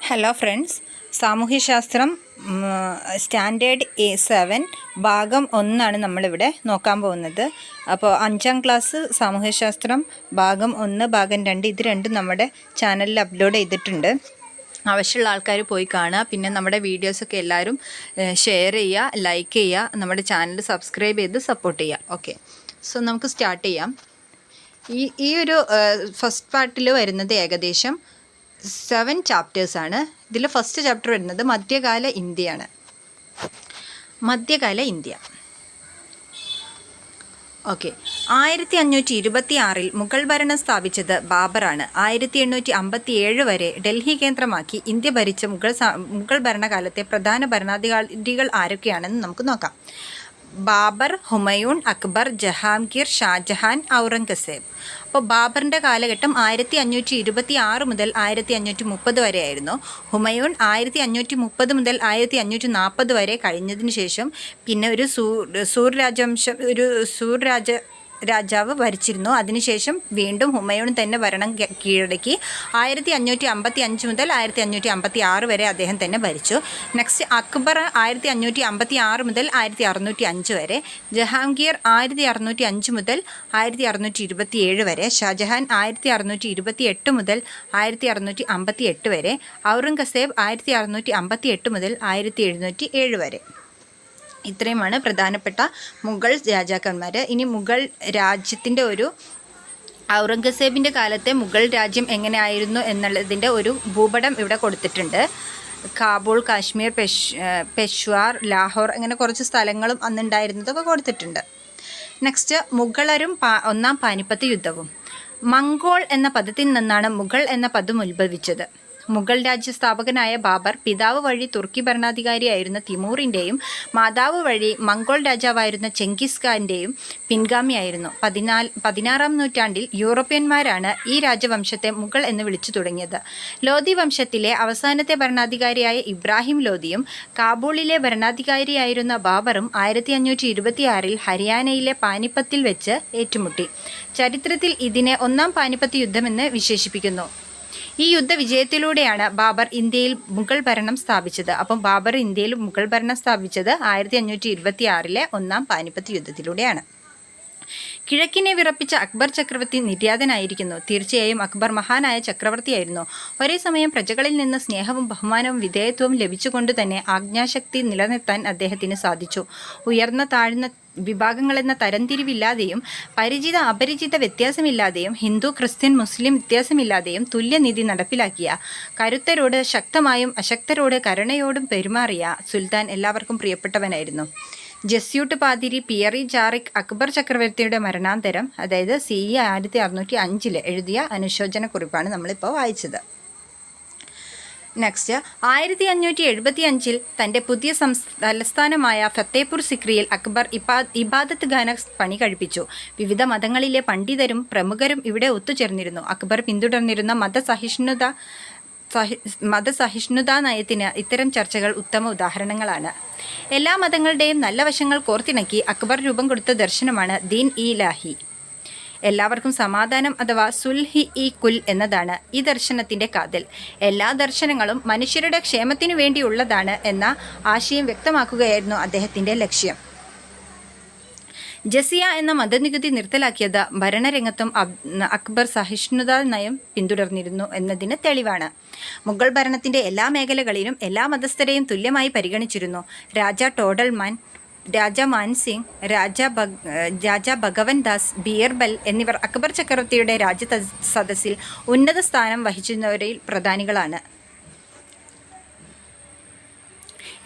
Hello friends, സാമൂഹ്യശാസ്ത്രം standard A7 ഭാഗം 1 നമ്മളിവിടെ നോക്കാൻ പോകുന്നത്. അപ്പോൾ 5ാം ക്ലാസ് സാമൂഹ്യശാസ്ത്രം ഭാഗം 1 ഭാഗം 2 ഇത് രണ്ടും നമ്മുടെ ചാനലിൽ അപ്ലോഡ് ചെയ്തിട്ടുണ്ട്. ആവശ്യമുള്ള ആൾക്കാർ പോയി കാണുക. പിന്നെ നമ്മുടെ വീഡിയോസൊക്കെ എല്ലാവരും ഷെയർ ചെയ്യുക, ലൈക്ക് ചെയ്യുക, നമ്മുടെ ചാനൽ സബ്സ്ക്രൈബ് ചെയ്ത് സപ്പോർട്ട് ചെയ്യുക. ഓക്കെ, സോ നമുക്ക് സ്റ്റാർട്ട് ചെയ്യാം. ഈ ഒരു ഫസ്റ്റ് പാർട്ടിൽ വരുന്നത് ഏകദേശം 7 ചാപ്റ്റേഴ്സാണ്. ഇതിൽ ഫസ്റ്റ് ചാപ്റ്റർ വരുന്നത് മധ്യകാല ഇന്ത്യയാണ്. മധ്യകാല ഇന്ത്യ. ഓക്കെ, 1526 മുഗൾ ഭരണം സ്ഥാപിച്ചത് ബാബറാണ്. 1857 വരെ ഡൽഹി കേന്ദ്രമാക്കി ഇന്ത്യ ഭരിച്ച മുഗൾ ഭരണകാലത്തെ പ്രധാന ഭരണാധികാരികൾ ആരൊക്കെയാണെന്ന് നമുക്ക് നോക്കാം. ബാബർ, ഹുമയൂൺ, അക്ബർ, ജഹാംഗീർ, ഷാജഹാൻ, ഔറംഗസേബ്. അപ്പോൾ ബാബറിൻ്റെ കാലഘട്ടം 1526 മുതൽ 1530 വരെ ആയിരുന്നു. ഹുമയൂൺ 1530 മുതൽ 1540 വരെ കഴിഞ്ഞതിന് ശേഷം പിന്നെ ഒരു സൂർ രാജാവ് ഭരിച്ചിരുന്നു. അതിനുശേഷം വീണ്ടും ഹുമയൂൺ തന്നെ ഭരണം കീഴടക്കി 1555 മുതൽ 1556 വരെ അദ്ദേഹം തന്നെ ഭരിച്ചു. നെക്സ്റ്റ് അക്ബർ 1556 മുതൽ 1605 വരെ, ജഹാംഗീർ 1605 മുതൽ 1627 വരെ, ഷാജഹാൻ 1628 മുതൽ 1658 വരെ, ഔറംഗസേബ് 1658 മുതൽ 1707 വരെ. ഇത്രയുമാണ് പ്രധാനപ്പെട്ട മുഗൾ രാജാക്കന്മാർ. ഇനി മുഗൾ രാജ്യത്തിൻ്റെ ഔറംഗസേബിൻ്റെ കാലത്തെ മുഗൾ രാജ്യം എങ്ങനെയായിരുന്നു എന്നുള്ളതിൻ്റെ ഒരു ഭൂപടം ഇവിടെ കൊടുത്തിട്ടുണ്ട്. കാബൂൾ, കാശ്മീർ, പെഷ്വാർ, ലാഹോർ, അങ്ങനെ കുറച്ച് സ്ഥലങ്ങളും അന്നുണ്ടായിരുന്നതൊക്കെ കൊടുത്തിട്ടുണ്ട്. നെക്സ്റ്റ്, മുഗളരും ഒന്നാം പാനിപ്പത്ത് യുദ്ധവും. മംഗോൾ എന്ന പദത്തിൽ നിന്നാണ് മുഗൾ എന്ന പദം ഉത്ഭവിച്ചത്. മുഗൾ രാജ്യസ്ഥാപകനായ ബാബർ പിതാവ് വഴി തുർക്കി ഭരണാധികാരിയായിരുന്ന തിമൂറിൻ്റെയും മാതാവ് വഴി മംഗോൾ രാജാവായിരുന്ന ചെങ്കിസ് ഖാൻ്റെയും പിൻഗാമിയായിരുന്നു. 16-ാം നൂറ്റാണ്ടിൽ യൂറോപ്യന്മാരാണ് ഈ രാജവംശത്തെ മുഗൾ എന്ന് വിളിച്ചു തുടങ്ങിയത്. ലോധി വംശത്തിലെ അവസാനത്തെ ഭരണാധികാരിയായ ഇബ്രാഹിം ലോധിയും കാബൂളിലെ ഭരണാധികാരിയായിരുന്ന ബാബറും 1526 ഹരിയാനയിലെ പാനിപ്പത്തിൽ വെച്ച് ഏറ്റുമുട്ടി. ചരിത്രത്തിൽ ഇതിനെ ഒന്നാം പാനിപ്പത്ത് യുദ്ധമെന്ന് വിശേഷിപ്പിക്കുന്നു. ഈ യുദ്ധവിജയത്തിലൂടെയാണ് ബാബർ ഇന്ത്യയിൽ മുഗൾ ഭരണം സ്ഥാപിച്ചത്. അപ്പം ബാബർ ഇന്ത്യയിൽ മുഗൾ ഭരണം സ്ഥാപിച്ചത് 1526 ഒന്നാം പാനിപ്പത്ത് യുദ്ധത്തിലൂടെയാണ്. കിഴക്കിനെ വിറപ്പിച്ച അക്ബർ ചക്രവർത്തി നിര്യാതനായിരിക്കുന്നു. തീർച്ചയായും അക്ബർ മഹാനായ ചക്രവർത്തിയായിരുന്നു. ഒരേ സമയം പ്രജകളിൽ നിന്ന് സ്നേഹവും ബഹുമാനവും വിധേയത്വവും ലഭിച്ചുകൊണ്ട് തന്നെ ആജ്ഞാശക്തി നിലനിർത്താൻ അദ്ദേഹത്തിന് സാധിച്ചു. ഉയർന്ന താഴ്ന്ന വിഭാഗങ്ങളെന്ന തരംതിരിവില്ലാതെയും പരിചിത അപരിചിത വ്യത്യാസമില്ലാതെയും ഹിന്ദു, ക്രിസ്ത്യൻ, മുസ്ലിം വ്യത്യാസമില്ലാതെയും തുല്യനീതി നടപ്പിലാക്കിയ, കരുത്തരോട് ശക്തമായും അശക്തരോട് കരുണയോടും പെരുമാറിയ സുൽത്താൻ എല്ലാവർക്കും പ്രിയപ്പെട്ടവനായിരുന്നു. ജസ്യൂട്ട് പാതിരി പിയറി ജാറിക് അക്ബർ ചക്രവർത്തിയുടെ മരണാന്തരം, അതായത് CE 1605 എഴുതിയ അനുശോചനക്കുറിപ്പാണ് നമ്മളിപ്പോൾ വായിച്ചത്. നെക്സ്റ്റ്, 1575 തൻ്റെ പുതിയ തലസ്ഥാനമായ ഫത്തേപൂർ സിക്രിയിൽ അക്ബർ ഇബാദത്ത് ഖാന പണി കഴിപ്പിച്ചു. വിവിധ മതങ്ങളിലെ പണ്ഡിതരും പ്രമുഖരും ഇവിടെ ഒത്തുചേർന്നിരുന്നു. അക്ബർ പിന്തുടർന്നിരുന്ന മതസഹിഷ്ണുതാ നയത്തിന് ഇത്തരം ചർച്ചകൾ ഉത്തമ ഉദാഹരണങ്ങളാണ്. എല്ലാ മതങ്ങളുടെയും നല്ല വശങ്ങൾ കോർത്തിണക്കി അക്ബർ രൂപം കൊടുത്ത ദർശനമാണ് ദീൻ ഇ ലാഹി. എല്ലാവർക്കും സമാധാനം അഥവാ സുൽഹി ഇ കുൽ എന്നതാണ് ഈ ദർശനത്തിൻ്റെ കാതൽ. എല്ലാ ദർശനങ്ങളും മനുഷ്യരുടെ ക്ഷേമത്തിനു വേണ്ടിയുള്ളതാണ് എന്ന ആശയം വ്യക്തമാക്കുകയായിരുന്നു അദ്ദേഹത്തിൻ്റെ ലക്ഷ്യം. ജസിയ എന്ന മതനികുതി നിർത്തലാക്കിയത് ഭരണരംഗത്തും അക്ബർ സഹിഷ്ണുതാ നയം പിന്തുടർന്നിരുന്നു എന്നതിന് തെളിവാണ്. മുഗൾ ഭരണത്തിൻ്റെ എല്ലാ മേഖലകളിലും എല്ലാ മതസ്ഥരെയും തുല്യമായി പരിഗണിച്ചിരുന്നു. രാജ ടോഡൽമാൻ, രാജ മാൻസിംഗ്, രാജ ഭഗവൻ ദാസ്, ബീർബൽ എന്നിവർ അക്ബർ ചക്രവർത്തിയുടെ സദസ്സിൽ ഉന്നത സ്ഥാനം വഹിച്ചിരുന്നവരിൽ പ്രധാനികളാണ്.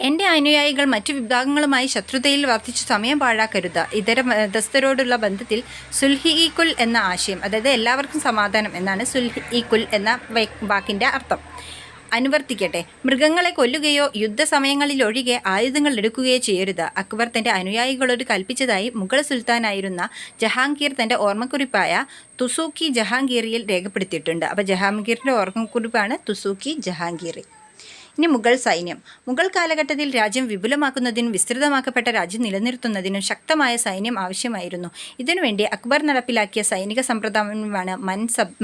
എൻ്റെ അനുയായികൾ മറ്റു വിഭാഗങ്ങളുമായി ശത്രുതയിൽ വർദ്ധിച്ചു സമയം പാഴാക്കരുത്. ഇതര മതസ്ഥരോടുള്ള ബന്ധത്തിൽ സുൽഹി ഇ കുൽ എന്ന ആശയം, അതായത് എല്ലാവർക്കും സമാധാനം എന്നാണ് സുൽഹി ഇ കുൽ എന്ന വാക്കിൻ്റെ അർത്ഥം, അനുവർത്തിക്കട്ടെ. മൃഗങ്ങളെ കൊല്ലുകയോ യുദ്ധസമയങ്ങളിലൊഴികെ ആയുധങ്ങൾ എടുക്കുകയോ ചെയ്യരുത്. അക്ബർ തൻ്റെ അനുയായികളോട് കൽപ്പിച്ചതായി മുഗൾ സുൽത്താനായിരുന്ന ജഹാംഗീർ തൻ്റെ ഓർമ്മക്കുറിപ്പായ തുസൂക്കി ജഹാംഗീറിയിൽ രേഖപ്പെടുത്തിയിട്ടുണ്ട്. അപ്പോൾ ജഹാംഗീറിൻ്റെ ഓർമ്മക്കുറിപ്പാണ് തുസൂക്കി ജഹാംഗീറി. ഇനി മുഗൾ സൈന്യം. മുഗൾ കാലഘട്ടത്തിൽ രാജ്യം വിപുലമാക്കുന്നതിനും വിസ്തൃതമാക്കപ്പെട്ട രാജ്യം നിലനിർത്തുന്നതിനും ശക്തമായ സൈന്യം ആവശ്യമായിരുന്നു. ഇതിനുവേണ്ടി അക്ബർ നടപ്പിലാക്കിയ സൈനിക സമ്പ്രദായമാണ്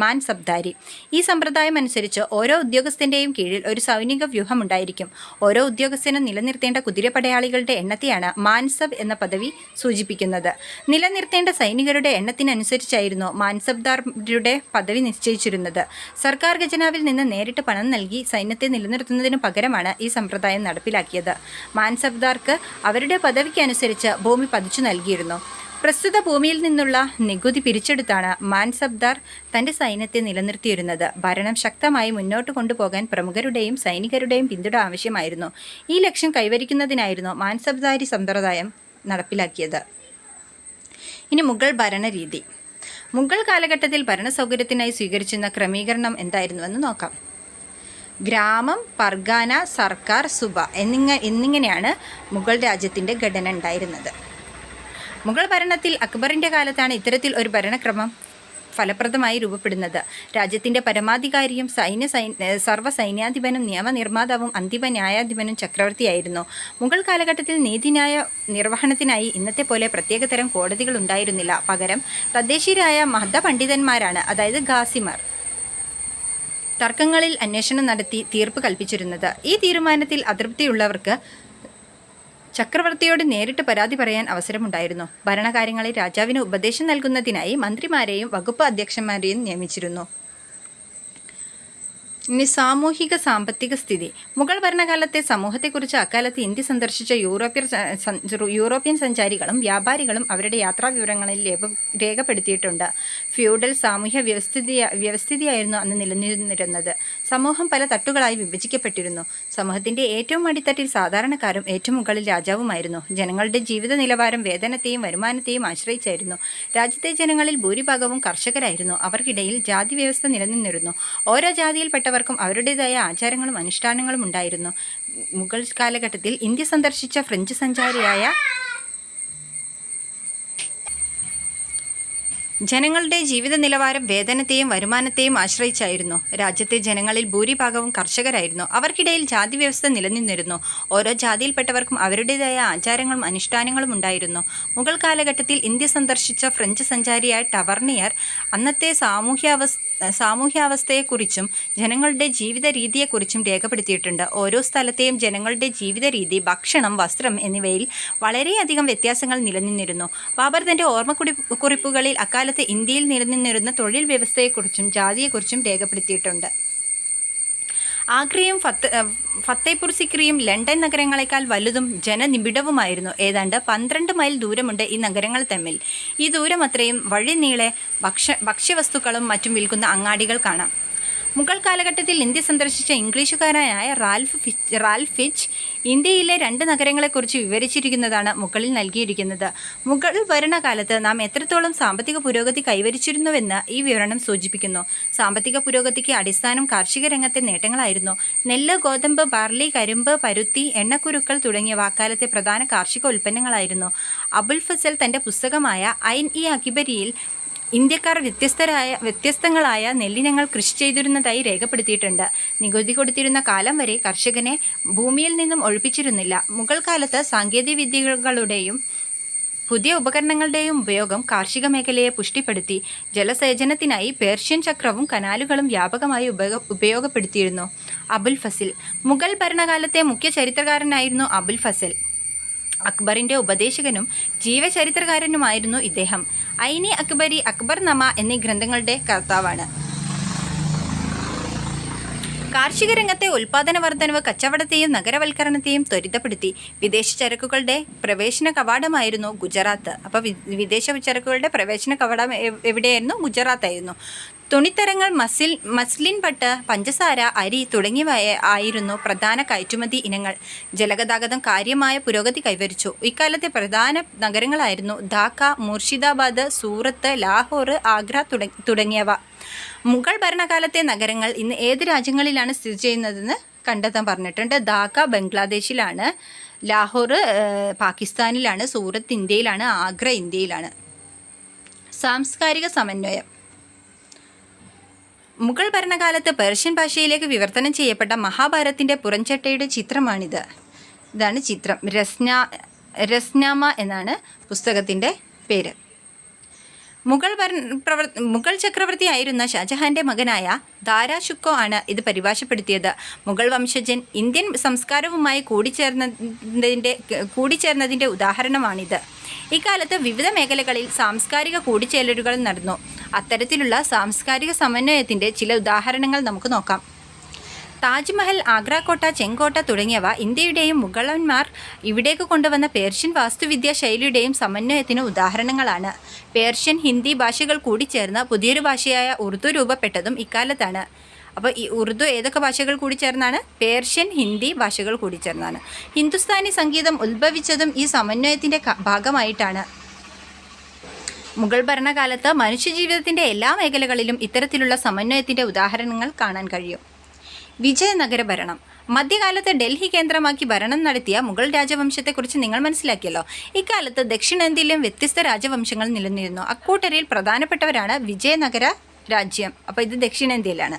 മാൻസബ്ദാരി. ഈ സമ്പ്രദായം അനുസരിച്ച് ഓരോ ഉദ്യോഗസ്ഥൻ്റെയും കീഴിൽ ഒരു സൈനിക വ്യൂഹമുണ്ടായിരിക്കും. ഓരോ ഉദ്യോഗസ്ഥനും നിലനിർത്തേണ്ട കുതിരപ്പടയാളികളുടെ എണ്ണത്തെയാണ് മാൻസബ് എന്ന പദവി സൂചിപ്പിക്കുന്നത്. നിലനിർത്തേണ്ട സൈനികരുടെ എണ്ണത്തിനനുസരിച്ചായിരുന്നു മാൻസബ്ദാരുടെ പദവി നിശ്ചയിച്ചിരുന്നത്. സർക്കാർ ഖജനാവിൽ നിന്ന് നേരിട്ട് പണം നൽകി സൈന്യത്തെ നിലനിർത്തുന്നതിനു പകരമാണ് ഈ സമ്പ്രദായം നടപ്പിലാക്കിയത്. മാൻസബ്ദാർക്ക് അവരുടെ പദവിക്കനുസരിച്ച് ഭൂമി പതിച്ചു നൽകിയിരുന്നു. പ്രസ്തുത ഭൂമിയിൽ നിന്നുള്ള നികുതി പിരിച്ചെടുത്താണ് മാൻസബ്ദാർ തൻ്റെ സൈന്യത്തെ നിലനിർത്തിയിരുന്നത്. ഭരണം ശക്തമായി മുന്നോട്ട് കൊണ്ടുപോകാൻ പ്രമുഖരുടെയും സൈനികരുടെയും പിന്തുണ ആവശ്യമായിരുന്നു. ഈ ലക്ഷ്യം കൈവരിക്കുന്നതിനായിരുന്നു മാൻസബ്ദാരി സമ്പ്രദായം നടപ്പിലാക്കിയത്. ഇനി മുഗൾ ഭരണരീതി. മുഗൾ കാലഘട്ടത്തിൽ ഭരണസൗകര്യത്തിനായി സ്വീകരിച്ചിരുന്ന ക്രമീകരണം എന്തായിരുന്നുവെന്ന് നോക്കാം. ഗ്രാമം, പർഗാന, സർക്കാർ, സുബ എന്നിങ്ങനെയാണ് മുഗൾ രാജ്യത്തിൻ്റെ ഘടന ഉണ്ടായിരുന്നത്. മുഗൾ ഭരണത്തിൽ അക്ബറിൻ്റെ കാലത്താണ് ഇത്തരത്തിൽ ഒരു ഭരണക്രമം ഫലപ്രദമായി രൂപപ്പെടുന്നത്. രാജ്യത്തിൻ്റെ പരമാധികാരിയും സർവ്വ സൈന്യാധിപനും നിയമനിർമ്മാതാവും അന്തിമ ന്യായാധിപനും ചക്രവർത്തിയായിരുന്നു. മുഗൾ കാലഘട്ടത്തിൽ നീതിന്യായ നിർവഹണത്തിനായി ഇന്നത്തെ പോലെ പ്രത്യേകതരം കോടതികൾ ഉണ്ടായിരുന്നില്ല. പകരം തദ്ദേശീയരായ മതപണ്ഡിതന്മാരാണ്, അതായത് ഖാസിമാർ, തർക്കങ്ങളിൽ അന്വേഷണം നടത്തി തീർപ്പ് കൽപ്പിച്ചിരുന്നത്. ഈ തീരുമാനത്തിൽ അതൃപ്തിയുള്ളവർക്ക് ചക്രവർത്തിയോട് നേരിട്ട് പരാതി പറയാൻ അവസരമുണ്ടായിരുന്നു. ഭരണകാര്യങ്ങളിൽ രാജാവിന് ഉപദേശം നൽകുന്നതിനായി മന്ത്രിമാരെയും വകുപ്പ് അധ്യക്ഷന്മാരെയും നിയമിച്ചിരുന്നു. ഇനി സാമൂഹിക സാമ്പത്തിക സ്ഥിതി. മുഗൾ ഭരണകാലത്തെ സമൂഹത്തെക്കുറിച്ച് അക്കാലത്ത് ഇന്ത്യ സന്ദർശിച്ച യൂറോപ്യൻ സഞ്ചാരികളും വ്യാപാരികളും അവരുടെ യാത്രാ വിവരങ്ങളിൽ രേഖപ്പെടുത്തിയിട്ടുണ്ട്. ഫ്യൂഡൽ സാമൂഹ്യ വ്യവസ്ഥിതിയായിരുന്നു അന്ന് നിലനിന്നിരുന്നത്. സമൂഹം പല തട്ടുകളായി വിഭജിക്കപ്പെട്ടിരുന്നു. സമൂഹത്തിൻ്റെ ഏറ്റവും അടിത്തട്ടിൽ സാധാരണക്കാരും ഏറ്റവും മുകളിൽ രാജാവുമായിരുന്നു. ജനങ്ങളുടെ ജീവിത നിലവാരം വേതനത്തെയും വരുമാനത്തെയും ആശ്രയിച്ചായിരുന്നു. രാജ്യത്തെ ജനങ്ങളിൽ ഭൂരിഭാഗവും കർഷകരായിരുന്നു. അവർക്കിടയിൽ ജാതി വ്യവസ്ഥ നിലനിന്നിരുന്നു. ഓരോ ജാതിയിൽപ്പെട്ടവർക്കും അവരുടേതായ ആചാരങ്ങളും അനുഷ്ഠാനങ്ങളും ഉണ്ടായിരുന്നു. മുഗൾ കാലഘട്ടത്തിൽ ഇന്ത്യ സന്ദർശിച്ച ഫ്രഞ്ച് സഞ്ചാരിയായ ജനങ്ങളുടെ ജീവിത നിലവാരം വേതനത്തെയും വരുമാനത്തെയും ആശ്രയിച്ചായിരുന്നു. രാജ്യത്തെ ജനങ്ങളിൽ ഭൂരിഭാഗവും കർഷകരായിരുന്നു. അവർക്കിടയിൽ ജാതി വ്യവസ്ഥ നിലനിന്നിരുന്നു. ഓരോ ജാതിയിൽപ്പെട്ടവർക്കും അവരുടേതായ ആചാരങ്ങളും അനുഷ്ഠാനങ്ങളും ഉണ്ടായിരുന്നു. മുഗൾ കാലഘട്ടത്തിൽ ഇന്ത്യ സന്ദർശിച്ച ഫ്രഞ്ച് സഞ്ചാരിയായ ടവർണിയർ അന്നത്തെ സാമൂഹ്യാവസ്ഥയെക്കുറിച്ചും ജനങ്ങളുടെ ജീവിത രീതിയെക്കുറിച്ചും രേഖപ്പെടുത്തിയിട്ടുണ്ട്. ഓരോ സ്ഥലത്തെയും ജനങ്ങളുടെ ജീവിത രീതി, ഭക്ഷണം, വസ്ത്രം എന്നിവയിൽ വളരെയധികം വ്യത്യാസങ്ങൾ നിലനിന്നിരുന്നു. ബാബർ തൻ്റെ ഓർമ്മക്കുറിപ്പുകളിൽ അക്കാലത്ത് ഇന്ത്യയിൽ നിലനിന്നിരുന്ന തൊഴിൽ വ്യവസ്ഥയെക്കുറിച്ചും ജാതിയെക്കുറിച്ചും രേഖപ്പെടുത്തിയിട്ടുണ്ട്. ആഗ്രയും ഫത്തേപൂർ സിക്രിയും ലണ്ടൻ നഗരങ്ങളെക്കാൾ വലുതും ജനനിബിഡവുമായിരുന്നു. ഏതാണ്ട് 12 മൈൽ ദൂരമുണ്ട് ഈ നഗരങ്ങൾ തമ്മിൽ. ഈ ദൂരം അത്രയും വഴി നീളെ ഭക്ഷ്യവസ്തുക്കളും മറ്റും വിൽക്കുന്ന അങ്ങാടികൾ കാണാം. മുഗൾ കാലഘട്ടത്തിൽ ഇന്ത്യ സന്ദർശിച്ച ഇംഗ്ലീഷുകാരനായ റാൽഫ് ഫിച്ച് ഇന്ത്യയിലെ 2 നഗരങ്ങളെക്കുറിച്ച് വിവരിച്ചിരിക്കുന്നതാണ് മുകളിൽ നൽകിയിരിക്കുന്നത്. മുഗൾ ഭരണകാലത്ത് നാം എത്രത്തോളം സാമ്പത്തിക പുരോഗതി കൈവരിച്ചിരുന്നുവെന്ന് ഈ വിവരണം സൂചിപ്പിക്കുന്നു. സാമ്പത്തിക പുരോഗതിക്ക് അടിസ്ഥാനം കാർഷിക രംഗത്തെ നേട്ടങ്ങളായിരുന്നു. നെല്ല്, ഗോതമ്പ്, ബാർലി, കരിമ്പ്, പരുത്തി, എണ്ണക്കുരുക്കൾ തുടങ്ങിയവ അക്കാലത്തെ പ്രധാന കാർഷിക ഉൽപ്പന്നങ്ങളായിരുന്നു. അബുൽ ഫസൽ തൻ്റെ പുസ്തകമായ ഐൻ-ഇ-അക്ബരിയിൽ ഇന്ത്യക്കാർ വ്യത്യസ്തങ്ങളായ നെല്ലിനങ്ങൾ കൃഷി ചെയ്തിരുന്നതായി രേഖപ്പെടുത്തിയിട്ടുണ്ട്. നികുതി കൊടുത്തിരുന്ന കാലം വരെ കർഷകനെ ഭൂമിയിൽ നിന്നും ഒഴിപ്പിച്ചിരുന്നില്ല. മുഗൾ കാലത്ത് സാങ്കേതിക വിദ്യകളുടെയും പുതിയ ഉപകരണങ്ങളുടെയും ഉപയോഗം കാർഷിക മേഖലയെ പുഷ്ടിപ്പെടുത്തി. ജലസേചനത്തിനായി പേർഷ്യൻ ചക്രവും കനാലുകളും വ്യാപകമായി ഉപയോഗപ്പെടുത്തിയിരുന്നു. അബുൽ ഫസിൽ. മുഗൾ ഭരണകാലത്തെ മുഖ്യ ചരിത്രകാരനായിരുന്നു അബുൽ ഫസൽ. അക്ബറിൻ്റെ ഉപദേശകനും ജീവചരിത്രകാരനുമായിരുന്നു ഇദ്ദേഹം. ഐൻ-ഇ-അക്ബരി, അക്ബർനാമ എന്നീ ഗ്രന്ഥങ്ങളുടെ കർത്താവാണ്. കാർഷിക രംഗത്തെ ഉൽപാദന വർധനവ് കച്ചവടത്തെയും നഗരവൽക്കരണത്തെയും ത്വരിതപ്പെടുത്തി. വിദേശ ചരക്കുകളുടെ പ്രവേശന കവാടമായിരുന്നു ഗുജറാത്ത്. അപ്പോൾ വിദേശ ചരക്കുകളുടെ പ്രവേശന കവാടം എവിടെയായിരുന്നു? ഗുജറാത്തായിരുന്നു. തുണിത്തരങ്ങൾ, മസ്ലിൻ പട്ട്, പഞ്ചസാര, അരി തുടങ്ങിയവ ആയിരുന്നു പ്രധാന കയറ്റുമതി ഇനങ്ങൾ. ജലഗതാഗതം കാര്യമായ പുരോഗതി കൈവരിച്ചു. ഇക്കാലത്തെ പ്രധാന നഗരങ്ങളായിരുന്നു ധാക്ക, മുർഷിദാബാദ്, സൂറത്ത്, ലാഹോർ, ആഗ്ര തുടങ്ങിയവ. മുഗൾ ഭരണകാലത്തെ നഗരങ്ങൾ ഇന്ന് ഏത് രാജ്യങ്ങളിലാണ് സ്ഥിതി ചെയ്യുന്നതെന്ന് കണ്ടെത്താൻ പറഞ്ഞിട്ടുണ്ട്. ധാക്ക ബംഗ്ലാദേശിലാണ്, ലാഹോർ പാകിസ്ഥാനിലാണ്, സൂറത്ത് ഇന്ത്യയിലാണ്, ആഗ്ര ഇന്ത്യയിലാണ്. സാംസ്കാരിക സമന്വയം. മുഗൾ ഭരണകാലത്ത് പേർഷ്യൻ ഭാഷയിലേക്ക് വിവർത്തനം ചെയ്യപ്പെട്ട മഹാഭാരതത്തിൻ്റെ പുറംചട്ടയുടെ ചിത്രമാണിത്. ഇതാണ് ചിത്രം. രസ്നാമ എന്നാണ് പുസ്തകത്തിൻ്റെ പേര്. മുഗൾ ചക്രവർത്തിയായിരുന്ന ഷാജഹാൻ്റെ മകനായ ദാരാ ഷുക്കോ ആണ് ഇത് പരിഭാഷപ്പെടുത്തിയത്. മുഗൾ വംശജൻ ഇന്ത്യൻ സംസ്കാരവുമായി കൂടിച്ചേർന്നതിൻ്റെ ഉദാഹരണമാണിത്. ഇക്കാലത്ത് വിവിധ മേഖലകളിൽ സാംസ്കാരിക കൂടിച്ചേരലുകൾ നടന്നു. അത്തരത്തിലുള്ള സാംസ്കാരിക സമന്വയത്തിൻ്റെ ചില ഉദാഹരണങ്ങൾ നമുക്ക് നോക്കാം. താജ്മഹൽ, ആഗ്രാകോട്ട, ചെങ്കോട്ട തുടങ്ങിയവ ഇന്ത്യയുടെയും മുഗളന്മാർ ഇവിടേക്ക് കൊണ്ടുവന്ന പേർഷ്യൻ വാസ്തുവിദ്യാ ശൈലിയുടെയും സമന്വയത്തിന് ഉദാഹരണങ്ങളാണ്. പേർഷ്യൻ, ഹിന്ദി ഭാഷകൾ കൂടിച്ചേർന്ന് പുതിയൊരു ഭാഷയായ ഉറുദു രൂപപ്പെട്ടതും ഇക്കാലത്താണ്. അപ്പോൾ ഈ ഉറുദു ഏതൊക്കെ ഭാഷകൾ കൂടിച്ചേർന്നാണ്? പേർഷ്യൻ, ഹിന്ദി ഭാഷകൾ കൂടിച്ചേർന്നാണ്. ഹിന്ദുസ്ഥാനി സംഗീതം ഉത്ഭവിച്ചതും ഈ സമന്വയത്തിൻ്റെ ഭാഗമായിട്ടാണ്. മുഗൾ ഭരണകാലത്ത് മനുഷ്യജീവിതത്തിൻ്റെ എല്ലാ മേഖലകളിലും ഇത്തരത്തിലുള്ള സമന്വയത്തിൻ്റെ ഉദാഹരണങ്ങൾ കാണാൻ കഴിയും. വിജയനഗര ഭരണം. മധ്യകാലത്ത് ഡൽഹി കേന്ദ്രമാക്കി ഭരണം നടത്തിയ മുഗൾ രാജവംശത്തെക്കുറിച്ച് നിങ്ങൾ മനസ്സിലാക്കിയല്ലോ. ഇക്കാലത്ത് ദക്ഷിണേന്ത്യയിലും വ്യത്യസ്ത രാജവംശങ്ങൾ നിലനിന്നിരുന്നു. അക്കൂട്ടരിൽ പ്രധാനപ്പെട്ടവരാണ് വിജയനഗര രാജ്യം. അപ്പോൾ ഇത് ദക്ഷിണേന്ത്യയിലാണ്.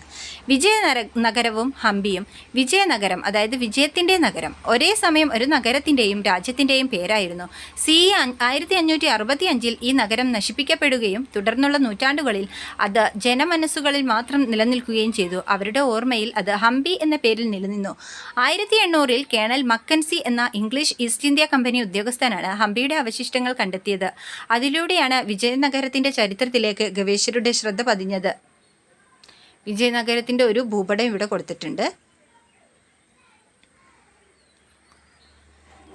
വിജയനഗരവും ഹംപിയും. വിജയനഗരം അതായത് വിജയത്തിൻ്റെ നഗരം ഒരേ സമയം ഒരു നഗരത്തിൻ്റെയും രാജ്യത്തിൻ്റെയും പേരായിരുന്നു. CE 1565 ഈ നഗരം നശിപ്പിക്കപ്പെടുകയും തുടർന്നുള്ള നൂറ്റാണ്ടുകളിൽ അത് ജനമനസ്സുകളിൽ മാത്രം നിലനിൽക്കുകയും ചെയ്തു. അവരുടെ ഓർമ്മയിൽ അത് ഹംപി എന്ന പേരിൽ നിലനിന്നു. 1800 കേണൽ മക്കൻസി എന്ന ഇംഗ്ലീഷ് ഈസ്റ്റ് ഇന്ത്യ കമ്പനി ഉദ്യോഗസ്ഥനാണ് ഹംപിയുടെ അവശിഷ്ടങ്ങൾ കണ്ടെത്തിയത്. അതിലൂടെയാണ് വിജയനഗരത്തിൻ്റെ ചരിത്രത്തിലേക്ക് ഗവേഷകരുടെ ശ്രദ്ധ പതിഞ്ഞത്. വിജയനഗരത്തിൻ്റെ ഒരു ഭൂപടം ഇവിടെ കൊടുത്തിട്ടുണ്ട്.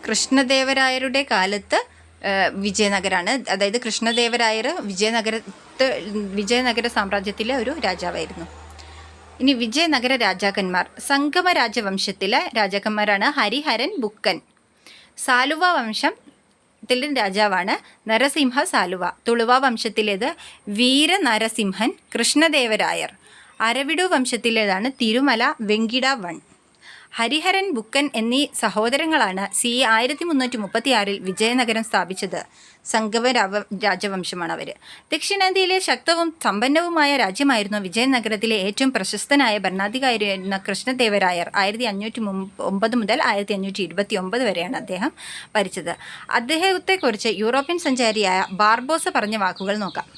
കൃഷ്ണദേവരായരുടെ കാലത്ത് വിജയനഗരാണ്. അതായത് കൃഷ്ണദേവരായർ വിജയനഗര സാമ്രാജ്യത്തിലെ ഒരു രാജാവായിരുന്നു. ഇനി വിജയനഗര രാജാക്കന്മാർ. സംഗമ രാജവംശത്തിലെ രാജാക്കന്മാരാണ് ഹരിഹരൻ, ബുക്കൻ. സാലുവ വംശത്തിലെ രാജാവാണ് നരസിംഹ സാലുവ. തുളുവ വംശത്തിലേത് വീര നരസിംഹൻ കൃഷ്ണദേവരായർ. അരവിഡു വംശത്തിലേതാണ് തിരുമല വെങ്കിട വൺ. ഹരിഹരൻ, ബുക്കൻ എന്നീ സഹോദരങ്ങളാണ് CE 1336 വിജയനഗരം സ്ഥാപിച്ചത്. സംഗമ രാജവംശമാണ് അവർ. ദക്ഷിണേന്ത്യയിലെ ശക്തവും സമ്പന്നവുമായ രാജ്യമായിരുന്നു വിജയനഗരത്തിലെ ഏറ്റവും പ്രശസ്തനായ ഭരണാധികാരിയായിരുന്ന കൃഷ്ണദേവരായർ. 1509 മുതൽ 1529 വരെയാണ് അദ്ദേഹം ഭരിച്ചത്. അദ്ദേഹത്തെക്കുറിച്ച് യൂറോപ്യൻ സഞ്ചാരിയായ ബാർബോസ പറഞ്ഞ വാക്കുകൾ നോക്കാം.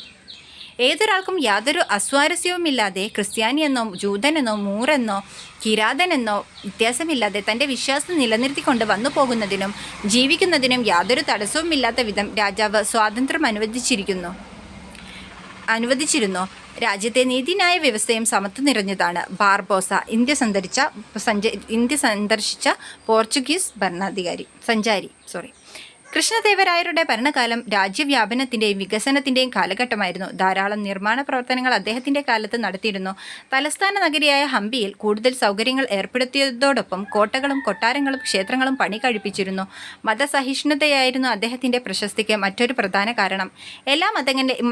ഏതൊരാൾക്കും യാതൊരു അസ്വാരസ്യവുമില്ലാതെ ക്രിസ്ത്യാനിയെന്നോ ജൂതനെന്നോ മൂറെന്നോ കിരാതനെന്നോ വ്യത്യാസമില്ലാതെ തൻ്റെ വിശ്വാസം നിലനിർത്തിക്കൊണ്ട് വന്നു പോകുന്നതിനും ജീവിക്കുന്നതിനും യാതൊരു തടസ്സവുമില്ലാത്ത വിധം രാജാവ് സ്വാതന്ത്ര്യം അനുവദിച്ചിരുന്നു. രാജ്യത്തെ നീതിന്യായ വ്യവസ്ഥയും സമത്വം നിറഞ്ഞതാണ്. ബാർബോസ ഇന്ത്യ സന്ദർശിച്ച പോർച്ചുഗീസ് സഞ്ചാരി. കൃഷ്ണദേവരായരുടെ ഭരണകാലം രാജ്യവ്യാപനത്തിൻ്റെയും വികസനത്തിൻ്റെയും കാലഘട്ടമായിരുന്നു. ധാരാളം നിർമ്മാണ പ്രവർത്തനങ്ങൾ അദ്ദേഹത്തിൻ്റെ കാലത്ത് നടത്തിയിരുന്നു. തലസ്ഥാന നഗരിയായ ഹംപിയിൽ കൂടുതൽ സൗകര്യങ്ങൾ ഏർപ്പെടുത്തിയതോടൊപ്പം കോട്ടകളും കൊട്ടാരങ്ങളും ക്ഷേത്രങ്ങളും പണി കഴിപ്പിച്ചിരുന്നു. മതസഹിഷ്ണുതയായിരുന്നു അദ്ദേഹത്തിൻ്റെ പ്രശസ്തിക്ക് മറ്റൊരു പ്രധാന കാരണം. എല്ലാ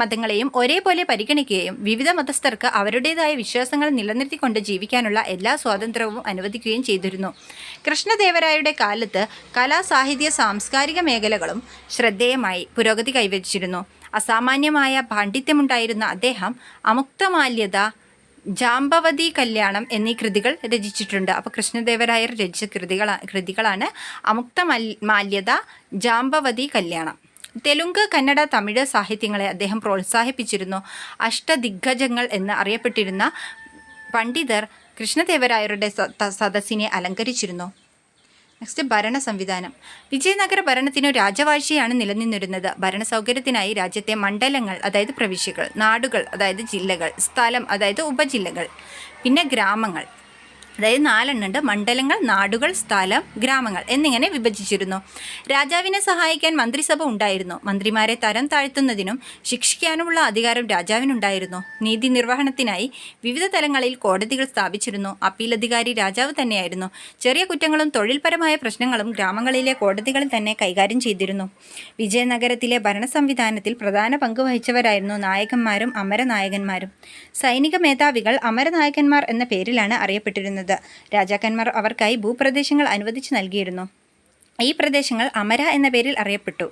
മതങ്ങളെയും ഒരേപോലെ പരിഗണിക്കുകയും വിവിധ മതസ്ഥർക്ക് അവരുടേതായ വിശ്വാസങ്ങൾ നിലനിർത്തിക്കൊണ്ട് ജീവിക്കാനുള്ള എല്ലാ സ്വാതന്ത്ര്യവും അനുവദിക്കുകയും ചെയ്തിരുന്നു. കൃഷ്ണദേവരായരുടെ കാലത്ത് കലാ, സാഹിത്യ, സാംസ്കാരിക മേഖലകളും ശ്രദ്ധേയമായി പുരോഗതി കൈവരിച്ചിരുന്നു. അസാമാന്യമായ പാണ്ഡിത്യമുണ്ടായിരുന്ന അദ്ദേഹം അമുക്തമാല്യത, ജാംബവതി കല്യാണം എന്നീ കൃതികൾ രചിച്ചിട്ടുണ്ട്. അപ്പോൾ കൃഷ്ണദേവരായർ രചിച്ച കൃതികളാണ് അമുക്തമാല്യത, ജാംബവതി കല്യാണം. തെലുങ്ക്, കന്നഡ, തമിഴ് സാഹിത്യങ്ങളെ അദ്ദേഹം പ്രോത്സാഹിപ്പിച്ചിരുന്നു. അഷ്ടദിഗ്ഗജങ്ങൾ എന്ന് അറിയപ്പെട്ടിരുന്ന പണ്ഡിതർ കൃഷ്ണദേവരായരുടെ സദസ്സിനെ അലങ്കരിച്ചിരുന്നു. നെക്സ്റ്റ്, ഭരണ സംവിധാനം. വിജയനഗര ഭരണത്തിനു രാജവാഴ്ചയാണ് നിലനിന്നിരുന്നത്. ഭരണ സൗകര്യത്തിനായി രാജ്യത്തെ മണ്ഡലങ്ങൾ അതായത് പ്രവിശ്യകൾ, നാടുകൾ അതായത് ജില്ലകൾ, സ്ഥലം അതായത് ഉപജില്ലകൾ, പിന്നെ ഗ്രാമങ്ങൾ അതായത് 4 ഉണ്ട്. മണ്ഡലങ്ങൾ, നാടുകൾ, സ്ഥലം, ഗ്രാമങ്ങൾ എന്നിങ്ങനെ വിഭജിച്ചിരുന്നു. രാജാവിനെ സഹായിക്കാൻ മന്ത്രിസഭ ഉണ്ടായിരുന്നു. മന്ത്രിമാരെ തരം താഴ്ത്തുന്നതിനും ശിക്ഷിക്കാനുമുള്ള അധികാരം രാജാവിനുണ്ടായിരുന്നു. നീതി നിർവഹണത്തിനായി വിവിധ തലങ്ങളിൽ കോടതികൾ സ്ഥാപിച്ചിരുന്നു. അപ്പീൽ അധികാരി രാജാവ് തന്നെയായിരുന്നു. ചെറിയ കുറ്റങ്ങളും തൊഴിൽപരമായ പ്രശ്നങ്ങളും ഗ്രാമങ്ങളിലെ കോടതികളിൽ തന്നെ കൈകാര്യം ചെയ്തിരുന്നു. വിജയനഗരത്തിലെ ഭരണ സംവിധാനത്തിൽ പ്രധാന പങ്ക് വഹിച്ചവരായിരുന്നു നായകന്മാരും അമരനായകന്മാരും. സൈനിക മേധാവികൾ അമരനായകന്മാർ എന്ന പേരിലാണ് അറിയപ്പെട്ടിരുന്നത്. രാജാക്കന്മാർ അവർക്കായി ഭൂപ്രദേശങ്ങൾ അനുവദിച്ചു നൽകിയിരുന്നു. ഈ പ്രദേശങ്ങൾ അമര എന്ന പേരിൽ അറിയപ്പെട്ടു.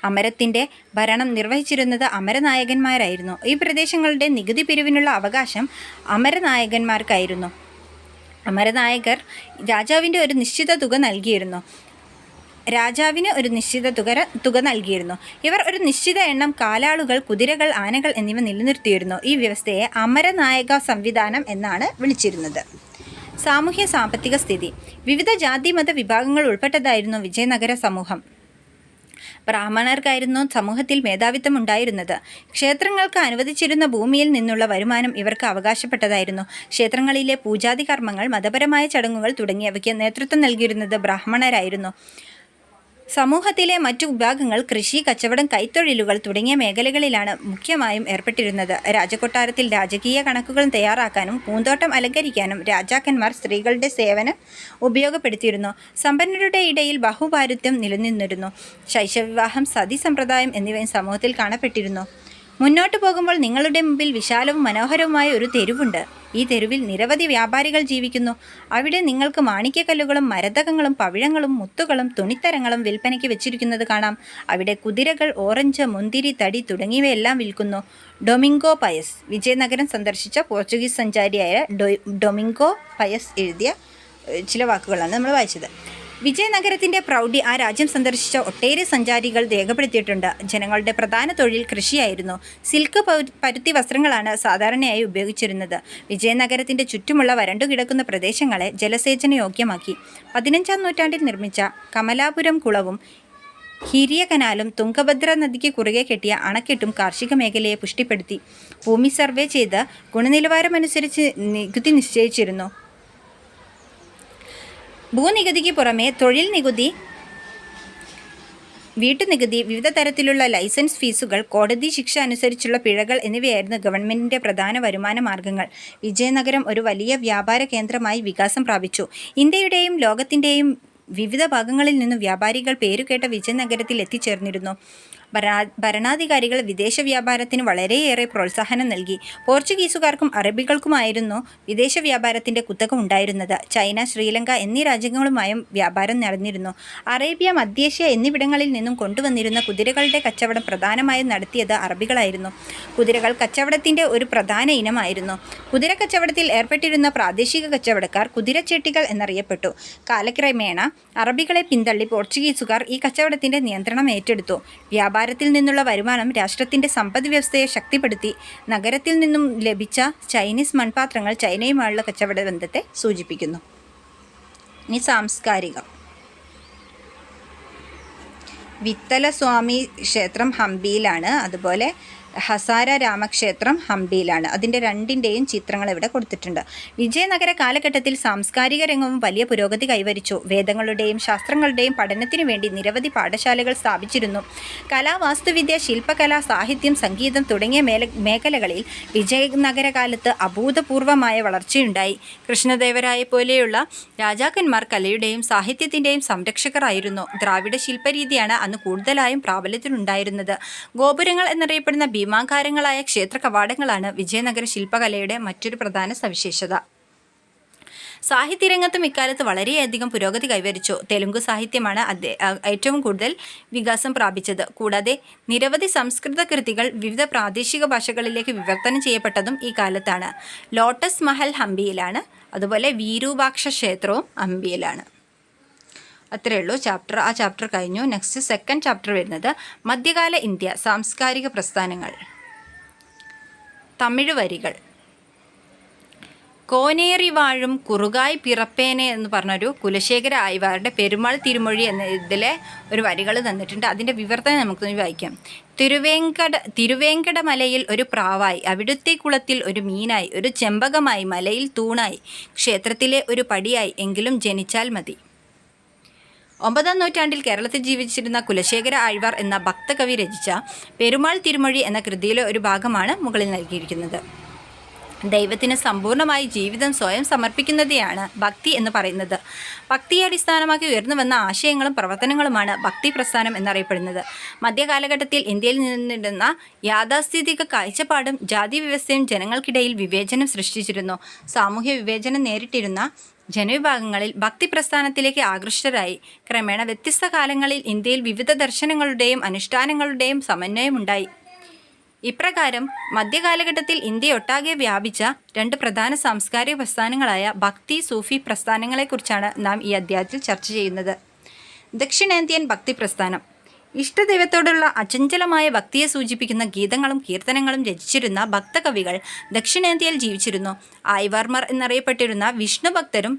അമരത്തിൻ്റെ ഭരണം നിർവഹിച്ചിരുന്നത് അമരനായകന്മാരായിരുന്നു. ഈ പ്രദേശങ്ങളുടെ നികുതി പിരിവിനുള്ള അവകാശം അമരനായകന്മാർക്കായിരുന്നു. അമരനായകർ രാജാവിന് ഒരു നിശ്ചിത തുക നൽകിയിരുന്നു. ഇവർ ഒരു നിശ്ചിത എണ്ണം കാലാളുകൾ, കുതിരകൾ, ആനകൾ എന്നിവ നിലനിർത്തിയിരുന്നു. ഈ വ്യവസ്ഥയെ അമരനായക സംവിധാനം എന്നാണ് വിളിച്ചിരുന്നത്. സാമൂഹ്യ സാമ്പത്തിക സ്ഥിതി. വിവിധ ജാതി മത വിഭാഗങ്ങൾ ഉൾപ്പെട്ടതായിരുന്നു വിജയനഗര സമൂഹം. ബ്രാഹ്മണർക്കായിരുന്നു സമൂഹത്തിൽ മേധാവിത്വം ഉണ്ടായിരുന്നത്. ക്ഷേത്രങ്ങൾക്ക് അനുവദിച്ചിരുന്ന ഭൂമിയിൽ നിന്നുള്ള വരുമാനം ഇവർക്ക് അവകാശപ്പെട്ടതായിരുന്നു. ക്ഷേത്രങ്ങളിലെ പൂജാതി കർമ്മങ്ങൾ, മതപരമായ ചടങ്ങുകൾ തുടങ്ങിയവയ്ക്ക് നേതൃത്വം നൽകിയിരുന്നത് ബ്രാഹ്മണരായിരുന്നു. സമൂഹത്തിലെ മറ്റു വിഭാഗങ്ങൾ കൃഷി, കച്ചവടം, കൈത്തൊഴിലുകൾ തുടങ്ങിയ മേഖലകളിലാണ് മുഖ്യമായും ഏർപ്പെട്ടിരുന്നത്. രാജകൊട്ടാരത്തിൽ രാജകീയ കണക്കുകൾ തയ്യാറാക്കാനും പൂന്തോട്ടം അലങ്കരിക്കാനും രാജാക്കന്മാർ സ്ത്രീകളുടെ സേവനം ഉപയോഗപ്പെടുത്തിയിരുന്നു. സമ്പന്നരുടെ ഇടയിൽ ബഹുഭാര്യത്വം നിലനിന്നിരുന്നു. ശൈശവവിവാഹം, സതി സമ്പ്രദായം എന്നിവയും സമൂഹത്തിൽ കാണപ്പെട്ടിരുന്നു. മുന്നോട്ടു പോകുമ്പോൾ നിങ്ങളുടെ മുമ്പിൽ വിശാലവും മനോഹരവുമായ ഒരു തെരുവുണ്ട്. ഈ തെരുവിൽ നിരവധി വ്യാപാരികൾ ജീവിക്കുന്നു. അവിടെ നിങ്ങൾക്ക് മാണിക്യക്കല്ലുകളും മരതകങ്ങളും പവിഴങ്ങളും മുത്തുകളും തുണിത്തരങ്ങളും വിൽപ്പനയ്ക്ക് വെച്ചിരിക്കുന്നത് കാണാം. അവിടെ കുതിരകൾ, ഓറഞ്ച്, മുന്തിരി, തടി തുടങ്ങിയവയെല്ലാം വിൽക്കുന്നു. ഡൊമിംഗോ പയസ് വിജയനഗരം സന്ദർശിച്ച പോർച്ചുഗീസ് സഞ്ചാരിയായ ഡൊമിംഗോ പയസ് എഴുതിയ ചില വാക്കുകളാണ് നമ്മൾ വായിച്ചത്. വിജയനഗരത്തിൻ്റെ പ്രൗഢി ആ രാജ്യം സന്ദർശിച്ച ഒട്ടേറെ സഞ്ചാരികൾ രേഖപ്പെടുത്തിയിട്ടുണ്ട്. ജനങ്ങളുടെ പ്രധാന തൊഴിൽ കൃഷിയായിരുന്നു. സിൽക്ക്, പരുത്തി വസ്ത്രങ്ങളാണ് സാധാരണയായി ഉപയോഗിച്ചിരുന്നത്. വിജയനഗരത്തിൻ്റെ ചുറ്റുമുള്ള വരണ്ടുകിടക്കുന്ന പ്രദേശങ്ങളെ ജലസേചന യോഗ്യമാക്കി. 15-ാം നൂറ്റാണ്ടിൽ നിർമ്മിച്ച കമലാപുരം കുളവും ഹിരിയ കനാലും തുംഗഭദ്ര നദിക്ക് കുറുകെ കെട്ടിയ അണക്കെട്ടും കാർഷിക മേഖലയെ പുഷ്ടിപ്പെടുത്തി. ഭൂമി സർവേ ചെയ്ത് ഗുണനിലവാരമനുസരിച്ച് നികുതി നിശ്ചയിച്ചിരുന്നു. ഭൂനികുതിക്ക് പുറമെ തൊഴിൽ നികുതി, വീട്ടുനികുതി, വിവിധ തരത്തിലുള്ള ലൈസൻസ് ഫീസുകൾ, കോടതി ശിക്ഷ അനുസരിച്ചുള്ള പിഴകൾ എന്നിവയായിരുന്നു ഗവൺമെൻറ്റിൻ്റെ പ്രധാന വരുമാന മാർഗങ്ങൾ. വിജയനഗരം ഒരു വലിയ വ്യാപാര കേന്ദ്രമായി വികാസം പ്രാപിച്ചു. ഇന്ത്യയുടെയും ലോകത്തിൻ്റെയും വിവിധ ഭാഗങ്ങളിൽ നിന്നും വ്യാപാരികൾ പേരുകേട്ട വിജയനഗരത്തിൽ എത്തിച്ചേർന്നിരുന്നു. ഭരണാധികാരികൾ വിദേശ വ്യാപാരത്തിന് വളരെയേറെ പ്രോത്സാഹനം നൽകി. പോർച്ചുഗീസുകാർക്കും അറബികൾക്കുമായിരുന്നു വിദേശ വ്യാപാരത്തിൻ്റെ കുത്തക ഉണ്ടായിരുന്നത്. ചൈന, ശ്രീലങ്ക എന്നീ രാജ്യങ്ങളുമായും വ്യാപാരം നടന്നിരുന്നു. അറേബ്യ, മധ്യേഷ്യ എന്നിവിടങ്ങളിൽ നിന്നും കൊണ്ടുവന്നിരുന്ന കുതിരകളുടെ കച്ചവടം പ്രധാനമായും നടത്തിയത് അറബികളായിരുന്നു. കുതിരകൾ കച്ചവടത്തിൻ്റെ ഒരു പ്രധാന ഇനമായിരുന്നു. കുതിര കച്ചവടത്തിൽ ഏർപ്പെട്ടിരുന്ന പ്രാദേശിക കച്ചവടക്കാർ കുതിരച്ചെട്ടികൾ എന്നറിയപ്പെട്ടു. കാലക്രമേണ അറബികളെ പിന്തള്ളി പോർച്ചുഗീസുകാർ ഈ കച്ചവടത്തിൻ്റെ നിയന്ത്രണം ഏറ്റെടുത്തു. വ്യാപാരത്തിൽ നിന്നുള്ള വരുമാനം രാഷ്ട്രത്തിൻ്റെ സമ്പദ് വ്യവസ്ഥയെ ശക്തിപ്പെടുത്തി. നഗരത്തിൽ നിന്നും ലഭിച്ച ചൈനീസ് മൺപാത്രങ്ങൾ ചൈനയുമായുള്ള കച്ചവട ബന്ധത്തെ സൂചിപ്പിക്കുന്നു. ഇനി സാംസ്കാരികം. വിത്തലസ്വാമി ക്ഷേത്രം ഹംപിയിലാണ്. അതുപോലെ ഹസാര രാമക്ഷേത്രം ഹംപിയിലാണ്. അതിൻ്റെ രണ്ടിൻ്റെയും ചിത്രങ്ങൾ ഇവിടെ കൊടുത്തിട്ടുണ്ട്. വിജയനഗര കാലഘട്ടത്തിൽ സാംസ്കാരിക രംഗവും വലിയ പുരോഗതി കൈവരിച്ചു. വേദങ്ങളുടെയും ശാസ്ത്രങ്ങളുടെയും പഠനത്തിനു വേണ്ടി നിരവധി പാഠശാലകൾ സ്ഥാപിച്ചിരുന്നു. കല, വാസ്തുവിദ്യ, ശില്പകല, സാഹിത്യം, സംഗീതം തുടങ്ങിയ മേഖലകളിൽ വിജയനഗര കാലത്ത് അഭൂതപൂർവമായ വളർച്ചയുണ്ടായി. കൃഷ്ണദേവരായ പോലെയുള്ള രാജാക്കന്മാർ കലയുടെയും സാഹിത്യത്തിൻ്റെയും സംരക്ഷകരായിരുന്നു. ദ്രാവിഡ ശില്പരീതിയാണ് അന്ന് കൂടുതലായും പ്രാബല്യത്തിലുണ്ടായിരുന്നത്. ഗോപുരങ്ങൾ എന്നറിയപ്പെടുന്ന ഭീമാകാരങ്ങളായ ക്ഷേത്ര കവാടങ്ങളാണ് വിജയനഗര ശില്പകലയുടെ മറ്റൊരു പ്രധാന സവിശേഷത. സാഹിത്യരംഗത്തും ഇക്കാലത്ത് വളരെയധികം പുരോഗതി കൈവരിച്ചു. തെലുങ്ക് സാഹിത്യമാണ് ഏറ്റവും കൂടുതൽ വികാസം പ്രാപിച്ചത്. കൂടാതെ നിരവധി സംസ്കൃത കൃതികൾ വിവിധ പ്രാദേശിക ഭാഷകളിലേക്ക് വിവർത്തനം ചെയ്യപ്പെട്ടതും ഈ കാലത്താണ്. ലോട്ടസ് മഹൽ ഹംപിയിലാണ്. അതുപോലെ വീരൂപാക്ഷ ക്ഷേത്രവും ഹംപിയിലാണ്. അത്രയേ ഉള്ളൂ ചാപ്റ്റർ. ആ ചാപ്റ്റർ കഴിഞ്ഞു. നെക്സ്റ്റ് സെക്കൻഡ് ചാപ്റ്റർ വരുന്നത് മധ്യകാല ഇന്ത്യ, സാംസ്കാരിക പ്രസ്ഥാനങ്ങൾ. തമിഴ് വരികൾ. കോനേറി വാഴും കുറുകായ് പിറപ്പേനെ എന്ന് പറഞ്ഞൊരു കുലശേഖര ആയ്വാരുടെ പെരുമാൾ തിരുമൊഴി എന്ന ഇതിലെ ഒരു വരികൾ തന്നിട്ടുണ്ട്. അതിൻ്റെ വിവർത്തനം നമുക്കൊന്ന് വായിക്കാം. തിരുവേങ്കട മലയിൽ ഒരു പ്രാവായി, അവിടുത്തെ കുളത്തിൽ ഒരു മീനായി, ഒരു ചെമ്പകമായി, മലയിൽ തൂണായി, ക്ഷേത്രത്തിലെ ഒരു പടിയായി എങ്കിലും ജനിച്ചാൽ മതി. 9-ാം നൂറ്റാണ്ടിൽ കേരളത്തിൽ ജീവിച്ചിരുന്ന കുലശേഖര ആഴ്വാർ എന്ന ഭക്തകവി രചിച്ച പെരുമാൾ തിരുമൊഴി എന്ന കൃതിയിലെ ഒരു ഭാഗമാണ് മുകളിൽ നൽകിയിരിക്കുന്നത്. ദൈവത്തിന് സമ്പൂർണ്ണമായി ജീവിതം സ്വയം സമർപ്പിക്കുന്നതെയാണ് ഭക്തി എന്ന് പറയുന്നത്. ഭക്തിയെ അടിസ്ഥാനമാക്കി ഉയർന്നു വന്ന ആശയങ്ങളും പ്രവർത്തനങ്ങളുമാണ് ഭക്തി പ്രസ്ഥാനം എന്നറിയപ്പെടുന്നത്. മധ്യകാലഘട്ടത്തിൽ ഇന്ത്യയിൽ നിന്നിരുന്ന യാഥാസ്ഥിതിക കാഴ്ചപ്പാടും ജാതി വ്യവസ്ഥയും ജനങ്ങൾക്കിടയിൽ വിവേചനം സൃഷ്ടിച്ചിരുന്നു. സാമൂഹ്യ വിവേചനം നേരിട്ടിരുന്ന ജനവിഭാഗങ്ങളിൽ ഭക്തി പ്രസ്ഥാനത്തിലേക്ക് ആകൃഷ്ടരായി. ക്രമേണ വ്യത്യസ്ത കാലങ്ങളിൽ ഇന്ത്യയിൽ വിവിധ ദർശനങ്ങളുടെയും അനുഷ്ഠാനങ്ങളുടെയും സമന്വയമുണ്ടായി. ഇപ്രകാരം മധ്യകാലഘട്ടത്തിൽ ഇന്ത്യയൊട്ടാകെ വ്യാപിച്ച 2 പ്രധാന സാംസ്കാരിക പ്രസ്ഥാനങ്ങളായ ഭക്തി, സൂഫി പ്രസ്ഥാനങ്ങളെക്കുറിച്ചാണ് നാം ഈ അധ്യായത്തിൽ ചർച്ച ചെയ്യുന്നത്. ദക്ഷിണേന്ത്യൻ ഭക്തി പ്രസ്ഥാനം. ഇഷ്ടദൈവത്തോടുള്ള അചഞ്ചലമായ ഭക്തിയെ സൂചിപ്പിക്കുന്ന ഗീതങ്ങളും കീർത്തനങ്ങളും രചിച്ചിരുന്ന ഭക്തകവികൾ ദക്ഷിണേന്ത്യയിൽ ജീവിച്ചിരുന്നു. ആയ്വാർമാർ എന്നറിയപ്പെട്ടിരുന്ന വിഷ്ണു ഭക്തരും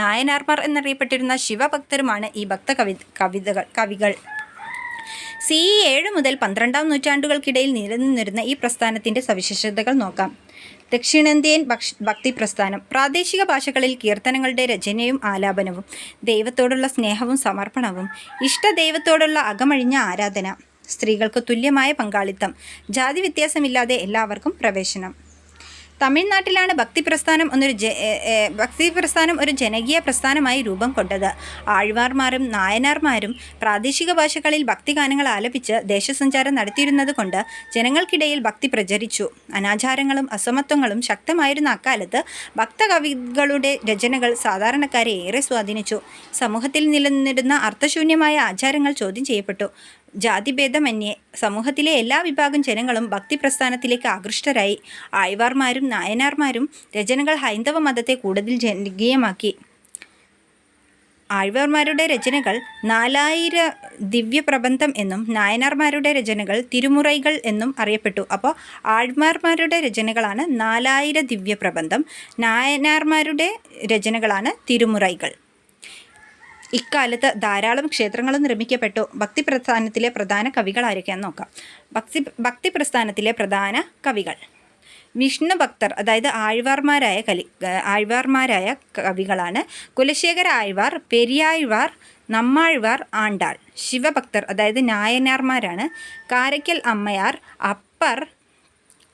നായനാർമാർ എന്നറിയപ്പെട്ടിരുന്ന ശിവഭക്തരുമാണ് ഈ കവികൾ. CE 7 മുതൽ 12-ാം നൂറ്റാണ്ടുകൾക്കിടയിൽ നിലനിന്നിരുന്ന ഈ പ്രസ്ഥാനത്തിൻ്റെ സവിശേഷതകൾ നോക്കാം. ദക്ഷിണേന്ത്യൻ ഭക്തി പ്രസ്ഥാനം. പ്രാദേശിക ഭാഷകളിൽ കീർത്തനങ്ങളുടെ രചനയും ആലാപനവും, ദൈവത്തോടുള്ള സ്നേഹവും സമർപ്പണവും, ഇഷ്ടദൈവത്തോടുള്ള അകമഴിഞ്ഞ ആരാധന, സ്ത്രീകൾക്ക് തുല്യമായ പങ്കാളിത്തം, ജാതി വ്യത്യാസമില്ലാതെ എല്ലാവർക്കും പ്രവേശനം. തമിഴ്നാട്ടിലാണ് ഭക്തി പ്രസ്ഥാനം ഒരു ജനകീയ പ്രസ്ഥാനമായി രൂപം കൊണ്ടത്. ആഴ്വാർമാരും നായനാർമാരും പ്രാദേശിക ഭാഷകളിൽ ഭക്തിഗാനങ്ങൾ ആലപിച്ച് ദേശസഞ്ചാരം നടത്തിയിരുന്നത് കൊണ്ട് ജനങ്ങൾക്കിടയിൽ ഭക്തി പ്രചരിച്ചു. അനാചാരങ്ങളും അസമത്വങ്ങളും ശക്തമായിരുന്ന അക്കാലത്ത് ഭക്തകവികളുടെ രചനകൾ സാധാരണക്കാരെ ഏറെ സ്വാധീനിച്ചു. സമൂഹത്തിൽ നിലനിന്നിരുന്ന അർത്ഥശൂന്യമായ ആചാരങ്ങൾ ചോദ്യം ചെയ്യപ്പെട്ടു. ജാതിഭേദമന്യേ സമൂഹത്തിലെ എല്ലാ വിഭാഗം ജനങ്ങളും ഭക്തി പ്രസ്ഥാനത്തിലേക്ക് ആകൃഷ്ടരായി. ആഴ്വാർമാരും നായനാർമാരും രചനകൾ ഹൈന്ദവ മതത്തെ കൂടുതൽ ജനകീയമാക്കി. ആഴ്വാർമാരുടെ രചനകൾ 4000 ദിവ്യപ്രബന്ധം എന്നും നായനാർമാരുടെ രചനകൾ തിരുമുറൈകൾ എന്നും അറിയപ്പെട്ടു. അപ്പോൾ ആഴ്വാർമാരുടെ രചനകളാണ് 4000 ദിവ്യപ്രബന്ധം, നായനാർമാരുടെ രചനകളാണ് തിരുമുറൈകൾ. ഇക്കാലത്ത് ധാരാളം ക്ഷേത്രങ്ങളും നിർമ്മിക്കപ്പെട്ടു. ഭക്തി പ്രസ്ഥാനത്തിലെ പ്രധാന കവികൾ ആരൊക്കെയാണെന്ന് നോക്കാം. ഭക്തി പ്രസ്ഥാനത്തിലെ പ്രധാന കവികൾ: വിഷ്ണു ഭക്തർ, അതായത് ആഴ്വാർമാരായ കവികളാണ്. കുലശേഖര ആഴ്വാർ, പെരിയാഴ്വാർ, നമ്മാഴ്വാർ, ആണ്ടാൾ. ശിവഭക്തർ, അതായത് നായനാർമാരാണ്. കാരയ്ക്കൽ അമ്മയാർ, അപ്പർ,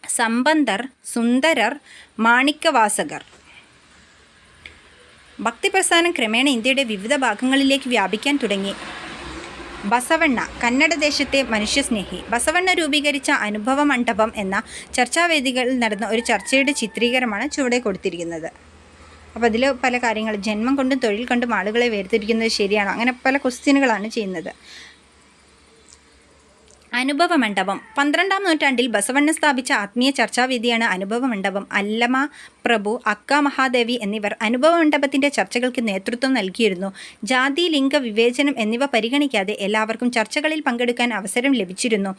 സമ്പന്തർ, സുന്ദരർ, മാണിക്കവാസകർ. ഭക്തിപ്രസ്ഥാനം ക്രമേണ ഇന്ത്യയുടെ വിവിധ ഭാഗങ്ങളിലേക്ക് വ്യാപിക്കാൻ തുടങ്ങി. ബസവണ്ണ, കന്നഡ ദേശത്തെ മനുഷ്യസ്നേഹി. ബസവണ്ണ രൂപീകരിച്ച അനുഭവ മണ്ഡപം എന്ന ചർച്ചാവേദികളിൽ നടന്ന ഒരു ചർച്ചയുടെ ചിത്രീകരണമാണ് ചുവടെ കൊടുത്തിരിക്കുന്നത്. അപ്പോൾ അതിൽ പല കാര്യങ്ങൾ, ജന്മം കൊണ്ടും തൊഴിൽ കൊണ്ടും ആളുകളെ വേർതിരിക്കുന്നത് ശരിയാണോ, അങ്ങനെ പല ക്വസ്റ്റ്യനുകളാണ് ചെയ്യുന്നത്. അനുഭവ മണ്ഡപം. 12-ാം നൂറ്റാണ്ടിൽ ബസവണ്ണ സ്ഥാപിച്ച ആത്മീയ ചർച്ചാവേദിയാണ് അനുഭവ മണ്ഡപം. അല്ലമ പ്രഭു, അക്ക മഹാദേവി എന്നിവർ അനുഭവ മണ്ഡപത്തിൻ്റെ ചർച്ചകൾക്ക് നേതൃത്വം നൽകിയിരുന്നു. ജാതി, ലിംഗ വിവേചനം എന്നിവ പരിഗണിക്കാതെ എല്ലാവർക്കും ചർച്ചകളിൽ പങ്കെടുക്കാൻ അവസരം ലഭിച്ചിരുന്നു.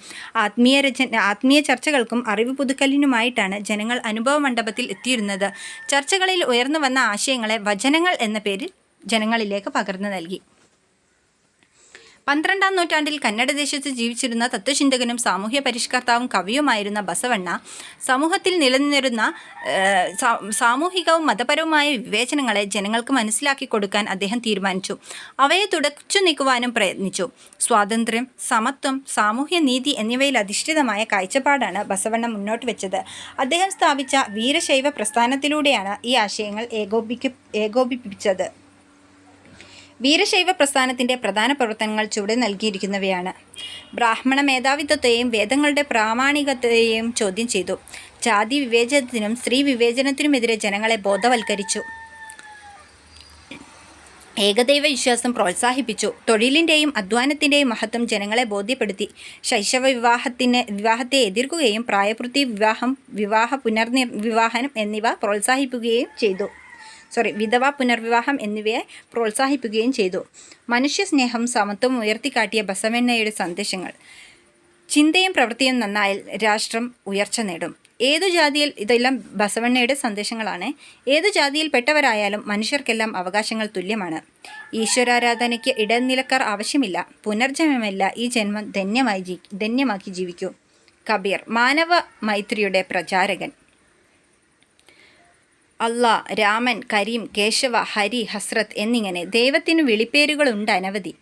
ആത്മീയ ചർച്ചകൾക്കും അറിവ് പുതുക്കലിനുമായിട്ടാണ് ജനങ്ങൾ അനുഭവ മണ്ഡപത്തിൽ എത്തിയിരുന്നത്. ചർച്ചകളിൽ ഉയർന്നു വന്ന ആശയങ്ങളെ വചനങ്ങൾ എന്ന പേരിൽ ജനങ്ങളിലേക്ക് പകർന്നു നൽകി. 12-ാം നൂറ്റാണ്ടിൽ കന്നഡ ദേശത്ത് ജീവിച്ചിരുന്ന തത്വചിന്തകനും സാമൂഹ്യ പരിഷ്കർത്താവും കവിയുമായിരുന്ന ബസവണ്ണ സമൂഹത്തിൽ നിലനിന്നിരുന്ന സാമൂഹികവും മതപരവുമായ വിവേചനങ്ങളെ ജനങ്ങൾക്ക് മനസ്സിലാക്കി കൊടുക്കാൻ അദ്ദേഹം തീരുമാനിച്ചു. അവയെ തുടച്ചു നീക്കുവാനും പ്രയത്നിച്ചു. സ്വാതന്ത്ര്യം, സമത്വം, സാമൂഹ്യ നീതി എന്നിവയിൽ അധിഷ്ഠിതമായ കാഴ്ചപ്പാടാണ് ബസവണ്ണ മുന്നോട്ട് വെച്ചത്. അദ്ദേഹം സ്ഥാപിച്ച വീരശൈവ പ്രസ്ഥാനത്തിലൂടെയാണ് ഈ ആശയങ്ങൾ ഏകോപിപ്പിച്ചത്. വീരശൈവ പ്രസ്ഥാനത്തിൻ്റെ പ്രധാന പ്രവർത്തനങ്ങൾ ചുവടെ നൽകിയിരിക്കുന്നവയാണ്. ബ്രാഹ്മണ മേധാവിത്വത്തെയും വേദങ്ങളുടെ പ്രാമാണികത്തെയും ചോദ്യം ചെയ്തു. ജാതി വിവേചനത്തിനും സ്ത്രീ വിവേചനത്തിനുമെതിരെ ജനങ്ങളെ ബോധവൽക്കരിച്ചു. ഏകദൈവ വിശ്വാസം പ്രോത്സാഹിപ്പിച്ചു. തൊഴിലിൻ്റെയും അധ്വാനത്തിൻ്റെയും മഹത്വം ജനങ്ങളെ ബോധ്യപ്പെടുത്തി. ശൈശവ വിവാഹത്തെ എതിർക്കുകയും പ്രായപൂർത്തി വിവാഹ പുനർവിവാഹം എന്നിവ പ്രോത്സാഹിപ്പിക്കുകയും ചെയ്തു. വിധവാ പുനർവിവാഹം എന്നിവയെ പ്രോത്സാഹിപ്പിക്കുകയും ചെയ്തു. മനുഷ്യസ്നേഹം, സമത്വം ഉയർത്തിക്കാട്ടിയ ബസവണ്ണയുടെ സന്ദേശങ്ങൾ. ചിന്തയും പ്രവൃത്തിയും നന്നായാൽ രാഷ്ട്രം ഉയർച്ച നേടും. ഇതെല്ലാം ബസവണ്ണയുടെ സന്ദേശങ്ങളാണ്. ഏതു ജാതിയിൽപ്പെട്ടവരായാലും മനുഷ്യർക്കെല്ലാം അവകാശങ്ങൾ തുല്യമാണ്. ഈശ്വരാരാധനയ്ക്ക് ഇടനിലക്കാർ ആവശ്യമില്ല. പുനർജന്മമില്ല. ഈ ജന്മം ധന്യമാക്കി ജീവിക്കൂ. കബീർ, മാനവ മൈത്രിയുടെ പ്രചാരകൻ. അള്ളാ, രാമൻ, കരീം, കേശവ, ഹരി, ഹസ്രത്ത് എന്നിങ്ങനെ ദൈവത്തിനു വിളിപ്പേരുകളുണ്ട് അനവധി.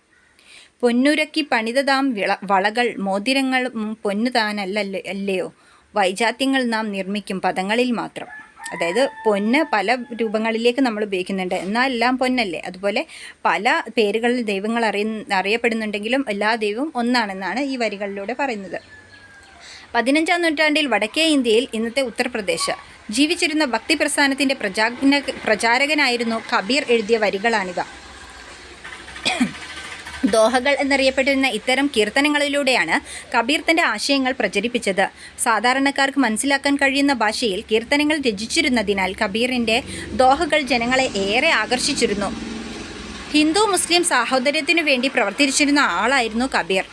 പൊന്നുരക്കി പണിതതാം വളകൾ മോതിരങ്ങളും പൊന്നു താനല്ലയോ, വൈജാത്യങ്ങൾ നാം നിർമ്മിക്കും പദങ്ങളിൽ മാത്രം. അതായത് പൊന്ന് പല രൂപങ്ങളിലേക്ക് നമ്മൾ ഉപയോഗിക്കുന്നുണ്ട്, എന്നാൽ എല്ലാം പൊന്നല്ലേ. അതുപോലെ പല പേരുകളിൽ ദൈവങ്ങൾ അറിയപ്പെടുന്നുണ്ടെങ്കിലും എല്ലാ ദൈവവും ഒന്നാണെന്നാണ് ഈ വരികളിലൂടെ പറയുന്നത്. 15-ാം നൂറ്റാണ്ടിൽ വടക്കേ ഇന്ത്യയിൽ, ഇന്നത്തെ ഉത്തർപ്രദേശ്, ജീവിച്ചിരുന്ന ഭക്തി പ്രസ്ഥാനത്തിൻ്റെ പ്രചാരകനായിരുന്നു കബീർ എഴുതിയ വരികളാണിവ. ദോഹകൾ എന്നറിയപ്പെട്ടിരുന്ന ഇത്തരം കീർത്തനങ്ങളിലൂടെയാണ് കബീർ തൻ്റെ ആശയങ്ങൾ പ്രചരിപ്പിച്ചത്. സാധാരണക്കാർക്ക് മനസ്സിലാക്കാൻ കഴിയുന്ന ഭാഷയിൽ കീർത്തനങ്ങൾ രചിച്ചിരുന്നതിനാൽ കബീറിൻ്റെ ദോഹകൾ ജനങ്ങളെ ഏറെ ആകർഷിച്ചിരുന്നു. ഹിന്ദു മുസ്ലിം സാഹോദര്യത്തിനു വേണ്ടി പ്രവർത്തിച്ചിരുന്ന ആളായിരുന്നു കബീർ.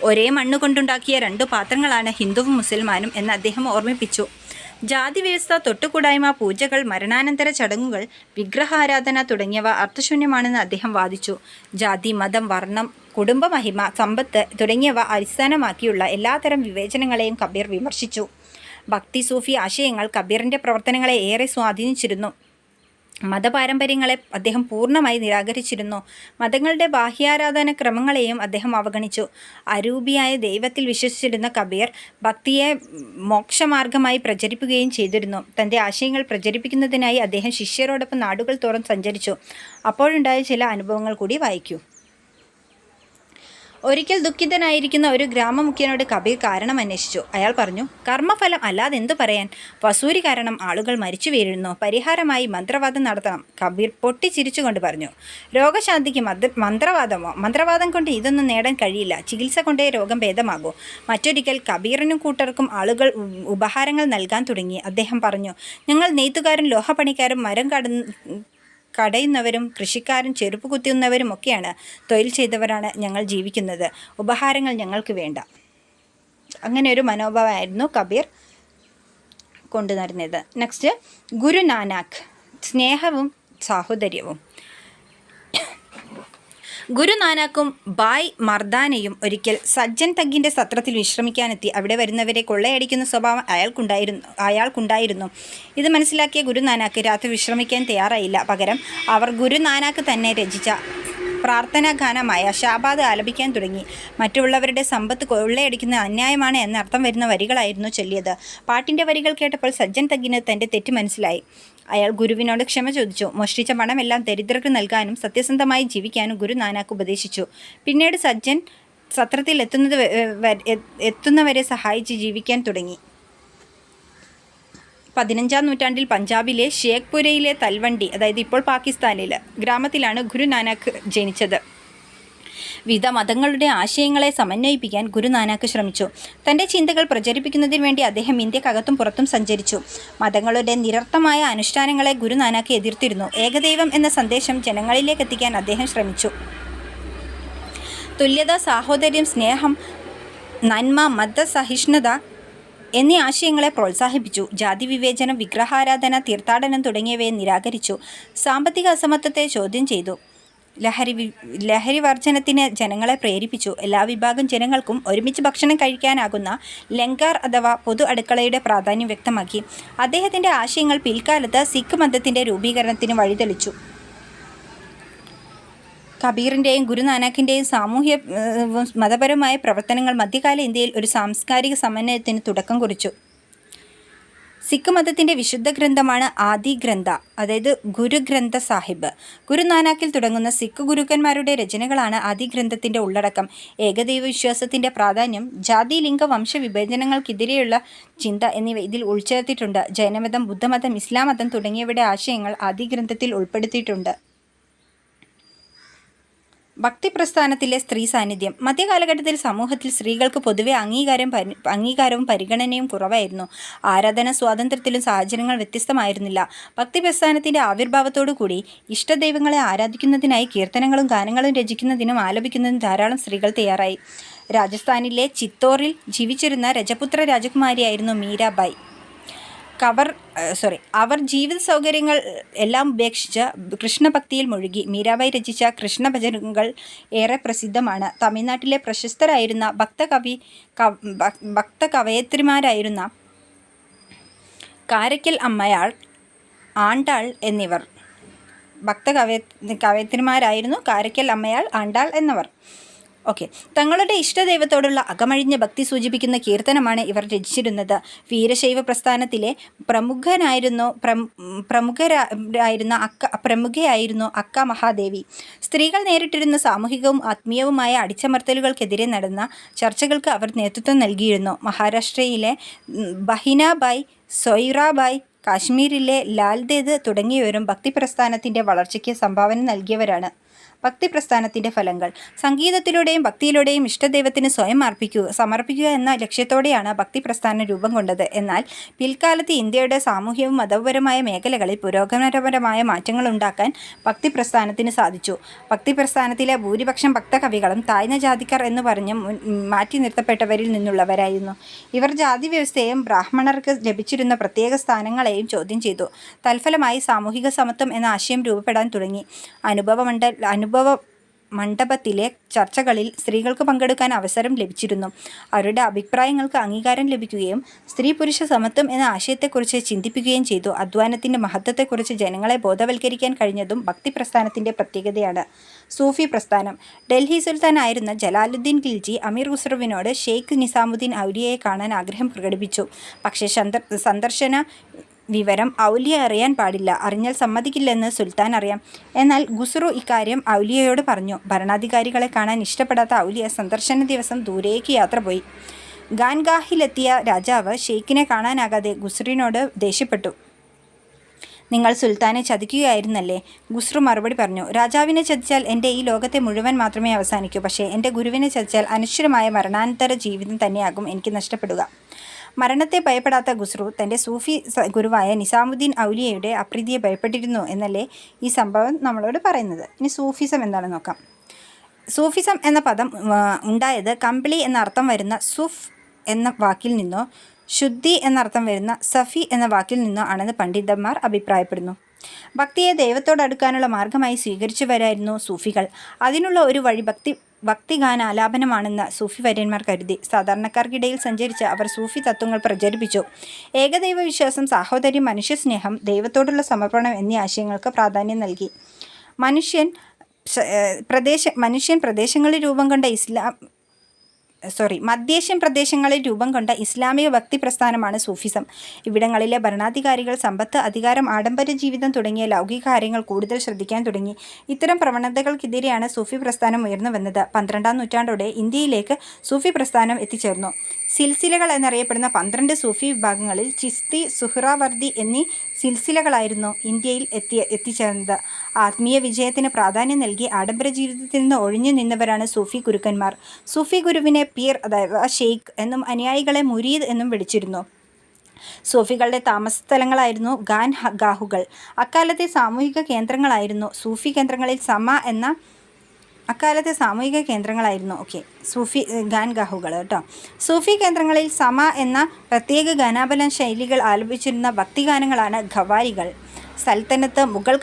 ഒരേ മണ്ണുകൊണ്ടുണ്ടാക്കിയ 2 പാത്രങ്ങളാണ് ഹിന്ദുവും മുസൽമാനും എന്ന് അദ്ദേഹം ഓർമ്മിപ്പിച്ചു. ജാതി വ്യവസ്ഥ, തൊട്ടുകൂടായ്മ, പൂജകൾ, മരണാനന്തര ചടങ്ങുകൾ, വിഗ്രഹാരാധന തുടങ്ങിയവ അർത്ഥശൂന്യമാണെന്ന് അദ്ദേഹം വാദിച്ചു. ജാതി, മതം, വർണ്ണം, കുടുംബമഹിമ, സമ്പത്ത് തുടങ്ങിയവ അടിസ്ഥാനമാക്കിയുള്ള എല്ലാത്തരം വിവേചനങ്ങളെയും കബീർ വിമർശിച്ചു. ഭക്തി സൂഫി ആശയങ്ങൾ കബീറിൻ്റെ പ്രവർത്തനങ്ങളെ ഏറെ സ്വാധീനിച്ചിരുന്നു. മതപാരമ്പര്യങ്ങളെ അദ്ദേഹം പൂർണ്ണമായി നിരാകരിച്ചിരുന്നു. മതങ്ങളുടെ ബാഹ്യാരാധന ക്രമങ്ങളെയും അദ്ദേഹം അവഗണിച്ചു. അരൂപിയായ ദൈവത്തിൽ വിശ്വസിച്ചിരുന്ന കബീർ ഭക്തിയെ മോക്ഷമാർഗമായി പ്രചരിപ്പിക്കുകയും ചെയ്തിരുന്നു. തൻ്റെ ആശയങ്ങൾ പ്രചരിപ്പിക്കുന്നതിനായി അദ്ദേഹം ശിഷ്യരോടൊപ്പം നാടുകൾ തോറും സഞ്ചരിച്ചു. അപ്പോഴുണ്ടായ ചില അനുഭവങ്ങൾ കൂടി വായിക്കൂ. ഒരിക്കൽ ദുഃഖിതനായിരിക്കുന്ന ഒരു ഗ്രാമമുഖ്യനോട് കബീർ കാരണം അന്വേഷിച്ചു. അയാൾ പറഞ്ഞു, കർമ്മഫലം അല്ലാതെ എന്തു പറയാൻ? വസൂരി കാരണം ആളുകൾ മരിച്ചു വീഴുന്നു. പരിഹാരമായി മന്ത്രവാദം നടത്തണം. കബീർ പൊട്ടിച്ചിരിച്ചുകൊണ്ട് പറഞ്ഞു, രോഗശാന്തിക്ക് മന്ത്രവാദമോ? മന്ത്രവാദം കൊണ്ട് ഇതൊന്നും നേടാൻ കഴിയില്ല. ചികിത്സ കൊണ്ടേ രോഗം ഭേദമാകൂ. മറ്റൊരിക്കൽ കബീറിനും കൂട്ടർക്കും ആളുകൾ ഉപഹാരങ്ങൾ നൽകാൻ തുടങ്ങി. അദ്ദേഹം പറഞ്ഞു, ഞങ്ങൾ നെയ്ത്തുകാരും ലോഹപ്പണിക്കാരും മരം കടയുന്നവരും കൃഷിക്കാരും ചെരുപ്പ് കുത്തുന്നവരും ഒക്കെയാണ്. തൊഴിൽ ചെയ്തവരാണ് ഞങ്ങൾ ജീവിക്കുന്നത്. ഉപഹാരങ്ങൾ ഞങ്ങൾക്ക് വേണ്ട. അങ്ങനെ ഒരു മനോഭാവമായിരുന്നു കബീർ കൊണ്ടുനടന്നത്. നെക്സ്റ്റ്, ഗുരു നാനാക്ക്, സ്നേഹവും സാഹോദര്യവും. ഗുരു നാനാക്കും ബായ് മർദാനയും ഒരിക്കൽ സജ്ജൻ തഗ്ഗിൻ്റെ സത്രത്തിൽ വിശ്രമിക്കാനെത്തി. അവിടെ വരുന്നവരെ കൊള്ളയടിക്കുന്ന സ്വഭാവം അയാൾക്കുണ്ടായിരുന്നു. ഇത് മനസ്സിലാക്കിയ ഗുരു നാനാക്ക് രാത്രി വിശ്രമിക്കാൻ തയ്യാറായില്ല. പകരം അവർ ഗുരു നാനാക്ക് തന്നെ രചിച്ച പ്രാർത്ഥനാഗാനമായ ഷാബാദ് ആലപിക്കാൻ തുടങ്ങി. മറ്റുള്ളവരുടെ സമ്പത്ത് കൊള്ളയടിക്കുന്നത് അന്യായമാണ് എന്നർത്ഥം വരുന്ന വരികളായിരുന്നു ചൊല്ലിയത്. പാട്ടിൻ്റെ വരികൾ കേട്ടപ്പോൾ സജ്ജൻ തഗ്ഗിന് തൻ്റെ തെറ്റ് മനസ്സിലായി. അയാൾ ഗുരുവിനോട് ക്ഷമ ചോദിച്ചു. മോഷ്ടിച്ച പണമെല്ലാം ദരിദ്രർക്ക് നൽകാനും സത്യസന്ധമായി ജീവിക്കാനും ഗുരു നാനാക്ക് ഉപദേശിച്ചു. പിന്നീട് സജ്ജൻ സത്രത്തിൽ എത്തുന്നവരെ സഹായിച്ച് ജീവിക്കാൻ തുടങ്ങി. 15-ാം നൂറ്റാണ്ടിൽ പഞ്ചാബിലെ ഷേഖ്പുരയിലെ തൽവണ്ടി, അതായത് ഇപ്പോൾ പാകിസ്ഥാനിൽ ഗ്രാമത്തിലാണ് ഗുരു നാനാക്ക് ജനിച്ചത്. വിവിധ മതങ്ങളുടെ ആശയങ്ങളെ സമന്വയിപ്പിക്കാൻ ഗുരു നാനാക്ക് ശ്രമിച്ചു. തൻ്റെ ചിന്തകൾ പ്രചരിപ്പിക്കുന്നതിന് വേണ്ടി അദ്ദേഹം ഇന്ത്യക്കകത്തും പുറത്തും സഞ്ചരിച്ചു. മതങ്ങളുടെ നിരർത്ഥമായ അനുഷ്ഠാനങ്ങളെ ഗുരു നാനാക്ക് എതിർത്തിരുന്നു. ഏകദൈവം എന്ന സന്ദേശം ജനങ്ങളിലേക്ക് എത്തിക്കാൻ അദ്ദേഹം ശ്രമിച്ചു. തുല്യത, സാഹോദര്യം, സ്നേഹം, നന്മ, മതസഹിഷ്ണുത എന്നീ ആശയങ്ങളെ പ്രോത്സാഹിപ്പിച്ചു. ജാതി വിവേചനം, വിഗ്രഹാരാധന, തീർത്ഥാടനം തുടങ്ങിയവയെ നിരാകരിച്ചു. സാമ്പത്തിക അസമത്വത്തെ ചോദ്യം ചെയ്തു. ലഹരി വർജനത്തിന് ജനങ്ങളെ പ്രേരിപ്പിച്ചു. എല്ലാ വിഭാഗം ജനങ്ങൾക്കും ഒരുമിച്ച് ഭക്ഷണം കഴിക്കാനാകുന്ന ലങ്കാർ അഥവാ പൊതു അടുക്കളയുടെ പ്രാധാന്യം വ്യക്തമാക്കി. അദ്ദേഹത്തിൻ്റെ ആശയങ്ങൾ പിൽക്കാലത്ത് സിഖ് മതത്തിൻ്റെ രൂപീകരണത്തിന് വഴിതെളിച്ചു. കബീറിൻ്റെയും ഗുരു നാനാക്കിൻ്റെയും സാമൂഹ്യ മതപരമായ പ്രവർത്തനങ്ങൾ മധ്യകാല ഇന്ത്യയിൽ ഒരു സാംസ്കാരിക സമന്വയത്തിന് തുടക്കം കുറിച്ചു. സിഖ് മതത്തിൻ്റെ വിശുദ്ധ ഗ്രന്ഥമാണ് ആദി ഗ്രന്ഥ, അതായത് ഗുരുഗ്രന്ഥ സാഹിബ്. ഗുരു നാനാക്കിൽ തുടങ്ങുന്ന സിഖ് ഗുരുക്കന്മാരുടെ രചനകളാണ് ആദി ഗ്രന്ഥത്തിൻ്റെ ഉള്ളടക്കം. ഏകദൈവ വിശ്വാസത്തിൻ്റെ പ്രാധാന്യം, ജാതി, ലിംഗ, വംശ വിഭജനങ്ങൾക്കെതിരെയുള്ള ചിന്ത എന്നിവ ഇതിൽ ഉൾച്ചേർത്തിട്ടുണ്ട്. ജൈനമതം, ബുദ്ധമതം, ഇസ്ലാം മതം തുടങ്ങിയവയുടെ ആശയങ്ങൾ ആദി ഗ്രന്ഥത്തിൽ ഉൾപ്പെടുത്തിയിട്ടുണ്ട്. ഭക്തിപ്രസ്ഥാനത്തിലെ സ്ത്രീ സാന്നിധ്യം. മധ്യകാലഘട്ടത്തിൽ സമൂഹത്തിൽ സ്ത്രീകൾക്ക് പൊതുവെ അംഗീകാരവും പരിഗണനയും കുറവായിരുന്നു. ആരാധന സ്വാതന്ത്ര്യത്തിലും സാഹചര്യങ്ങൾ വ്യത്യസ്തമായിരുന്നില്ല. ഭക്തിപ്രസ്ഥാനത്തിൻ്റെ ആവിർഭാവത്തോടുകൂടി ഇഷ്ടദൈവങ്ങളെ ആരാധിക്കുന്നതിനായി കീർത്തനങ്ങളും ഗാനങ്ങളും രചിക്കുന്നതിനും ആലപിക്കുന്നതിനും ധാരാളം സ്ത്രീകൾ തയ്യാറായി. രാജസ്ഥാനിലെ ചിത്തോറിൽ ജീവിച്ചിരുന്ന രജപുത്ര രാജകുമാരിയായിരുന്നു മീരാബായി. അവർ ജീവിത സൗകര്യങ്ങൾ എല്ലാം ഉപേക്ഷിച്ച് കൃഷ്ണഭക്തിയിൽ മുഴുകി. മീരാബായി രചിച്ച കൃഷ്ണഭജനുകൾ ഏറെ പ്രസിദ്ധമാണ്. തമിഴ്നാട്ടിലെ പ്രശസ്തരായിരുന്ന ഭക്തകവയത്രിമാരായിരുന്ന കാരയ്ക്കൽ അമ്മയാൾ, ആണ്ടാൾ എന്നിവർ കവയത്രിമാരായിരുന്നു. കാരയ്ക്കൽ അമ്മയാൾ, ആണ്ടാൾ എന്നിവർ. തങ്ങളുടെ ഇഷ്ടദൈവത്തോടുള്ള അകമഴിഞ്ഞ ഭക്തി സൂചിപ്പിക്കുന്ന കീർത്തനമാണ് ഇവർ രചിച്ചിരുന്നത്. വീരശൈവ പ്രസ്ഥാനത്തിലെ പ്രമുഖയായിരുന്നു അക്ക മഹാദേവി. സ്ത്രീകൾ നേരിട്ടിരുന്ന സാമൂഹികവും ആത്മീയവുമായ അടിച്ചമർത്തലുകൾക്കെതിരെ നടന്ന ചർച്ചകൾക്ക് അവർ നേതൃത്വം നൽകിയിരുന്നു. മഹാരാഷ്ട്രയിലെ ബഹിനാബായി, സൊയ്റാബായി, കാശ്മീരിലെ ലാൽ ദേദ് തുടങ്ങിയവരും ഭക്തിപ്രസ്ഥാനത്തിൻ്റെ വളർച്ചയ്ക്ക് സംഭാവന നൽകിയവരാണ്. ഭക്തിപ്രസ്ഥാനത്തിൻ്റെ ഫലങ്ങൾ. സംഗീതത്തിലൂടെയും ഭക്തിയിലൂടെയും ഇഷ്ടദൈവത്തിന് സ്വയം സമർപ്പിക്കുക എന്ന ലക്ഷ്യത്തോടെയാണ് ഭക്തിപ്രസ്ഥാനം രൂപം കൊണ്ടത്. എന്നാൽ പിൽക്കാലത്ത് ഇന്ത്യയുടെ സാമൂഹ്യവും മതപരമായ മേഖലകളിൽ പുരോഗമനപരമായ മാറ്റങ്ങൾ ഉണ്ടാക്കാൻ ഭക്തിപ്രസ്ഥാനത്തിന് സാധിച്ചു. ഭക്തിപ്രസ്ഥാനത്തിലെ ഭൂരിപക്ഷം ഭക്തകവികളും താഴ്ന്ന ജാതിക്കാർ എന്ന് പറഞ്ഞ് മാറ്റി നിർത്തപ്പെട്ടവരിൽ നിന്നുള്ളവരായിരുന്നു. ഇവർ ജാതി വ്യവസ്ഥയെയും ബ്രാഹ്മണർക്ക് ലഭിച്ചിരുന്ന പ്രത്യേക സ്ഥാനങ്ങളെയും ചോദ്യം ചെയ്തു. തൽഫലമായി സാമൂഹിക സമത്വം എന്ന ആശയം രൂപപ്പെടാൻ തുടങ്ങി. അനുഭവ മണ്ഡപത്തിലെ ചർച്ചകളിൽ സ്ത്രീകൾക്ക് പങ്കെടുക്കാൻ അവസരം ലഭിച്ചിരുന്നു. അവരുടെ അഭിപ്രായങ്ങൾക്ക് അംഗീകാരം ലഭിക്കുകയും സ്ത്രീ പുരുഷ സമത്വം എന്ന ആശയത്തെക്കുറിച്ച് ചിന്തിപ്പിക്കുകയും ചെയ്തു. അധ്വാനത്തിൻ്റെ മഹത്വത്തെക്കുറിച്ച് ജനങ്ങളെ ബോധവൽക്കരിക്കാൻ കഴിഞ്ഞതും ഭക്തിപ്രസ്ഥാനത്തിൻ്റെ പ്രത്യേകതയാണ്. സൂഫി പ്രസ്ഥാനം. ഡൽഹി സുൽത്താനായിരുന്ന ജലാലുദ്ദീൻ ഖിൽജി അമീർ ഖുസ്രുവിനോട് ഷെയ്ഖ് നിസാമുദ്ദീൻ ഔലിയയെ കാണാൻ ആഗ്രഹം പ്രകടിപ്പിച്ചു. പക്ഷേ സന്ദർശന വിവരം ഔലിയ അറിയാൻ പാടില്ല, അറിഞ്ഞാൽ സമ്മതിക്കില്ലെന്ന് സുൽത്താൻ അറിയാം. എന്നാൽ ഖുസ്രു ഇക്കാര്യം ഔലിയയോട് പറഞ്ഞു. ഭരണാധികാരികളെ കാണാൻ ഇഷ്ടപ്പെടാത്ത ഔലിയ സന്ദർശന ദിവസം ദൂരേക്ക് യാത്ര പോയി. ഖാൻഗാഹിലെത്തിയ രാജാവ് ഷെയ്ഖിനെ കാണാനാകാതെ ഖുസ്രുവിനോട് ദേഷ്യപ്പെട്ടു. നിങ്ങൾ സുൽത്താനെ ചതിക്കുകയായിരുന്നല്ലേ? ഖുസ്രു മറുപടി പറഞ്ഞു. രാജാവിനെ ചതിച്ചാൽ എൻ്റെ ഈ ലോകത്തെ മുഴുവൻ മാത്രമേ അവസാനിക്കൂ. പക്ഷേ എൻ്റെ ഗുരുവിനെ ചതിച്ചാൽ അനശ്വരമായ മരണാനന്തര ജീവിതം തന്നെയാകും എനിക്ക് നഷ്ടപ്പെടുക. മരണത്തെ ഭയപ്പെടാത്ത ഖുസ്രു തൻ്റെ സൂഫി ഗുരുവായ നിസാമുദ്ദീൻ ഔലിയയുടെ അപ്രീതിയെ ഭയപ്പെട്ടിരുന്നു എന്നല്ലേ ഈ സംഭവം നമ്മളോട് പറയുന്നത്. ഇനി സൂഫിസം എന്താണെന്ന് നോക്കാം. സൂഫിസം എന്ന പദം ഉണ്ടായത് കമ്പിളി എന്നർത്ഥം വരുന്ന സുഫ് എന്ന വാക്കിൽ നിന്നോ ശുദ്ധി എന്നർത്ഥം വരുന്ന സഫി എന്ന വാക്കിൽ നിന്നോ ആണെന്ന് പണ്ഡിതന്മാർ അഭിപ്രായപ്പെടുന്നു. ഭക്തിയെ ദൈവത്തോടടുക്കാനുള്ള മാർഗമായി സ്വീകരിച്ചവരായിരുന്നു സൂഫികൾ. അതിനുള്ള ഒരു വഴി ഭക്തിഗാനാലാപനമാണെന്ന് സൂഫി വര്യന്മാർ കരുതി. സാധാരണക്കാർക്കിടയിൽ സഞ്ചരിച്ച് അവർ സൂഫി തത്വങ്ങൾ പ്രചരിപ്പിച്ചു. ഏകദൈവ വിശ്വാസം, സാഹോദര്യം, മനുഷ്യസ്നേഹം, ദൈവത്തോടുള്ള സമർപ്പണം എന്നീ ആശയങ്ങൾക്ക് പ്രാധാന്യം നൽകി. മധ്യേഷ്യൻ പ്രദേശങ്ങളിൽ രൂപം കൊണ്ട ഇസ്ലാമിക ഭക്തി പ്രസ്ഥാനമാണ് സൂഫിസം. ഇവിടങ്ങളിലെ ഭരണാധികാരികൾ സമ്പത്ത്, അധികാരം, ആഡംബര ജീവിതം തുടങ്ങിയ ലൗകിക കാര്യങ്ങൾ കൂടുതൽ ശ്രദ്ധിക്കാൻ തുടങ്ങി. ഇത്തരം പ്രവണതകൾക്കെതിരെയാണ് സൂഫി പ്രസ്ഥാനം ഉയർന്നു വന്നത്. 12-ാം നൂറ്റാണ്ടോടെ ഇന്ത്യയിലേക്ക് സൂഫി പ്രസ്ഥാനം എത്തിച്ചേർന്നു. സിൽസിലകൾ എന്നറിയപ്പെടുന്ന 12 സൂഫി വിഭാഗങ്ങളിൽ ചിസ്തി, സുഹ്റാവർദി എന്നീ സിൽസിലകളായിരുന്നു ഇന്ത്യയിൽ എത്തിച്ചേർന്നത്. ആത്മീയ വിജയത്തിന് പ്രാധാന്യം നൽകി ആഡംബര ജീവിതത്തിൽ നിന്ന് ഒഴിഞ്ഞു നിന്നവരാണ് സൂഫി ഗുരുക്കന്മാർ. സൂഫി ഗുരുവിനെ പീർ അഥവാ ഷെയ്ഖ് എന്നും അനുയായികളെ മുരീദ് എന്നും വിളിച്ചിരുന്നു. സൂഫികളുടെ താമസസ്ഥലങ്ങളായിരുന്നു ഗാൻഗാഹുകൾ. അക്കാലത്തെ സാമൂഹിക കേന്ദ്രങ്ങളായിരുന്നു സൂഫി കേന്ദ്രങ്ങളിൽ സൂഫി ഗാൻഗാഹുകൾ കേട്ടോ. സൂഫി കേന്ദ്രങ്ങളിൽ സമ എന്ന പ്രത്യേക ഗാനാപന ശൈലികൾ ആലപിച്ചിരുന്ന ഭക്തിഗാനങ്ങളാണ് ഖവാലികൾ. സൽത്തനത്ത് മുഗൾ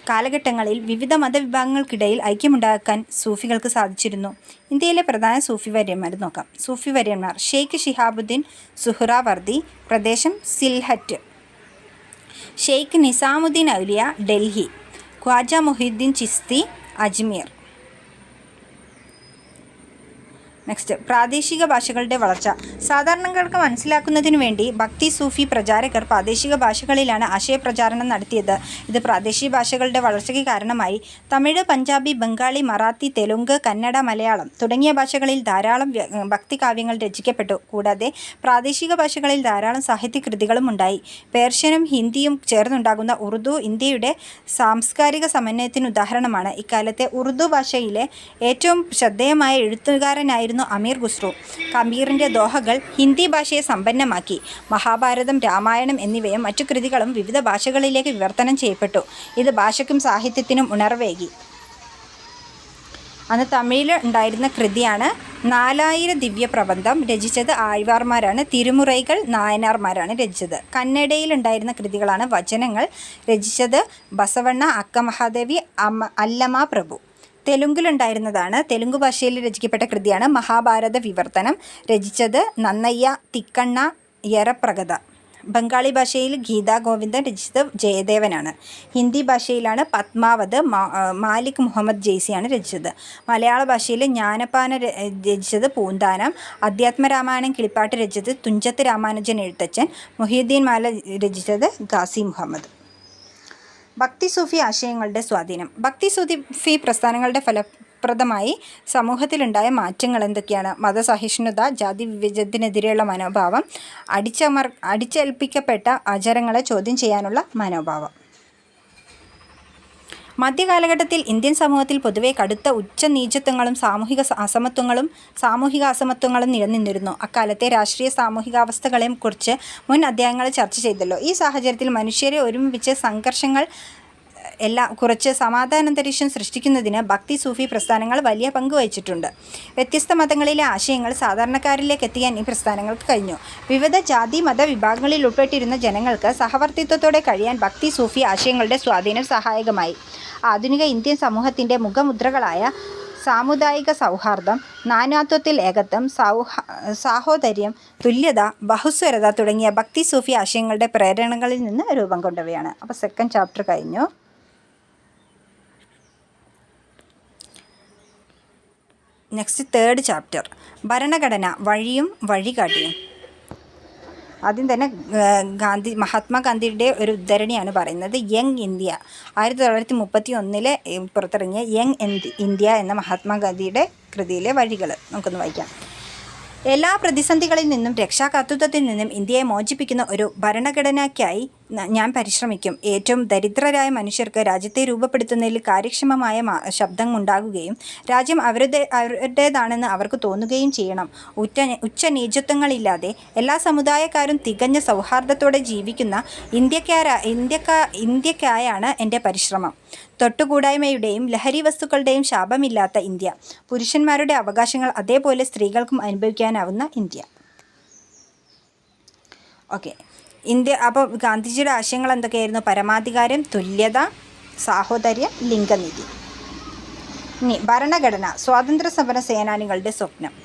കാലഘട്ടങ്ങളിൽ വിവിധ മതവിഭാഗങ്ങൾക്കിടയിൽ ഐക്യമുണ്ടാക്കാൻ സൂഫികൾക്ക് സാധിച്ചിരുന്നു. ഇന്ത്യയിലെ പ്രധാന സൂഫി വര്യന്മാർ നോക്കാം. സൂഫി വര്യന്മാർ. ഷെയ്ഖ് ഷിഹാബുദ്ദീൻ സുഹ്റാവർദി, പ്രദേശം സിൽഹറ്റ്. ഷെയ്ഖ് നിസാമുദ്ദീൻ ഔലിയ, ഡൽഹി. ഖ്വാജ മുഹീദ്ദീൻ ചിസ്തി, അജ്മീർ. നെക്സ്റ്റ്, പ്രാദേശിക ഭാഷകളുടെ വളർച്ച. സാധാരണക്കാർക്ക് മനസ്സിലാക്കുന്നതിനു വേണ്ടി ഭക്തി സൂഫി പ്രചാരകർ പ്രാദേശിക ഭാഷകളിലാണ് ആശയപ്രചാരണം നടത്തിയത്. ഇത് പ്രാദേശിക ഭാഷകളുടെ വളർച്ചയ്ക്ക് കാരണമായി. തമിഴ്, പഞ്ചാബി, ബംഗാളി, മറാത്തി, തെലുങ്ക്, കന്നഡ, മലയാളം തുടങ്ങിയ ഭാഷകളിൽ ധാരാളം ഭക്തികാവ്യങ്ങൾ രചിക്കപ്പെട്ടു. കൂടാതെ പ്രാദേശിക ഭാഷകളിൽ ധാരാളം സാഹിത്യകൃതികളും ഉണ്ടായി. പേർഷ്യനും ഹിന്ദിയും ചേർന്നുണ്ടാകുന്ന ഉറുദു ഇന്ത്യയുടെ സാംസ്കാരിക സമന്വയത്തിന് ഉദാഹരണമാണ്. ഇക്കാലത്തെ ഉറുദു ഭാഷയിലെ ഏറ്റവും ശ്രദ്ധേയമായ എഴുത്തുകാരനായിരുന്നു അമീർ ഖുസ്രു. കബീറിൻ്റെ ദോഹകൾ ഹിന്ദി ഭാഷയെ സമ്പന്നമാക്കി. മഹാഭാരതം, രാമായണം എന്നിവയും മറ്റു കൃതികളും വിവിധ ഭാഷകളിലേക്ക് വിവർത്തനം ചെയ്യപ്പെട്ടു. ഇത് ഭാഷയ്ക്കും സാഹിത്യത്തിനും ഉണർവേകി. അന്ന് തമിഴിൽ ഉണ്ടായിരുന്ന കൃതിയാണ് 4000 ദിവ്യപ്രബന്ധം. രചിച്ചത് ആഴ്വാർമാരാണ്. തിരുമുറൈകൾ നായനാർമാരാണ് രചിച്ചത്. കന്നഡയിൽ ഉണ്ടായിരുന്ന കൃതികളാണ് വചനങ്ങൾ. രചിച്ചത് ബസവണ്ണ, അക്കമഹാദേവി, അല്ലമ പ്രഭു. തെലുങ്കിലുണ്ടായിരുന്നതാണ്. തെലുങ്ക് ഭാഷയിൽ രചിക്കപ്പെട്ട കൃതിയാണ് മഹാഭാരത വിവർത്തനം. രചിച്ചത് നന്നയ്യ തിക്കണ്ണ യരപ്രഗത. ബംഗാളി ഭാഷയിൽ ഗീതാ ഗോവിന്ദൻ, രചിച്ചത് ജയദേവനാണ്. ഹിന്ദി ഭാഷയിലാണ് പത്മാവത്, മാലിക് മുഹമ്മദ് ജെയ്സിയാണ് രചിച്ചത്. മലയാള ഭാഷയിൽ ജ്ഞാനപ്പാന രചിച്ചത് പൂന്താനം. അധ്യാത്മരാമായണം കിളിപ്പാട്ട് രചിച്ചത് തുഞ്ചത്ത് രാമാനുജൻ എഴുത്തച്ഛൻ. മുഹീദ്ദീൻ മാല രചിച്ചത് ഗാസി മുഹമ്മദ്. ഭക്തി സൂഫി ആശയങ്ങളുടെ സ്വാധീനം. ഭക്തി സൂഫി പ്രസ്ഥാനങ്ങളുടെ ഫലപ്രദമായി സമൂഹത്തിലുണ്ടായ മാറ്റങ്ങൾ എന്തൊക്കെയാണ്? മതസഹിഷ്ണുത, ജാതി വിവേചനത്തിനെതിരെയുള്ള മനോഭാവം, അടിച്ചേൽപ്പിക്കപ്പെട്ട ആചാരങ്ങളെ ചോദ്യം ചെയ്യാനുള്ള മനോഭാവം. മധ്യകാലഘട്ടത്തിൽ ഇന്ത്യൻ സമൂഹത്തിൽ പൊതുവെ കടുത്ത ഉച്ചനീചത്വങ്ങളും സാമൂഹിക അസമത്വങ്ങളും നിലനിന്നിരുന്നു. അക്കാലത്തെ രാഷ്ട്രീയ സാമൂഹികാവസ്ഥകളെയും കുറിച്ച് മുൻ അധ്യായങ്ങളിൽ ചർച്ച ചെയ്തല്ലോ. ഈ സാഹചര്യത്തിൽ മനുഷ്യരെ ഒരുമിപ്പിച്ച് സംഘർഷങ്ങൾ കുറച്ച് സമാധാനാന്തരീക്ഷം സൃഷ്ടിക്കുന്നതിന് ഭക്തി സൂഫി പ്രസ്ഥാനങ്ങൾ വലിയ പങ്ക് വഹിച്ചിട്ടുണ്ട്. വ്യത്യസ്ത മതങ്ങളിലെ ആശയങ്ങൾ സാധാരണക്കാരിലേക്ക് എത്തിക്കാൻ ഈ പ്രസ്ഥാനങ്ങൾക്ക് കഴിഞ്ഞു. വിവിധ ജാതി മത വിഭാഗങ്ങളിൽ ഉൾപ്പെട്ടിരുന്ന ജനങ്ങൾക്ക് സഹവർത്തിത്വത്തോടെ കഴിയാൻ ഭക്തി സൂഫി ആശയങ്ങളുടെ സ്വാധീനം സഹായകമായി. ആധുനിക ഇന്ത്യൻ സമൂഹത്തിൻ്റെ മുഖമുദ്രകളായ സാമുദായിക സൗഹാർദ്ദം, നാനാത്വത്തിൽ ഏകത്വം, സാഹോദര്യം, തുല്യത, ബഹുസ്വരത തുടങ്ങിയ ഭക്തി സൂഫി ആശയങ്ങളുടെ പ്രേരണകളിൽ നിന്ന് രൂപം കൊണ്ടവയാണ്. അപ്പോൾ സെക്കൻഡ് ചാപ്റ്റർ കഴിഞ്ഞു. നെക്സ്റ്റ് തേർഡ് ചാപ്റ്റർ, ഭരണഘടന വഴിയും വഴികാട്ടിയും. ആദ്യം തന്നെ മഹാത്മാഗാന്ധിയുടെ ഒരു ഉദ്ധരണിയാണ് പറയുന്നത്. യങ് ഇന്ത്യ 1931 പുറത്തിറങ്ങിയ യങ് ഇന്ത്യ എന്ന മഹാത്മാഗാന്ധിയുടെ കൃതിയിലെ വരികൾ നമുക്കൊന്ന് വായിക്കാം. എല്ലാ പ്രതിസന്ധികളിൽ നിന്നും രക്ഷാകർതൃത്വത്തിൽ നിന്നും ഇന്ത്യയെ മോചിപ്പിക്കുന്ന ഒരു ഭരണഘടനയ്ക്കായി ഞാൻ പരിശ്രമിക്കും. ഏറ്റവും ദരിദ്രരായ മനുഷ്യർക്ക് രാജ്യത്തെ രൂപപ്പെടുത്തുന്നതിൽ കാര്യക്ഷമമായ ശബ്ദം ഉണ്ടാകുകയും രാജ്യം അവരുടേതാണെന്ന് അവർക്ക് തോന്നുകയും ചെയ്യണം. ഉച്ചനീചത്വങ്ങളില്ലാതെ എല്ലാ സമുദായക്കാരും തികഞ്ഞ സൗഹാർദ്ദത്തോടെ ജീവിക്കുന്ന ഇന്ത്യക്കായാണ് എൻ്റെ പരിശ്രമം. തൊട്ടുകൂടായ്മയുടെയും ലഹരി വസ്തുക്കളുടെയും ശാപമില്ലാത്ത ഇന്ത്യ. പുരുഷന്മാരുടെ അവകാശങ്ങൾ അതേപോലെ സ്ത്രീകൾക്കും അനുഭവിക്കാനാവുന്ന ഇന്ത്യ. Okay, India. അപ്പോൾ ഗാന്ധിജിയുടെ ആശയങ്ങൾ എന്തൊക്കെയായിരുന്നു? പരമാധികാരം, തുല്യത, സാഹോദര്യം, ലിംഗനീതി. ഇനി ഭരണഘടന, സ്വാതന്ത്ര്യ സമര സേനാനികളുടെ സ്വപ്നം.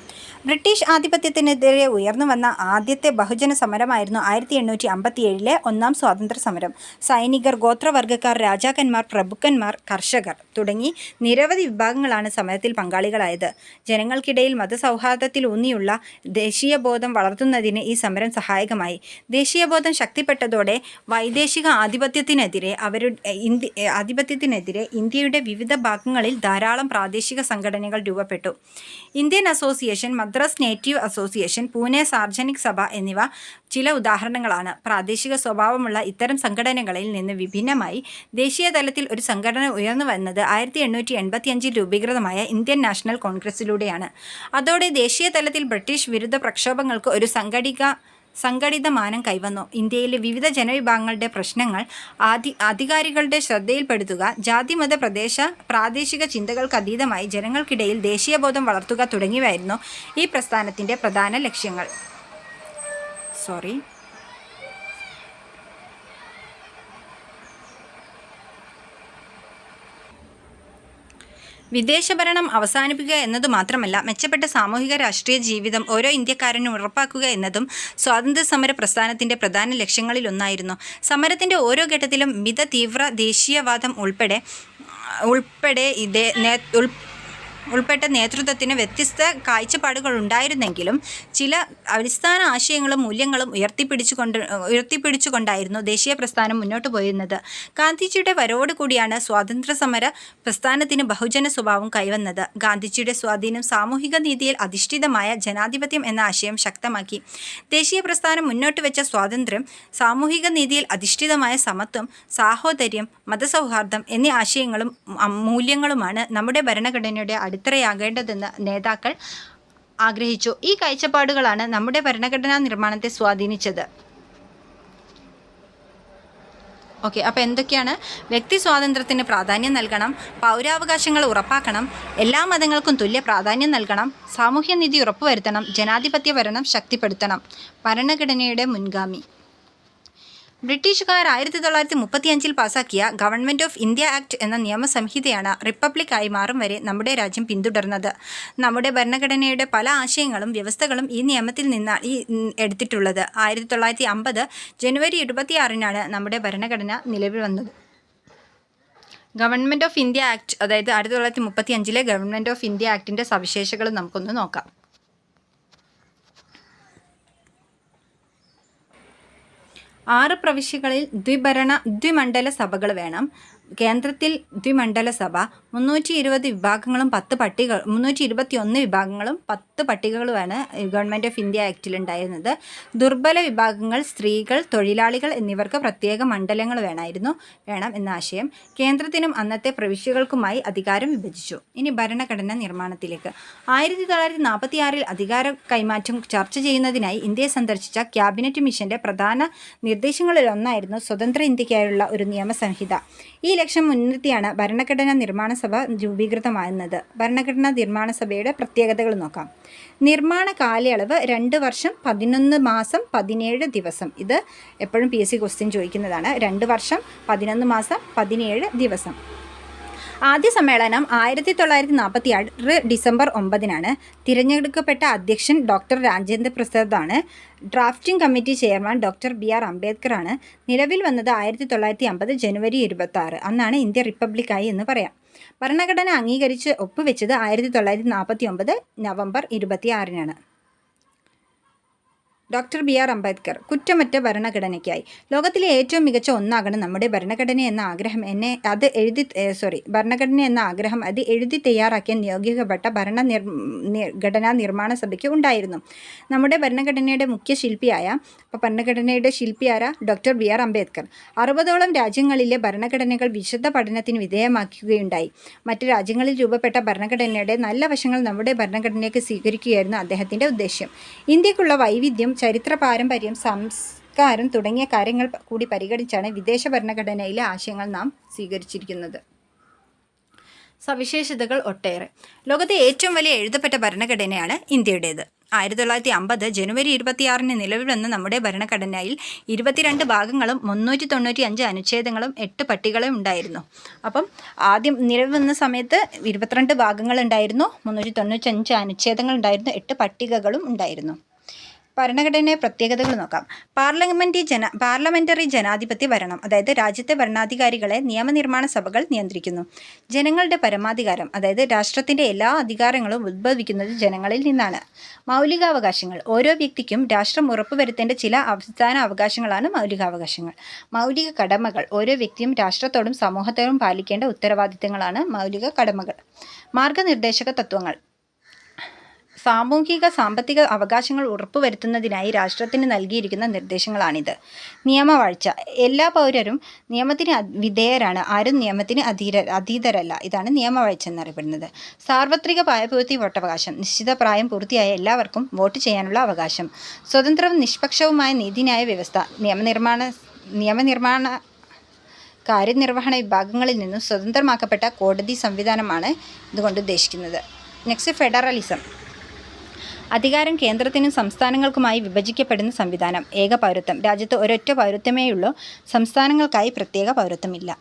ബ്രിട്ടീഷ് ആധിപത്യത്തിനെതിരെ ഉയർന്നു വന്ന ആദ്യത്തെ ബഹുജന സമരമായിരുന്നു 1857 ഒന്നാം സ്വാതന്ത്ര്യ സമരം. സൈനികർ, ഗോത്രവർഗ്ഗക്കാർ, രാജാക്കന്മാർ, പ്രഭുക്കന്മാർ, കർഷകർ തുടങ്ങി നിരവധി വിഭാഗങ്ങളാണ് സമരത്തിൽ പങ്കാളികളായത്. ജനങ്ങൾക്കിടയിൽ മതസൗഹാർദ്ദത്തിലൂന്നിയുള്ള ദേശീയബോധം വളർത്തുന്നതിന് ഈ സമരം സഹായകമായി. ദേശീയബോധം ശക്തിപ്പെട്ടതോടെ വൈദേശിക ആധിപത്യത്തിനെതിരെ ഇന്ത്യയുടെ വിവിധ ഭാഗങ്ങളിൽ ധാരാളം പ്രാദേശിക സംഘടനകൾ രൂപപ്പെട്ടു. Indian association, Madras native association, Pune Sarvajanik സഭ എന്നിവ ചില ഉദാഹരണങ്ങളാണ്. പ്രാദേശിക സ്വഭാവമുള്ള ഇത്തരം സംഘടനകളിൽ നിന്ന് വിഭിന്നമായി ദേശീയ തലത്തിൽ ഒരു സംഘടന ഉയർന്നു വന്നത് 1885 രൂപീകൃതമായ ഇന്ത്യൻ നാഷണൽ കോൺഗ്രസിലൂടെയാണ്. അതോടെ ദേശീയ തലത്തിൽ ബ്രിട്ടീഷ് വിരുദ്ധ പ്രക്ഷോഭങ്ങൾക്ക് ഒരു സംഘടിത മാനം കൈവന്നു. ഇന്ത്യയിലെ വിവിധ ജനവിഭാഗങ്ങളുടെ പ്രശ്നങ്ങൾ അധികാരികളുടെ ശ്രദ്ധയിൽപ്പെടുത്തുക, ജാതിമത പ്രാദേശിക ചിന്തകൾക്ക് അതീതമായി ജനങ്ങൾക്കിടയിൽ ദേശീയബോധം വളർത്തുക തുടങ്ങിയവയായിരുന്നു ഈ പ്രസ്ഥാനത്തിൻ്റെ പ്രധാന ലക്ഷ്യങ്ങൾ. വിദേശഭരണം അവസാനിപ്പിക്കുക എന്നതു മാത്രമല്ല, മെച്ചപ്പെട്ട സാമൂഹിക രാഷ്ട്രീയ ജീവിതം ഓരോ ഇന്ത്യക്കാരനും ഉറപ്പാക്കുക എന്നതും സ്വാതന്ത്ര്യസമര പ്രസ്ഥാനത്തിൻ്റെ പ്രധാന ലക്ഷ്യങ്ങളിലൊന്നായിരുന്നു. സമരത്തിൻ്റെ ഓരോ ഘട്ടത്തിലും മിത തീവ്ര ദേശീയവാദം ഉൾപ്പെട്ട നേതൃത്വത്തിന് വ്യത്യസ്ത കാഴ്ചപ്പാടുകളുണ്ടായിരുന്നെങ്കിലും ചില അടിസ്ഥാന ആശയങ്ങളും മൂല്യങ്ങളും ഉയർത്തിപ്പിടിച്ചുകൊണ്ടായിരുന്നു ദേശീയ പ്രസ്ഥാനം മുന്നോട്ട് പോയിരുന്നത്. ഗാന്ധിജിയുടെ വരവോടുകൂടിയാണ് സ്വാതന്ത്ര്യസമര പ്രസ്ഥാനത്തിന് ബഹുജന സ്വഭാവം കൈവന്നത്. ഗാന്ധിജിയുടെ സ്വാധീനം സാമൂഹിക നീതിയിൽ അധിഷ്ഠിതമായ ജനാധിപത്യം എന്ന ആശയം ശക്തമാക്കി. ദേശീയ പ്രസ്ഥാനം മുന്നോട്ട് വെച്ച സ്വാതന്ത്ര്യം, സാമൂഹിക നീതിയിൽ അധിഷ്ഠിതമായ സമത്വം, സാഹോദര്യം, മതസൗഹാർദ്ദം എന്നീ ആശയങ്ങളും മൂല്യങ്ങളുമാണ് നമ്മുടെ ഭരണഘടനയുടെ അടിത്തറയാകേണ്ടതെന്ന് നേതാക്കൾ ആഗ്രഹിച്ചു. ഈ കാഴ്ചപ്പാടുകളാണ് നമ്മുടെ ഭരണഘടനാ നിർമ്മാണത്തെ സ്വാധീനിച്ചത്. ഓക്കെ, അപ്പോൾ എന്തൊക്കെയാണ്? വ്യക്തി സ്വാതന്ത്ര്യത്തിന് പ്രാധാന്യം നൽകണം, പൗരാവകാശങ്ങൾ ഉറപ്പാക്കണം, എല്ലാ മതങ്ങൾക്കും തുല്യ പ്രാധാന്യം നൽകണം, സാമൂഹ്യനീതി ഉറപ്പുവരുത്തണം, ജനാധിപത്യ ഭരണം ശക്തിപ്പെടുത്തണം. ഭരണഘടനയുടെ മുൻഗാമി. ബ്രിട്ടീഷുകാർ 1935 പാസാക്കിയ ഗവൺമെൻറ് ഓഫ് ഇന്ത്യ ആക്ട് എന്ന നിയമസംഹിതയാണ് റിപ്പബ്ലിക്കായി മാറും വരെ നമ്മുടെ രാജ്യം പിന്തുടർന്നത്. നമ്മുടെ ഭരണഘടനയുടെ പല ആശയങ്ങളും വ്യവസ്ഥകളും ഈ നിയമത്തിൽ നിന്നാണ് എടുത്തിട്ടുള്ളത്. 1950 ജനുവരി 26 നമ്മുടെ ഭരണഘടന നിലവിൽ വന്നത്. ഗവൺമെൻറ് ഓഫ് ഇന്ത്യ ആക്ട്, അതായത് 1935 ഗവൺമെൻറ് ഓഫ് ഇന്ത്യ ആക്ടിൻ്റെ സവിശേഷതകൾ നമുക്കൊന്ന് നോക്കാം. 6 പ്രവിശ്യകളിൽ ദ്വിമണ്ഡല സഭകൾ വേണം. കേന്ദ്രത്തിൽ ദ്വിമണ്ഡല സഭ 320 വിഭാഗങ്ങളും 321 വിഭാഗങ്ങളും 10 പട്ടികകളുമാണ് ഗവൺമെൻറ് ഓഫ് ഇന്ത്യ ആക്റ്റിലുണ്ടായിരുന്നത്. ദുർബല വിഭാഗങ്ങൾ, സ്ത്രീകൾ, തൊഴിലാളികൾ എന്നിവർക്ക് പ്രത്യേക മണ്ഡലങ്ങൾ വേണം എന്ന ആശയം. കേന്ദ്രത്തിനും അന്നത്തെ പ്രവിശ്യകൾക്കുമായി അധികാരം വിഭജിച്ചു. ഇനി ഭരണഘടനാ നിർമ്മാണത്തിലേക്ക്. 1946 അധികാര കൈമാറ്റം ചർച്ച ചെയ്യുന്നതിനായി ഇന്ത്യയെ സന്ദർശിച്ച ക്യാബിനറ്റ് മിഷന്റെ പ്രധാന നിർദ്ദേശങ്ങളിലൊന്നായിരുന്നു സ്വതന്ത്ര ഇന്ത്യക്കായുള്ള ഒരു നിയമസംഹിത. ഈ ലക്ഷ്യം മുൻനിർത്തിയാണ് ഭരണഘടനാ നിർമ്മാണ സഭ രൂപീകൃതമാകുന്നത്. ഭരണഘടനാ നിർമ്മാണ സഭയുടെ പ്രത്യേകതകൾ നോക്കാം. നിർമ്മാണ കാലയളവ് 2 വർഷം 11 മാസം 17 ദിവസം. ഇത് എപ്പോഴും PSC ക്വസ്റ്റ്യൻ ചോദിക്കുന്നതാണ്. 2 വർഷം 11 മാസം 17 ദിവസം. ആദ്യ സമ്മേളനം 1946 ഡിസംബർ 9-നാണ്. തിരഞ്ഞെടുക്കപ്പെട്ട അധ്യക്ഷൻ ഡോക്ടർ രാജേന്ദ്ര പ്രസാദാണ്. Drafting committee chairman doctor BR അംബേദ്കറാണ്. നിലവിൽ വന്നത് 1950 ജനുവരി 26. അന്നാണ് ഇന്ത്യ റിപ്പബ്ലിക്കായി എന്ന് പറയാം. ഭരണഘടന അംഗീകരിച്ച് ഒപ്പുവെച്ചത് 1949 നവംബർ 26-നാണ്. ഡോക്ടർ BR അംബേദ്കർ കുറ്റമറ്റ ഭരണഘടനയ്ക്കായി. ലോകത്തിലെ ഏറ്റവും മികച്ച ഒന്നാകണം നമ്മുടെ ഭരണഘടന എന്ന ആഗ്രഹം അത് എഴുതി തയ്യാറാക്കിയ നിയോഗിക്കപ്പെട്ട ഭരണഘടനാ നിർമ്മാണ സഭയ്ക്ക് ഉണ്ടായിരുന്നു. നമ്മുടെ ഭരണഘടനയുടെ ഭരണഘടനയുടെ ശില്പിയായ ഡോക്ടർ BR അംബേദ്കർ 60ഓളം രാജ്യങ്ങളിലെ ഭരണഘടനകൾ വിശദ പഠനത്തിന് വിധേയമാക്കുകയുണ്ടായി. മറ്റ് രാജ്യങ്ങളിൽ രൂപപ്പെട്ട ഭരണഘടനയുടെ നല്ല വശങ്ങൾ നമ്മുടെ ഭരണഘടനയ്ക്ക് സ്വീകരിക്കുകയായിരുന്നു അദ്ദേഹത്തിൻ്റെ ഉദ്ദേശ്യം. ഇന്ത്യക്കുള്ള വൈവിധ്യം, ചരിത്ര പാരമ്പര്യം, സംസ്കാരം തുടങ്ങിയ കാര്യങ്ങൾ കൂടി പരിഗണിച്ചാണ് വിദേശ ഭരണഘടനയിലെ ആശയങ്ങൾ നാം സ്വീകരിച്ചിരിക്കുന്നത്. സവിശേഷതകൾ ഒട്ടേറെ. ലോകത്തെ ഏറ്റവും വലിയ എഴുതപ്പെട്ട ഭരണഘടനയാണ് ഇന്ത്യയുടേത്. 1950 ജനുവരി 26-ന് നിലവിൽ വന്ന നമ്മുടെ ഭരണഘടനയിൽ 22 ഭാഗങ്ങളും 395 അനുച്ഛേദങ്ങളും 8 പട്ടികകളും ഉണ്ടായിരുന്നു. അപ്പം ആദ്യം നിലവിൽ വന്ന സമയത്ത് 22 ഭാഗങ്ങളുണ്ടായിരുന്നു, 395 അനുച്ഛേദങ്ങൾ ഉണ്ടായിരുന്നു, 8 പട്ടികകളും ഉണ്ടായിരുന്നു. ഭരണഘടനയുടെ പ്രത്യേകതകൾ നോക്കാം. പാർലമെന്ററി ജനാധിപത്യ ഭരണം, അതായത് രാജ്യത്തെ ഭരണാധികാരികളെ നിയമനിർമ്മാണ സഭകൾ നിയന്ത്രിക്കുന്നു. ജനങ്ങളുടെ പരമാധികാരം, അതായത് രാഷ്ട്രത്തിൻ്റെ എല്ലാ അധികാരങ്ങളും ഉദ്ഭവിക്കുന്നത് ജനങ്ങളിൽ നിന്നാണ്. മൗലികാവകാശങ്ങൾ, ഓരോ വ്യക്തിക്കും രാഷ്ട്രം ഉറപ്പുവരുത്തേണ്ട ചില അടിസ്ഥാന അവകാശങ്ങളാണ് മൗലികാവകാശങ്ങൾ. മൗലിക കടമകൾ, ഓരോ വ്യക്തിയും രാഷ്ട്രത്തോടും സമൂഹത്തോടും പാലിക്കേണ്ട ഉത്തരവാദിത്തങ്ങളാണ് മൗലിക കടമകൾ. മാർഗനിർദ്ദേശക തത്വങ്ങൾ, സാമൂഹിക സാമ്പത്തിക അവകാശങ്ങൾ ഉറപ്പുവരുത്തുന്നതിനായി രാഷ്ട്രത്തിന് നൽകിയിരിക്കുന്ന നിർദ്ദേശങ്ങളാണിത്. നിയമവാഴ്ച, എല്ലാ പൗരരും നിയമത്തിന് വിധേയരാണ്, ആരും നിയമത്തിന് അതീതരല്ല. ഇതാണ് നിയമവാഴ്ച എന്നറിയപ്പെടുന്നത്. സാർവത്രിക പ്രായപൂർത്തി വോട്ടവകാശം, നിശ്ചിത പ്രായം പൂർത്തിയായ എല്ലാവർക്കും വോട്ട് ചെയ്യാനുള്ള അവകാശം. സ്വതന്ത്രവും നിഷ്പക്ഷവുമായ നീതിന്യായ വ്യവസ്ഥ, നിയമനിർമ്മാണ കാര്യനിർവഹണ വിഭാഗങ്ങളിൽ നിന്നും സ്വതന്ത്രമാക്കപ്പെട്ട കോടതി സംവിധാനമാണ് ഇതുകൊണ്ട് ഉദ്ദേശിക്കുന്നത്. നെക്സ്റ്റ്, ഫെഡറലിസം, അധികാരം കേന്ദ്രത്തിനും സംസ്ഥാനങ്ങൾക്കുമായി വിഭജിക്കപ്പെടുന്ന സംവിധാനം. ഏക പൗരത്വം, രാജ്യത്ത് ഒരൊറ്റ പൗരത്വമേയുള്ളൂ, സംസ്ഥാനങ്ങൾക്കായി പ്രത്യേക പൗരത്വമില്ല.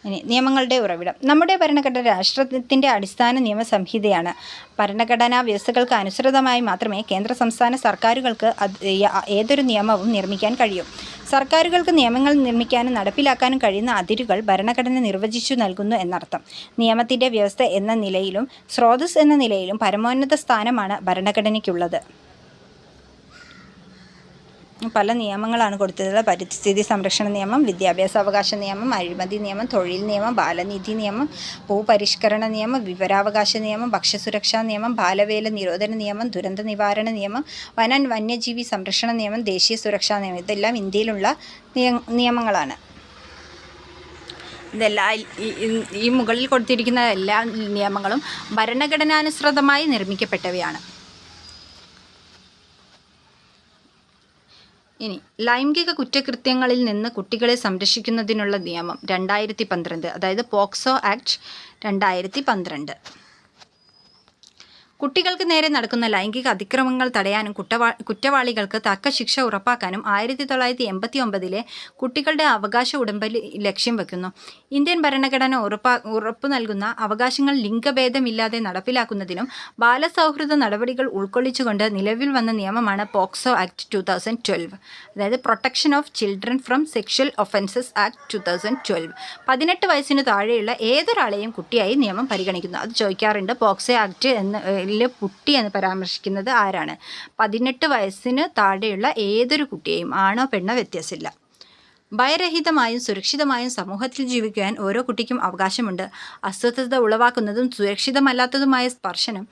ഇനി നിയമങ്ങളുടെ ഉറവിടം. നമ്മുടെ ഭരണഘടന രാഷ്ട്രത്തിൻ്റെ അടിസ്ഥാന നിയമസംഹിതയാണ്. ഭരണഘടനാ വ്യവസ്ഥകൾക്ക് അനുസൃതമായി മാത്രമേ കേന്ദ്ര സംസ്ഥാന സർക്കാരുകൾക്ക് ഏതൊരു നിയമവും നിർമ്മിക്കാൻ കഴിയൂ. സർക്കാരുകൾക്ക് നിയമങ്ങൾ നിർമ്മിക്കാനും നടപ്പിലാക്കാനും കഴിയുന്ന അതിരുകൾ ഭരണഘടന നിർവചിച്ചു നൽകുന്നു എന്നർത്ഥം. നിയമത്തിൻ്റെ വ്യവസ്ഥ എന്ന നിലയിലും സ്രോതസ് എന്ന നിലയിലും പരമോന്നത സ്ഥാനമാണ് ഭരണഘടനയ്ക്കുള്ളത്. പല നിയമങ്ങളാണ് കൊടുത്തിട്ടുള്ളത്. പരിസ്ഥിതി സംരക്ഷണ നിയമം, വിദ്യാഭ്യാസാവകാശ നിയമം, അഴിമതി നിയമം, തൊഴിൽ നിയമം, ബാലനീതി നിയമം, ഭൂപരിഷ്കരണ നിയമം, വിവരാവകാശ നിയമം, ഭക്ഷ്യസുരക്ഷാ നിയമം, ബാലവേല നിരോധന നിയമം, ദുരന്ത നിവാരണ നിയമം, വന്യജീവി സംരക്ഷണ നിയമം, ദേശീയ സുരക്ഷാ നിയമം. ഇതെല്ലാം ഇന്ത്യയിലുള്ള നിയമങ്ങളാണ്. ഈ മുകളിൽ കൊടുത്തിരിക്കുന്ന എല്ലാ നിയമങ്ങളും ഭരണഘടനാനുസൃതമായി നിർമ്മിക്കപ്പെട്ടവയാണ്. ഇനി ലൈംഗിക കുറ്റകൃത്യങ്ങളിൽ നിന്ന് കുട്ടികളെ സംരക്ഷിക്കുന്നതിനുള്ള നിയമം 2012, അതായത് പോക്സോ ആക്ട് 2012. കുട്ടികൾക്ക് നേരെ നടക്കുന്ന ലൈംഗിക അതിക്രമങ്ങൾ തടയാനും കുറ്റവാളികൾക്ക് തക്ക ശിക്ഷ ഉറപ്പാക്കാനും 1989 കുട്ടികളുടെ അവകാശ ഉടമ്പടി ലക്ഷ്യം വെക്കുന്നു. ഇന്ത്യൻ ഭരണഘടന ഉറപ്പു നൽകുന്ന അവകാശങ്ങൾ ലിംഗഭേദമില്ലാതെ നടപ്പിലാക്കുന്നതിനും ബാലസൗഹൃദ നടപടികൾ ഉൾക്കൊള്ളിച്ചുകൊണ്ട് നിലവിൽ വന്ന നിയമമാണ് പോക്സോ ആക്ട് 2012, അതായത് protection of children from sexual offences act 2012. 18 വയസ്സിന് താഴെയുള്ള ഏതൊരാളെയും കുട്ടിയായി നിയമം പരിഗണിക്കുന്നു. അത് ചോദിക്കാറുണ്ട്. പോക്സോ ആക്ട് കുട്ടി എന്ന് പരാമർശിക്കുന്നത് ആരാണ്? 18 വയസ്സിന് താഴെയുള്ള ഏതൊരു കുട്ടിയെയും, ആണോ പെണ്ണോ വ്യത്യാസമില്ല. ഭയരഹിതമായും സുരക്ഷിതമായും സമൂഹത്തിൽ ജീവിക്കുവാൻ ഓരോ കുട്ടിക്കും അവകാശമുണ്ട്. അസ്വസ്ഥത ഉളവാക്കുന്നതും സുരക്ഷിതമല്ലാത്തതുമായ സ്പർശനം,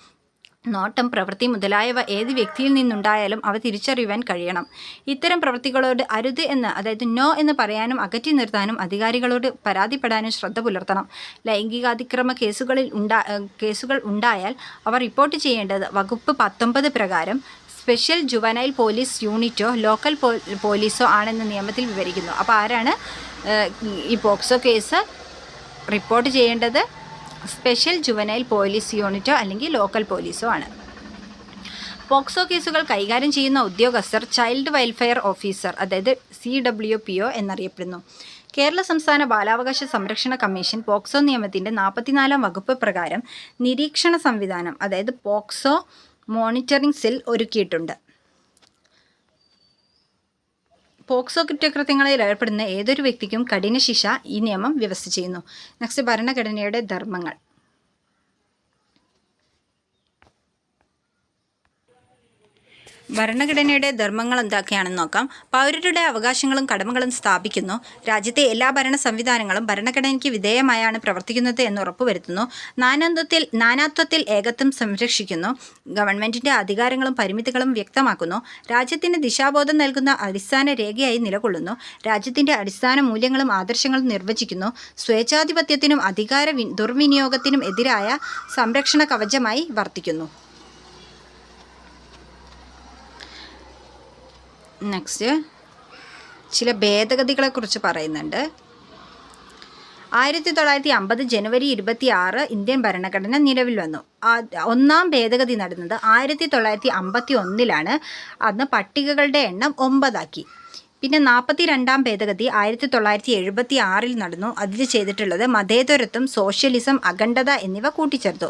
നോട്ടം, പ്രവൃത്തി മുതലായവ ഏത് വ്യക്തിയിൽ നിന്നുണ്ടായാലും അവ തിരിച്ചറിയുവാൻ കഴിയണം. ഇത്തരം പ്രവൃത്തികളോട് അരുത് എന്ന്, അതായത് നോ എന്ന് പറയാനും അകറ്റി നിർത്താനും അധികാരികളോട് പരാതിപ്പെടാനും ശ്രദ്ധ പുലർത്തണം. ലൈംഗികാതിക്രമ കേസുകൾ ഉണ്ടായാൽ അവ റിപ്പോർട്ട് ചെയ്യേണ്ടത് വകുപ്പ് 19 പ്രകാരം സ്പെഷ്യൽ ജുവനൈൽ പോലീസ് യൂണിറ്റോ ലോക്കൽ പോലീസോ ആണെന്ന് നിയമത്തിൽ വിവരിക്കുന്നു. അപ്പോൾ ആരാണ് ഈ പോക്സോ കേസ് റിപ്പോർട്ട് ചെയ്യേണ്ടത്? സ്പെഷ്യൽ ജുവനൈൽ പോലീസ് യൂണിറ്റോ അല്ലെങ്കിൽ ലോക്കൽ പോലീസോ ആണ്. പോക്സോ കേസുകൾ കൈകാര്യം ചെയ്യുന്ന ഉദ്യോഗസ്ഥർ ചൈൽഡ് വെൽഫെയർ ഓഫീസർ, അതായത് CWPO എന്നറിയപ്പെടുന്നു. കേരള സംസ്ഥാന ബാലാവകാശ സംരക്ഷണ കമ്മീഷൻ പോക്സോ നിയമത്തിൻ്റെ 44-ാം വകുപ്പ് പ്രകാരം നിരീക്ഷണ സംവിധാനം, അതായത് പോക്സോ മോണിറ്ററിംഗ് സെൽ ഒരുക്കിയിട്ടുണ്ട്. പോക്സോ കുറ്റകൃത്യങ്ങളിൽ ഏർപ്പെടുന്ന ഏതൊരു വ്യക്തിക്കും കഠിന ശിക്ഷ ഈ നിയമം വ്യവസ്ഥ ചെയ്യുന്നു. നെക്സ്റ്റ്, ഭരണഘടനയുടെ ധർമ്മങ്ങൾ. ഭരണഘടനയുടെ ധർമ്മങ്ങൾ എന്തൊക്കെയാണെന്ന് നോക്കാം. പൗരരുടെ അവകാശങ്ങളും കടമകളും സ്ഥാപിക്കുന്നു. രാജ്യത്തെ എല്ലാ ഭരണ സംവിധാനങ്ങളും ഭരണഘടനയ്ക്ക് വിധേയമായാണ് പ്രവർത്തിക്കുന്നത് എന്ന് ഉറപ്പുവരുത്തുന്നു. നാനാത്വത്തിൽ ഏകത്വം സംരക്ഷിക്കുന്നു. ഗവൺമെൻറ്റിൻ്റെ അധികാരങ്ങളും പരിമിതികളും വ്യക്തമാക്കുന്നു. രാജ്യത്തിന് ദിശാബോധം നൽകുന്ന അടിസ്ഥാന രേഖയായി നിലകൊള്ളുന്നു. രാജ്യത്തിൻ്റെ അടിസ്ഥാന മൂല്യങ്ങളും ആദർശങ്ങളും നിർവചിക്കുന്നു. സ്വേച്ഛാധിപത്യത്തിനും അധികാര ദുർവിനിയോഗത്തിനും എതിരായ സംരക്ഷണ കവചമായി വർത്തിക്കുന്നു. നെക്സ്റ്റ്, ചില ഭേദഗതികളെക്കുറിച്ച് പറയുന്നുണ്ട്. 1950 ജനുവരി 26 ഇന്ത്യൻ ഭരണഘടന നിലവിൽ വന്നു. ഒന്നാം ഭേദഗതി നടന്നത് 1951 അന്ന് പട്ടികകളുടെ എണ്ണം 9 ആക്കി. പിന്നെ 42-ാം ഭേദഗതി 1976 നടന്നു. അതിൽ ചെയ്തിട്ടുള്ളത് മതേതരത്വം, സോഷ്യലിസം, അഖണ്ഡത എന്നിവ കൂട്ടിച്ചേർത്തു.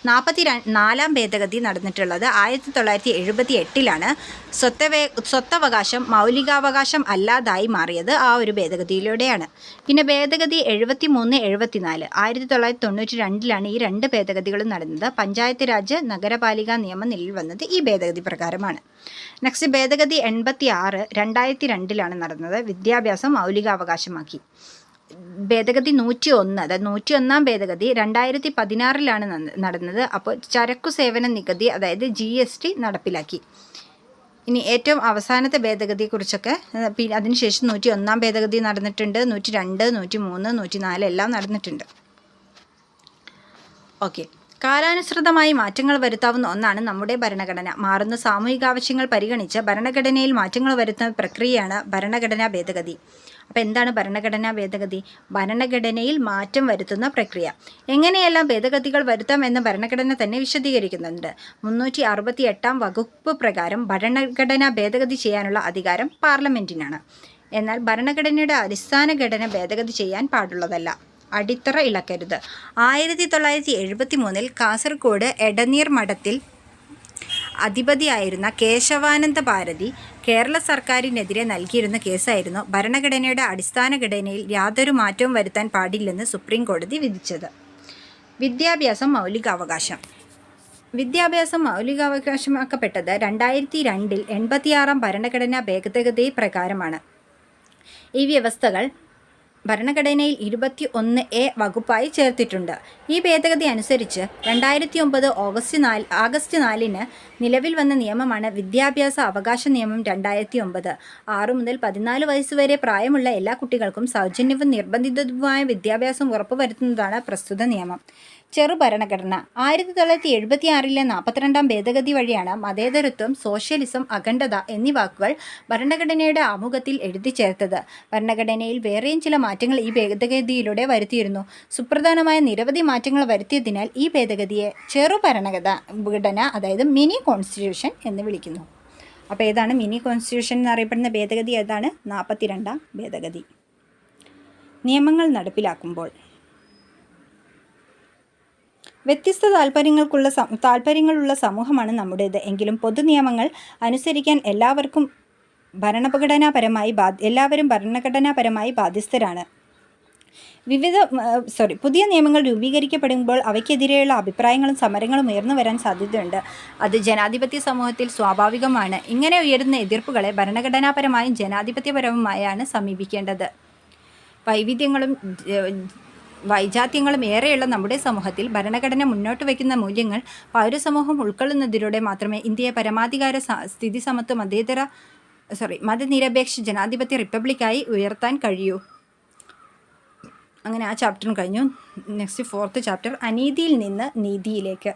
44-ാം ഭേദഗതി നടന്നിട്ടുള്ളത് 1978 സ്വത്തവകാശം മൗലികാവകാശം അല്ലാതായി മാറിയത് ആ ഒരു ഭേദഗതിയിലൂടെയാണ്. പിന്നെ ഭേദഗതി 73, 74 1992 ഈ 2 ഭേദഗതികളും നടന്നത്. പഞ്ചായത്ത് രാജ് നഗരപാലിക നിയമം നിലവിൽ വന്നത് ഈ ഭേദഗതി പ്രകാരമാണ്. നെക്സ്റ്റ്, ഭേദഗതി 86 2002 നടന്നത്. വിദ്യാഭ്യാസം മൗലികാവകാശമാക്കി. ഭേദഗതി 101, അതായത് 101-ാം ഭേദഗതി 2016 നടന്നത്. അപ്പോൾ ചരക്കു സേവന നികുതി, അതായത് GST നടപ്പിലാക്കി. ഇനി ഏറ്റവും അവസാനത്തെ ഭേദഗതിയെക്കുറിച്ചൊക്കെ അതിനുശേഷം 101-ാം ഭേദഗതി നടന്നിട്ടുണ്ട്. 102, 103, 104 എല്ലാം നടന്നിട്ടുണ്ട്. ഓക്കെ, കാലാനുസൃതമായി മാറ്റങ്ങൾ വരുത്താവുന്ന ഒന്നാണ് നമ്മുടെ ഭരണഘടന. മാറുന്ന സാമൂഹിക ആവശ്യങ്ങൾ പരിഗണിച്ച് ഭരണഘടനയിൽ മാറ്റങ്ങൾ വരുത്തുന്ന പ്രക്രിയയാണ് ഭരണഘടനാ ഭേദഗതി. അപ്പോൾ എന്താണ് ഭരണഘടനാ ഭേദഗതി? ഭരണഘടനയിൽ മാറ്റം വരുത്തുന്ന പ്രക്രിയ. എങ്ങനെയെല്ലാം ഭേദഗതികൾ വരുത്താം എന്ന് ഭരണഘടന തന്നെ വിശദീകരിക്കുന്നുണ്ട്. 368-ാം വകുപ്പ് പ്രകാരം ഭരണഘടന ഭേദഗതി ചെയ്യാനുള്ള അധികാരം പാർലമെൻറ്റിനാണ്. എന്നാൽ ഭരണഘടനയുടെ അടിസ്ഥാന ഘടന ഭേദഗതി ചെയ്യാൻ പാടുള്ളതല്ല. അടിത്തറ ഇളക്കരുത്. 1973 കാസർഗോഡ് എടനീർ മഠത്തിൽ അധിപതിയായിരുന്ന കേശവാനന്ദ ഭാരതി കേരള സർക്കാരിനെതിരെ നൽകിയിരുന്ന കേസായിരുന്നു ഭരണഘടനയുടെ അടിസ്ഥാന ഘടനയിൽ യാതൊരു മാറ്റവും വരുത്താൻ പാടില്ലെന്ന് സുപ്രീം കോടതി വിധിച്ചത്. വിദ്യാഭ്യാസം മൗലികാവകാശം. വിദ്യാഭ്യാസം മൗലികാവകാശമാക്കപ്പെട്ടത് 2002 86-ാം ഭരണഘടനാ ഭേദഗതി പ്രകാരമാണ്. ഈ വ്യവസ്ഥകൾ ഭരണഘടനയിൽ 21A വകുപ്പായി ചേർത്തിട്ടുണ്ട്. ഈ ഭേദഗതി അനുസരിച്ച് 2009 ആഗസ്റ്റ് 4 നിലവിൽ വന്ന നിയമമാണ് വിദ്യാഭ്യാസ അവകാശ നിയമം 2009. 6 മുതൽ 14 വയസ്സ് വരെ പ്രായമുള്ള എല്ലാ കുട്ടികൾക്കും സൗജന്യവും നിർബന്ധിതവുമായ വിദ്യാഭ്യാസം ഉറപ്പുവരുത്തുന്നതാണ് പ്രസ്തുത നിയമം. ചെറുഭരണഘടന 1976 42-ാം ഭേദഗതി വഴിയാണ് മതേതരത്വം, സോഷ്യലിസം, അഖണ്ഡത എന്നീ വാക്കുകൾ ഭരണഘടനയുടെ ആമുഖത്തിൽ എഴുതി ചേർത്തത്. ഭരണഘടനയിൽ വേറെയും ചില മാറ്റങ്ങൾ ഈ ഭേദഗതിയിലൂടെ വരുത്തിയിരുന്നു. സുപ്രധാനമായ നിരവധി മാറ്റങ്ങൾ വരുത്തിയതിനാൽ ഈ ഭേദഗതിയെ ചെറുഭരണഘടന, അതായത് മിനി കോൺസ്റ്റിറ്റ്യൂഷൻ എന്ന് വിളിക്കുന്നു. അപ്പോൾ ഏതാണ് മിനി കോൺസ്റ്റിറ്റ്യൂഷൻ എന്നറിയപ്പെടുന്ന ഭേദഗതി? ഏതാണ്? 42-ാം ഭേദഗതി. നിയമങ്ങൾ നടപ്പിലാക്കുമ്പോൾ വ്യത്യസ്ത താൽപ്പര്യങ്ങളുള്ള സമൂഹമാണ് നമ്മുടേത്. എങ്കിലും പൊതു നിയമങ്ങൾ അനുസരിക്കാൻ എല്ലാവരും ഭരണഘടനാപരമായി ബാധ്യസ്ഥരാണ്. പുതിയ നിയമങ്ങൾ രൂപീകരിക്കപ്പെടുമ്പോൾ അവയ്ക്കെതിരെയുള്ള അഭിപ്രായങ്ങളും സമരങ്ങളും ഉയർന്നു വരാൻ സാധ്യതയുണ്ട്. അത് ജനാധിപത്യ സമൂഹത്തിൽ സ്വാഭാവികമാണ്. ഇങ്ങനെ ഉയരുന്ന എതിർപ്പുകളെ ഭരണഘടനാപരമായും ജനാധിപത്യപരവുമായാണ് സമീപിക്കേണ്ടത്. വൈവിധ്യങ്ങളും വൈജാത്യങ്ങളും ഏറെയുള്ള നമ്മുടെ സമൂഹത്തിൽ ഭരണഘടന മുന്നോട്ട് വയ്ക്കുന്ന മൂല്യങ്ങൾ പൗരസമൂഹം ഉൾക്കൊള്ളുന്നതിലൂടെ മാത്രമേ ഇന്ത്യയെ പരമാധികാര സ്ഥിതി സമത്വ മതനിരപേക്ഷ ജനാധിപത്യ റിപ്പബ്ലിക്കായി ഉയർത്താൻ കഴിയൂ. അങ്ങനെ ആ ചാപ്റ്ററും കഴിഞ്ഞു. നെക്സ്റ്റ് 4th ചാപ്റ്റർ, അനീതിയിൽ നിന്ന് നീതിയിലേക്ക്.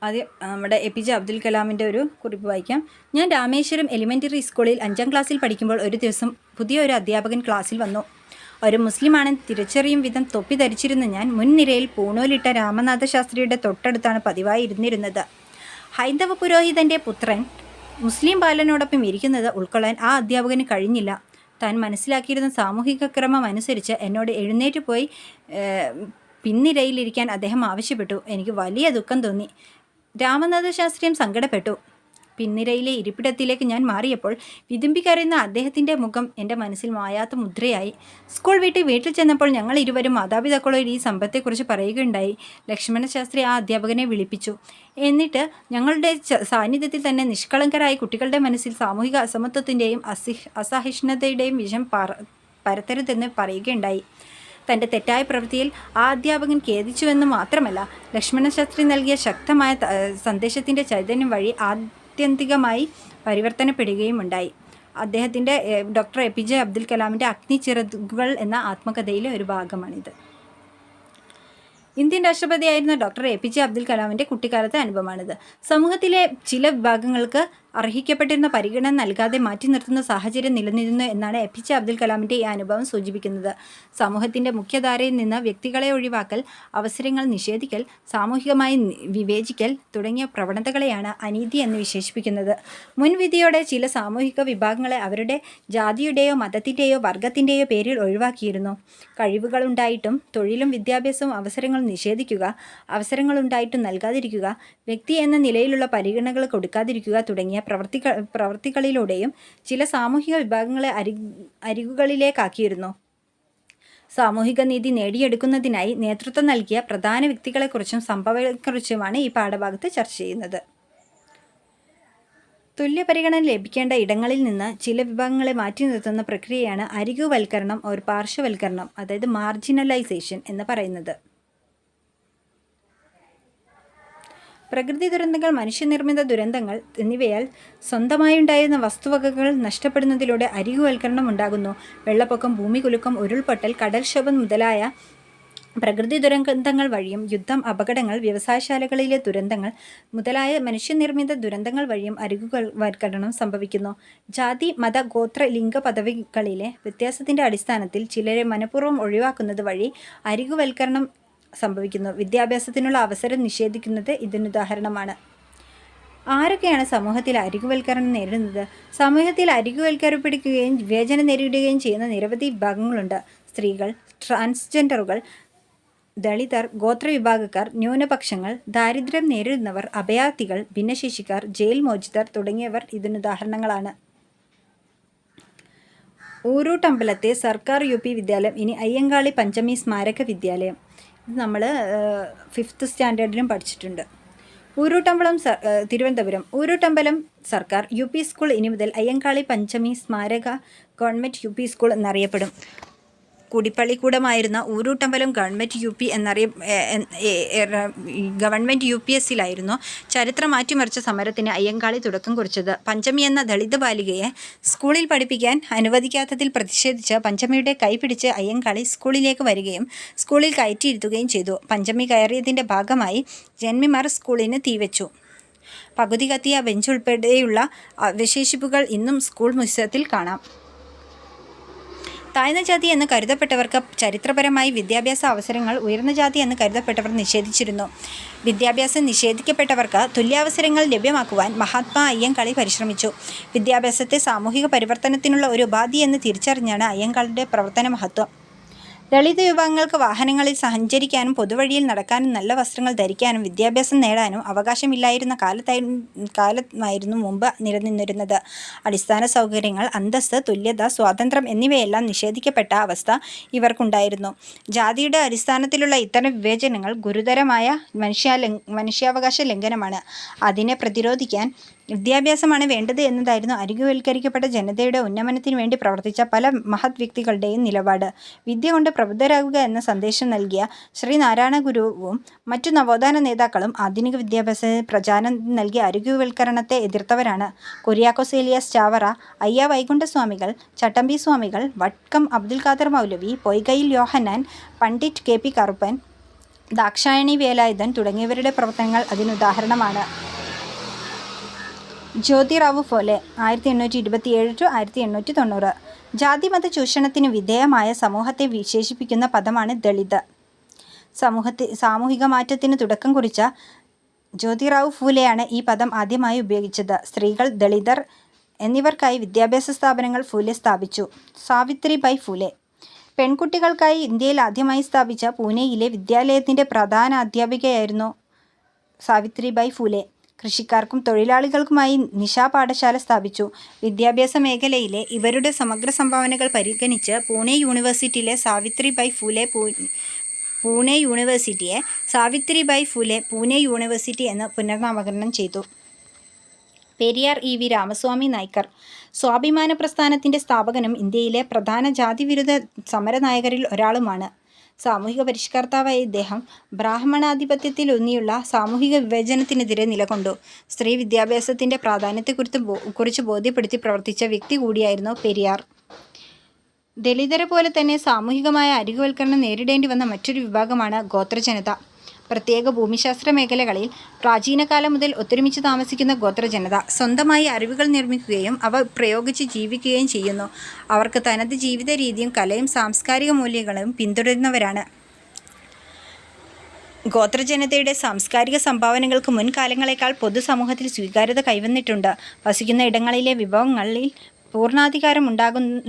ആദ്യം നമ്മുടെ APJ അബ്ദുൽ കലാമിൻ്റെ ഒരു കുറിപ്പ് വായിക്കാം. ഞാൻ രാമേശ്വരം എലിമെൻ്ററി സ്കൂളിൽ 5ാം ക്ലാസ്സിൽ പഠിക്കുമ്പോൾ ഒരു ദിവസം പുതിയൊരു അധ്യാപകൻ ക്ലാസ്സിൽ വന്നു. ഒരു മുസ്ലിമാണെന്ന് തിരിച്ചറിയും വിധം തൊപ്പി ധരിച്ചിരുന്ന ഞാൻ മുൻനിരയിൽ പൂണൂലിട്ട രാമനാഥ ശാസ്ത്രിയുടെ തൊട്ടടുത്താണ് പതിവായി ഇരുന്നിരുന്നത്. ഹൈന്ദവ പുരോഹിതൻ്റെ പുത്രൻ മുസ്ലിം ബാലനോടൊപ്പം ഇരിക്കുന്നത് ഉൾക്കൊള്ളാൻ ആ അധ്യാപകന് കഴിഞ്ഞില്ല. താൻ മനസ്സിലാക്കിയിരുന്ന സാമൂഹിക ക്രമം അനുസരിച്ച് എന്നോട് എഴുന്നേറ്റ് പോയി പിൻനിരയിലിരിക്കാൻ അദ്ദേഹം ആവശ്യപ്പെട്ടു. എനിക്ക് വലിയ ദുഃഖം തോന്നി. രാമനാഥ ശാസ്ത്രിയും സങ്കടപ്പെട്ടു. പിൻനിരയിലെ ഇരിപ്പിടത്തിലേക്ക് ഞാൻ മാറിയപ്പോൾ വിതുമ്പിക്കരയുന്ന അദ്ദേഹത്തിൻ്റെ മുഖം എൻ്റെ മനസ്സിൽ മായാത്ത മുദ്രയായി. സ്കൂൾ വീട്ടിൽ ചെന്നപ്പോൾ ഞങ്ങൾ ഇരുവരും മാതാപിതാക്കളോട് ഈ സംഭവത്തെക്കുറിച്ച് പറയുകയുണ്ടായി. ലക്ഷ്മണ ശാസ്ത്രി ആ അധ്യാപകനെ വിളിപ്പിച്ചു. എന്നിട്ട് ഞങ്ങളുടെ സാന്നിധ്യത്തിൽ തന്നെ നിഷ്കളങ്കരായ കുട്ടികളുടെ മനസ്സിൽ സാമൂഹിക അസമത്വത്തിൻ്റെയും അസഹിഷ്ണുതയുടെയും വിഷം പരത്തരുതെന്ന് പറയുകയുണ്ടായി. തൻ്റെ തെറ്റായ പ്രവൃത്തിയിൽ ആ അധ്യാപകൻ ഖേദിച്ചുവെന്ന് മാത്രമല്ല, ലക്ഷ്മണ ശാസ്ത്രി നൽകിയ ശക്തമായ സന്ദേശത്തിൻ്റെ ചൈതന്യം വഴി ആത്യന്തികമായി പരിവർത്തനപ്പെടുകയും ഉണ്ടായി. അദ്ദേഹത്തിൻ്റെ ഡോക്ടർ APJ അബ്ദുൽ കലാമിൻ്റെ അഗ്നിച്ചിറകുകൾ എന്ന ആത്മകഥയിലെ ഒരു ഭാഗമാണിത്. ഇന്ത്യൻ രാഷ്ട്രപതിയായിരുന്ന ഡോക്ടർ APJ അബ്ദുൽ കലാമിൻ്റെ കുട്ടിക്കാലത്തെ അനുഭവമാണിത്. സമൂഹത്തിലെ ചില വിഭാഗങ്ങൾക്ക് അർഹിക്കപ്പെട്ടിരുന്ന പരിഗണന നൽകാതെ മാറ്റി നിർത്തുന്ന സാഹചര്യം നിലനിന്നിരുന്നു എന്നാണ് APJ അബ്ദുൽ കലാമിൻ്റെ ഈ അനുഭവം സൂചിപ്പിക്കുന്നത്. സമൂഹത്തിൻ്റെ മുഖ്യധാരയിൽ നിന്ന് വ്യക്തികളെ ഒഴിവാക്കൽ, അവസരങ്ങൾ നിഷേധിക്കൽ, സാമൂഹികമായി വിവേചിക്കൽ തുടങ്ങിയ പ്രവണതകളെയാണ് അനീതി എന്ന് വിശേഷിപ്പിക്കുന്നത്. മുൻവിധിയോടെ ചില സാമൂഹിക വിഭാഗങ്ങളെ അവരുടെ ജാതിയുടെയോ മതത്തിൻ്റെയോ വർഗത്തിൻ്റെയോ പേരിൽ ഒഴിവാക്കിയിരുന്നു. കഴിവുകളുണ്ടായിട്ടും തൊഴിലും വിദ്യാഭ്യാസവും അവസരങ്ങളും നിഷേധിക്കുക, അവസരങ്ങളുണ്ടായിട്ടും നൽകാതിരിക്കുക, വ്യക്തി എന്ന നിലയിലുള്ള പരിഗണനകൾ കൊടുക്കാതിരിക്കുക തുടങ്ങിയ പ്രവൃത്തികളിലൂടെയും ചില സാമൂഹിക വിഭാഗങ്ങളെ അരികുകളിലേക്കാക്കിയിരുന്നു. സാമൂഹിക നീതി നേടിയെടുക്കുന്നതിനായി നേതൃത്വം നൽകിയ പ്രധാന വ്യക്തികളെക്കുറിച്ചും സംഭവങ്ങളെക്കുറിച്ചുമാണ് ഈ പാഠഭാഗത്ത് ചർച്ച ചെയ്യുന്നത്. തുല്യ പരിഗണന ലഭിക്കേണ്ട ഇടങ്ങളിൽ നിന്ന് ചില വിഭാഗങ്ങളെ മാറ്റി നിർത്തുന്ന പ്രക്രിയയാണ് അരികുവൽക്കരണം ഓർ പാർശ്വവൽക്കരണം, അതായത് മാർജിനലൈസേഷൻ എന്ന് പറയുന്നത്. പ്രകൃതി ദുരന്തങ്ങൾ, മനുഷ്യനിർമ്മിത ദുരന്തങ്ങൾ എന്നിവയാൽ സ്വന്തമായുണ്ടായിരുന്ന വസ്തുവകകൾ നഷ്ടപ്പെടുന്നതിലൂടെ അരികുവൽക്കരണം ഉണ്ടാകുന്നു. വെള്ളപ്പൊക്കം, ഭൂമികുലുക്കം, ഉരുൾപൊട്ടൽ, കടൽക്ഷോഭം മുതലായ പ്രകൃതി ദുരന്തങ്ങൾ വഴിയും യുദ്ധം, അപകടങ്ങൾ, വ്യവസായശാലകളിലെ ദുരന്തങ്ങൾ മുതലായ മനുഷ്യനിർമ്മിത ദുരന്തങ്ങൾ വഴിയും അരികുവൽക്കരണം സംഭവിക്കുന്നു. ജാതി, മത, ഗോത്ര, ലിംഗ പദവികളിലെ വ്യത്യാസത്തിൻ്റെ അടിസ്ഥാനത്തിൽ ചിലരെ മനഃപൂർവ്വം ഒഴിവാക്കുന്നത് വഴി അരികുവൽക്കരണം സംഭവിക്കുന്നു. വിദ്യാഭ്യാസത്തിനുള്ള അവസരം നിഷേധിക്കുന്നത് ഇതിനുദാഹരണമാണ്. ആരൊക്കെയാണ് സമൂഹത്തിൽ അരികുവൽക്കരണം നേരിടുന്നത്? സമൂഹത്തിൽ അരികുവൽക്കരപ്പെടുകയും വിവേചനം നേരിടുകയും ചെയ്യുന്ന നിരവധി വിഭാഗങ്ങളുണ്ട്. സ്ത്രീകൾ, ട്രാൻസ്ജെൻഡറുകൾ, ദളിതർ, ഗോത്രവിഭാഗക്കാർ, ന്യൂനപക്ഷങ്ങൾ, ദാരിദ്ര്യം നേരിടുന്നവർ, അഭയാർത്ഥികൾ, ഭിന്നശേഷിക്കാർ, ജയിൽ മോചിതർ തുടങ്ങിയവർ ഇതിനുദാഹരണങ്ങളാണ്. ഊരൂട്ടമ്പലത്തെ സർക്കാർ UP വിദ്യാലയം ഇനി അയ്യങ്കാളി പഞ്ചമി സ്മാരക വിദ്യാലയം. ഇത് നമ്മൾ 5th സ്റ്റാൻഡേർഡിലും പഠിച്ചിട്ടുണ്ട്. ഊരൂട്ടമ്പലം തിരുവനന്തപുരം. ഊരൂട്ടമ്പലം സർക്കാർ UP സ്കൂൾ ഇനി മുതൽ അയ്യങ്കാളി പഞ്ചമി സ്മാരക ഗവൺമെൻറ് UP സ്കൂൾ എന്നറിയപ്പെടും. കുടിപ്പള്ളിക്കൂടമായിരുന്ന ഊരൂട്ടമ്പലം ഗവൺമെൻറ് UPSലായിരുന്നു ചരിത്രം മാറ്റിമറിച്ച സമരത്തിന് അയ്യങ്കാളി തുടക്കം കുറിച്ചത്. പഞ്ചമി എന്ന ദളിത് ബാലികയെ സ്കൂളിൽ പഠിപ്പിക്കാൻ അനുവദിക്കാത്തതിൽ പ്രതിഷേധിച്ച് പഞ്ചമിയുടെ കൈ പിടിച്ച് അയ്യങ്കാളി സ്കൂളിലേക്ക് വരികയും സ്കൂളിൽ കയറ്റിയിരുത്തുകയും ചെയ്തു. പഞ്ചമി കയറിയതിൻ്റെ ഭാഗമായി ജന്മിമാർ സ്കൂളിന് തീവെച്ചു. പകുതി കത്തിയ ബെഞ്ച് ഉൾപ്പെടെയുള്ള അവശേഷിപ്പുകൾ ഇന്നും സ്കൂൾ മ്യൂസിയത്തിൽ കാണാം. താഴ്ന്ന ജാതി എന്ന് കരുതപ്പെട്ടവർക്ക് ചരിത്രപരമായി വിദ്യാഭ്യാസ അവസരങ്ങൾ ഉയർന്ന ജാതി എന്ന് കരുതപ്പെട്ടവർ നിഷേധിച്ചിരുന്നു. വിദ്യാഭ്യാസം നിഷേധിക്കപ്പെട്ടവർക്ക് തുല്യാവസരങ്ങൾ ലഭ്യമാക്കുവാൻ മഹാത്മാ അയ്യങ്കാളി പരിശ്രമിച്ചു. വിദ്യാഭ്യാസത്തെ സാമൂഹിക പരിവർത്തനത്തിനുള്ള ഒരു ഉപാധി എന്ന് തിരിച്ചറിഞ്ഞാണ് അയ്യങ്കാളിയുടെ പ്രവർത്തന മഹത്വം. ദളിത് വിഭാഗങ്ങൾക്ക് വാഹനങ്ങളിൽ സഞ്ചരിക്കാനും പൊതുവഴിയിൽ നടക്കാനും നല്ല വസ്ത്രങ്ങൾ ധരിക്കാനും വിദ്യാഭ്യാസം നേടാനും അവകാശമില്ലായിരുന്ന കാലമായിരുന്നു മുമ്പ് നിലനിന്നിരുന്നത്. അടിസ്ഥാന സൗകര്യങ്ങൾ, അന്തസ്ത്, തുല്യത, സ്വാതന്ത്ര്യം എന്നിവയെല്ലാം നിഷേധിക്കപ്പെട്ട അവസ്ഥ ഇവർക്കുണ്ടായിരുന്നു. ജാതിയുടെ അടിസ്ഥാനത്തിലുള്ള ഇത്തരം വിവേചനങ്ങൾ ഗുരുതരമായ മനുഷ്യാവകാശ ലംഘനമാണ്. അതിനെ പ്രതിരോധിക്കാൻ വിദ്യാഭ്യാസമാണ് വേണ്ടത് എന്നതായിരുന്നു അരികുവൽക്കരിക്കപ്പെട്ട ജനതയുടെ ഉന്നമനത്തിനു വേണ്ടി പ്രവർത്തിച്ച പല മഹത് വ്യക്തികളുടെയും നിലപാട്. വിദ്യ കൊണ്ട് പ്രബുദ്ധരാകുക എന്ന സന്ദേശം നൽകിയ ശ്രീനാരായണ ഗുരുവും മറ്റു നവോത്ഥാന നേതാക്കളും ആധുനിക വിദ്യാഭ്യാസത്തിന് പ്രചാരം നൽകിയ അരികുവൽക്കരണത്തെ എതിർത്തവരാണ്. കുര്യാക്കോസ് ഏലിയാസ് ചാവറ, അയ്യ വൈകുണ്ഠസ്വാമികൾ, ചട്ടമ്പി സ്വാമികൾ, വട്കം അബ്ദുൽ ഖാദർ മൗലവി, പൊയ്കയിൽ യോഹന്നാൻ, പണ്ഡിറ്റ് കെ പി കറുപ്പൻ, ദാക്ഷായണി വേലായുധൻ തുടങ്ങിയവരുടെ പ്രവർത്തനങ്ങൾ അതിനുദാഹരണമാണ്. ജ്യോതിറാവു ഫുലെ 1827-1890. ജാതിമത ചൂഷണത്തിന് വിധേയമായ സമൂഹത്തെ വിശേഷിപ്പിക്കുന്ന പദമാണ് ദളിത്. സാമൂഹിക മാറ്റത്തിന് തുടക്കം കുറിച്ച ജ്യോതിറാവു ഫുലെയാണ് ഈ പദം ആദ്യമായി ഉപയോഗിച്ചത്. സ്ത്രീകൾ, ദളിതർ എന്നിവർക്കായി വിദ്യാഭ്യാസ സ്ഥാപനങ്ങൾ ഫുലെ സ്ഥാപിച്ചു. സാവിത്രിബായി ഫുലെ പെൺകുട്ടികൾക്കായി ഇന്ത്യയിൽ ആദ്യമായി സ്ഥാപിച്ച പൂനെയിലെ വിദ്യാലയത്തിൻ്റെ പ്രധാന അധ്യാപികയായിരുന്നു സാവിത്രിബായി ഫുലെ. കൃഷിക്കാർക്കും തൊഴിലാളികൾക്കുമായി നിശാ പാഠശാല സ്ഥാപിച്ചു. വിദ്യാഭ്യാസ മേഖലയിലെ ഇവരുടെ സമഗ്ര സംഭാവനകൾ പരിഗണിച്ച് പൂനെ യൂണിവേഴ്സിറ്റിയെ സാവിത്രിബായി ഫുലെ പൂനെ യൂണിവേഴ്സിറ്റി എന്ന് പുനർനാമകരണം ചെയ്തു. പെരിയാർ ഇ വി രാമസ്വാമി നായ്ക്കർ സ്വാഭിമാന പ്രസ്ഥാനത്തിൻ്റെ സ്ഥാപകനും ഇന്ത്യയിലെ പ്രധാന ജാതിവിരുദ്ധ സമരനായകരിൽ ഒരാളുമാണ്. സാമൂഹിക പരിഷ്കർത്താവായ ഇദ്ദേഹം ബ്രാഹ്മണാധിപത്യത്തിലൂന്നിയുള്ള സാമൂഹിക വിവേചനത്തിനെതിരെ നിലകൊണ്ടു. സ്ത്രീ വിദ്യാഭ്യാസത്തിൻ്റെ പ്രാധാന്യത്തെക്കുറിച്ച് ബോധ്യപ്പെടുത്തി പ്രവർത്തിച്ച വ്യക്തി കൂടിയായിരുന്നു പെരിയാർ. ദളിതരെ പോലെ തന്നെ സാമൂഹികമായ അരികുവൽക്കരണം നേരിടേണ്ടി വന്ന മറ്റൊരു വിഭാഗമാണ് ഗോത്രജനത. പ്രത്യേക ഭൂമിശാസ്ത്ര മേഖലകളിൽ പ്രാചീനകാലം മുതൽ ഒത്തൊരുമിച്ച് താമസിക്കുന്ന ഗോത്രജനത സ്വന്തമായി അറിവുകൾ നിർമ്മിക്കുകയും അവ പ്രയോഗിച്ച് ജീവിക്കുകയും ചെയ്യുന്നു. അവർക്ക് തനത് ജീവിത രീതിയും കലയും സാംസ്കാരിക മൂല്യങ്ങളും പിന്തുടരുന്നവരാണ്. ഗോത്രജനതയുടെ സാംസ്കാരിക സംഭാവനകൾക്ക് മുൻകാലങ്ങളെക്കാൾ പൊതുസമൂഹത്തിൽ സ്വീകാര്യത കൈവന്നിട്ടുണ്ട്. വസിക്കുന്ന ഇടങ്ങളിലെ വിഭവങ്ങളിൽ പൂർണ്ണാധികാരം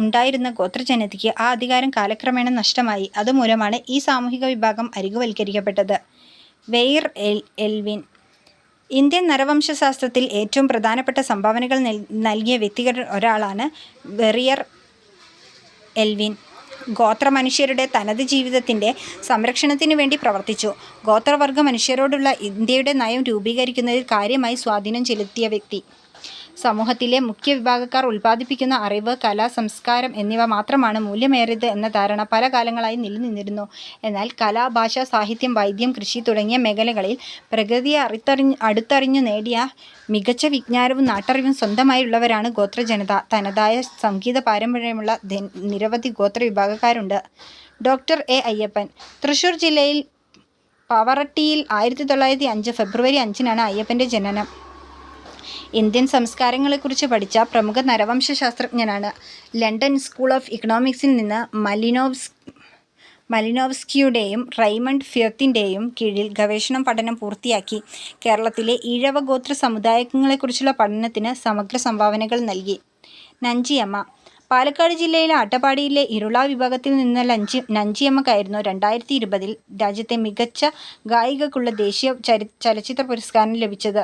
ഉണ്ടായിരുന്ന ഗോത്രജനതയ്ക്ക് ആ അധികാരം കാലക്രമേണ നഷ്ടമായി. അതുമൂലമാണ് ഈ സാമൂഹിക വിഭാഗം അരികുവൽക്കരിക്കപ്പെട്ടത്. വെയിർ എൽവിൻ ഇന്ത്യൻ നരവംശശാസ്ത്രത്തിൽ ഏറ്റവും പ്രധാനപ്പെട്ട സംഭാവനകൾ നൽകിയ വ്യക്തികളിൽ ഒരാളാണ് വെറിയർ എൽവിൻ. ഗോത്ര മനുഷ്യരുടെ തനത് ജീവിതത്തിൻ്റെ സംരക്ഷണത്തിനു വേണ്ടി പ്രവർത്തിച്ചു. ഗോത്രവർഗ മനുഷ്യരോടുള്ള ഇന്ത്യയുടെ നയം രൂപീകരിക്കുന്നതിൽ കാര്യമായി സ്വാധീനം ചെലുത്തിയ വ്യക്തി. സമൂഹത്തിലെ മുഖ്യ വിഭാഗക്കാർ ഉൽപ്പാദിപ്പിക്കുന്ന അറിവ്, കല, സംസ്കാരം എന്നിവ മാത്രമാണ് മൂല്യമേറിയത് എന്ന ധാരണ പല കാലങ്ങളായി നിലനിന്നിരുന്നു. എന്നാൽ കല, ഭാഷ, സാഹിത്യം, വൈദ്യം, കൃഷി തുടങ്ങിയ മേഖലകളിൽ പ്രകൃതിയെ അടുത്തറിഞ്ഞു നേടിയ മികച്ച വിജ്ഞാനവും നാട്ടറിവും സ്വന്തമായുള്ളവരാണ് ഗോത്രജനത. തനതായ സംഗീത പാരമ്പര്യമുള്ള നിരവധി ഗോത്ര വിഭാഗക്കാരുണ്ട്. ഡോക്ടർ എ അയ്യപ്പൻ തൃശ്ശൂർ ജില്ലയിൽ പാവറട്ടിയിൽ 1905 ഫെബ്രുവരി 5-നാണ് അയ്യപ്പൻ്റെ ജനനം. ഇന്ത്യൻ സംസ്കാരങ്ങളെക്കുറിച്ച് പഠിച്ച പ്രമുഖ നരവംശ ശാസ്ത്രജ്ഞനാണ്. ലണ്ടൻ സ്കൂൾ ഓഫ് ഇക്കണോമിക്സിൽ നിന്ന് മലിനോവ്സ്കിയുടെയും റൈമണ്ട് ഫിയത്തിൻ്റെയും കീഴിൽ ഗവേഷണം പഠനം പൂർത്തിയാക്കി. കേരളത്തിലെ ഈഴവ ഗോത്ര സമുദായങ്ങളെക്കുറിച്ചുള്ള പഠനത്തിന് സമഗ്ര സംഭാവനകൾ നൽകി. നഞ്ചിയമ്മ പാലക്കാട് ജില്ലയിലെ അട്ടപ്പാടിയിലെ ഇരുള വിഭാഗത്തിൽ നിന്ന നഞ്ചിയമ്മക്കായിരുന്നു 2020 രാജ്യത്തെ മികച്ച ഗായികക്കുള്ള ദേശീയ ചലച്ചിത്ര പുരസ്കാരം ലഭിച്ചത്.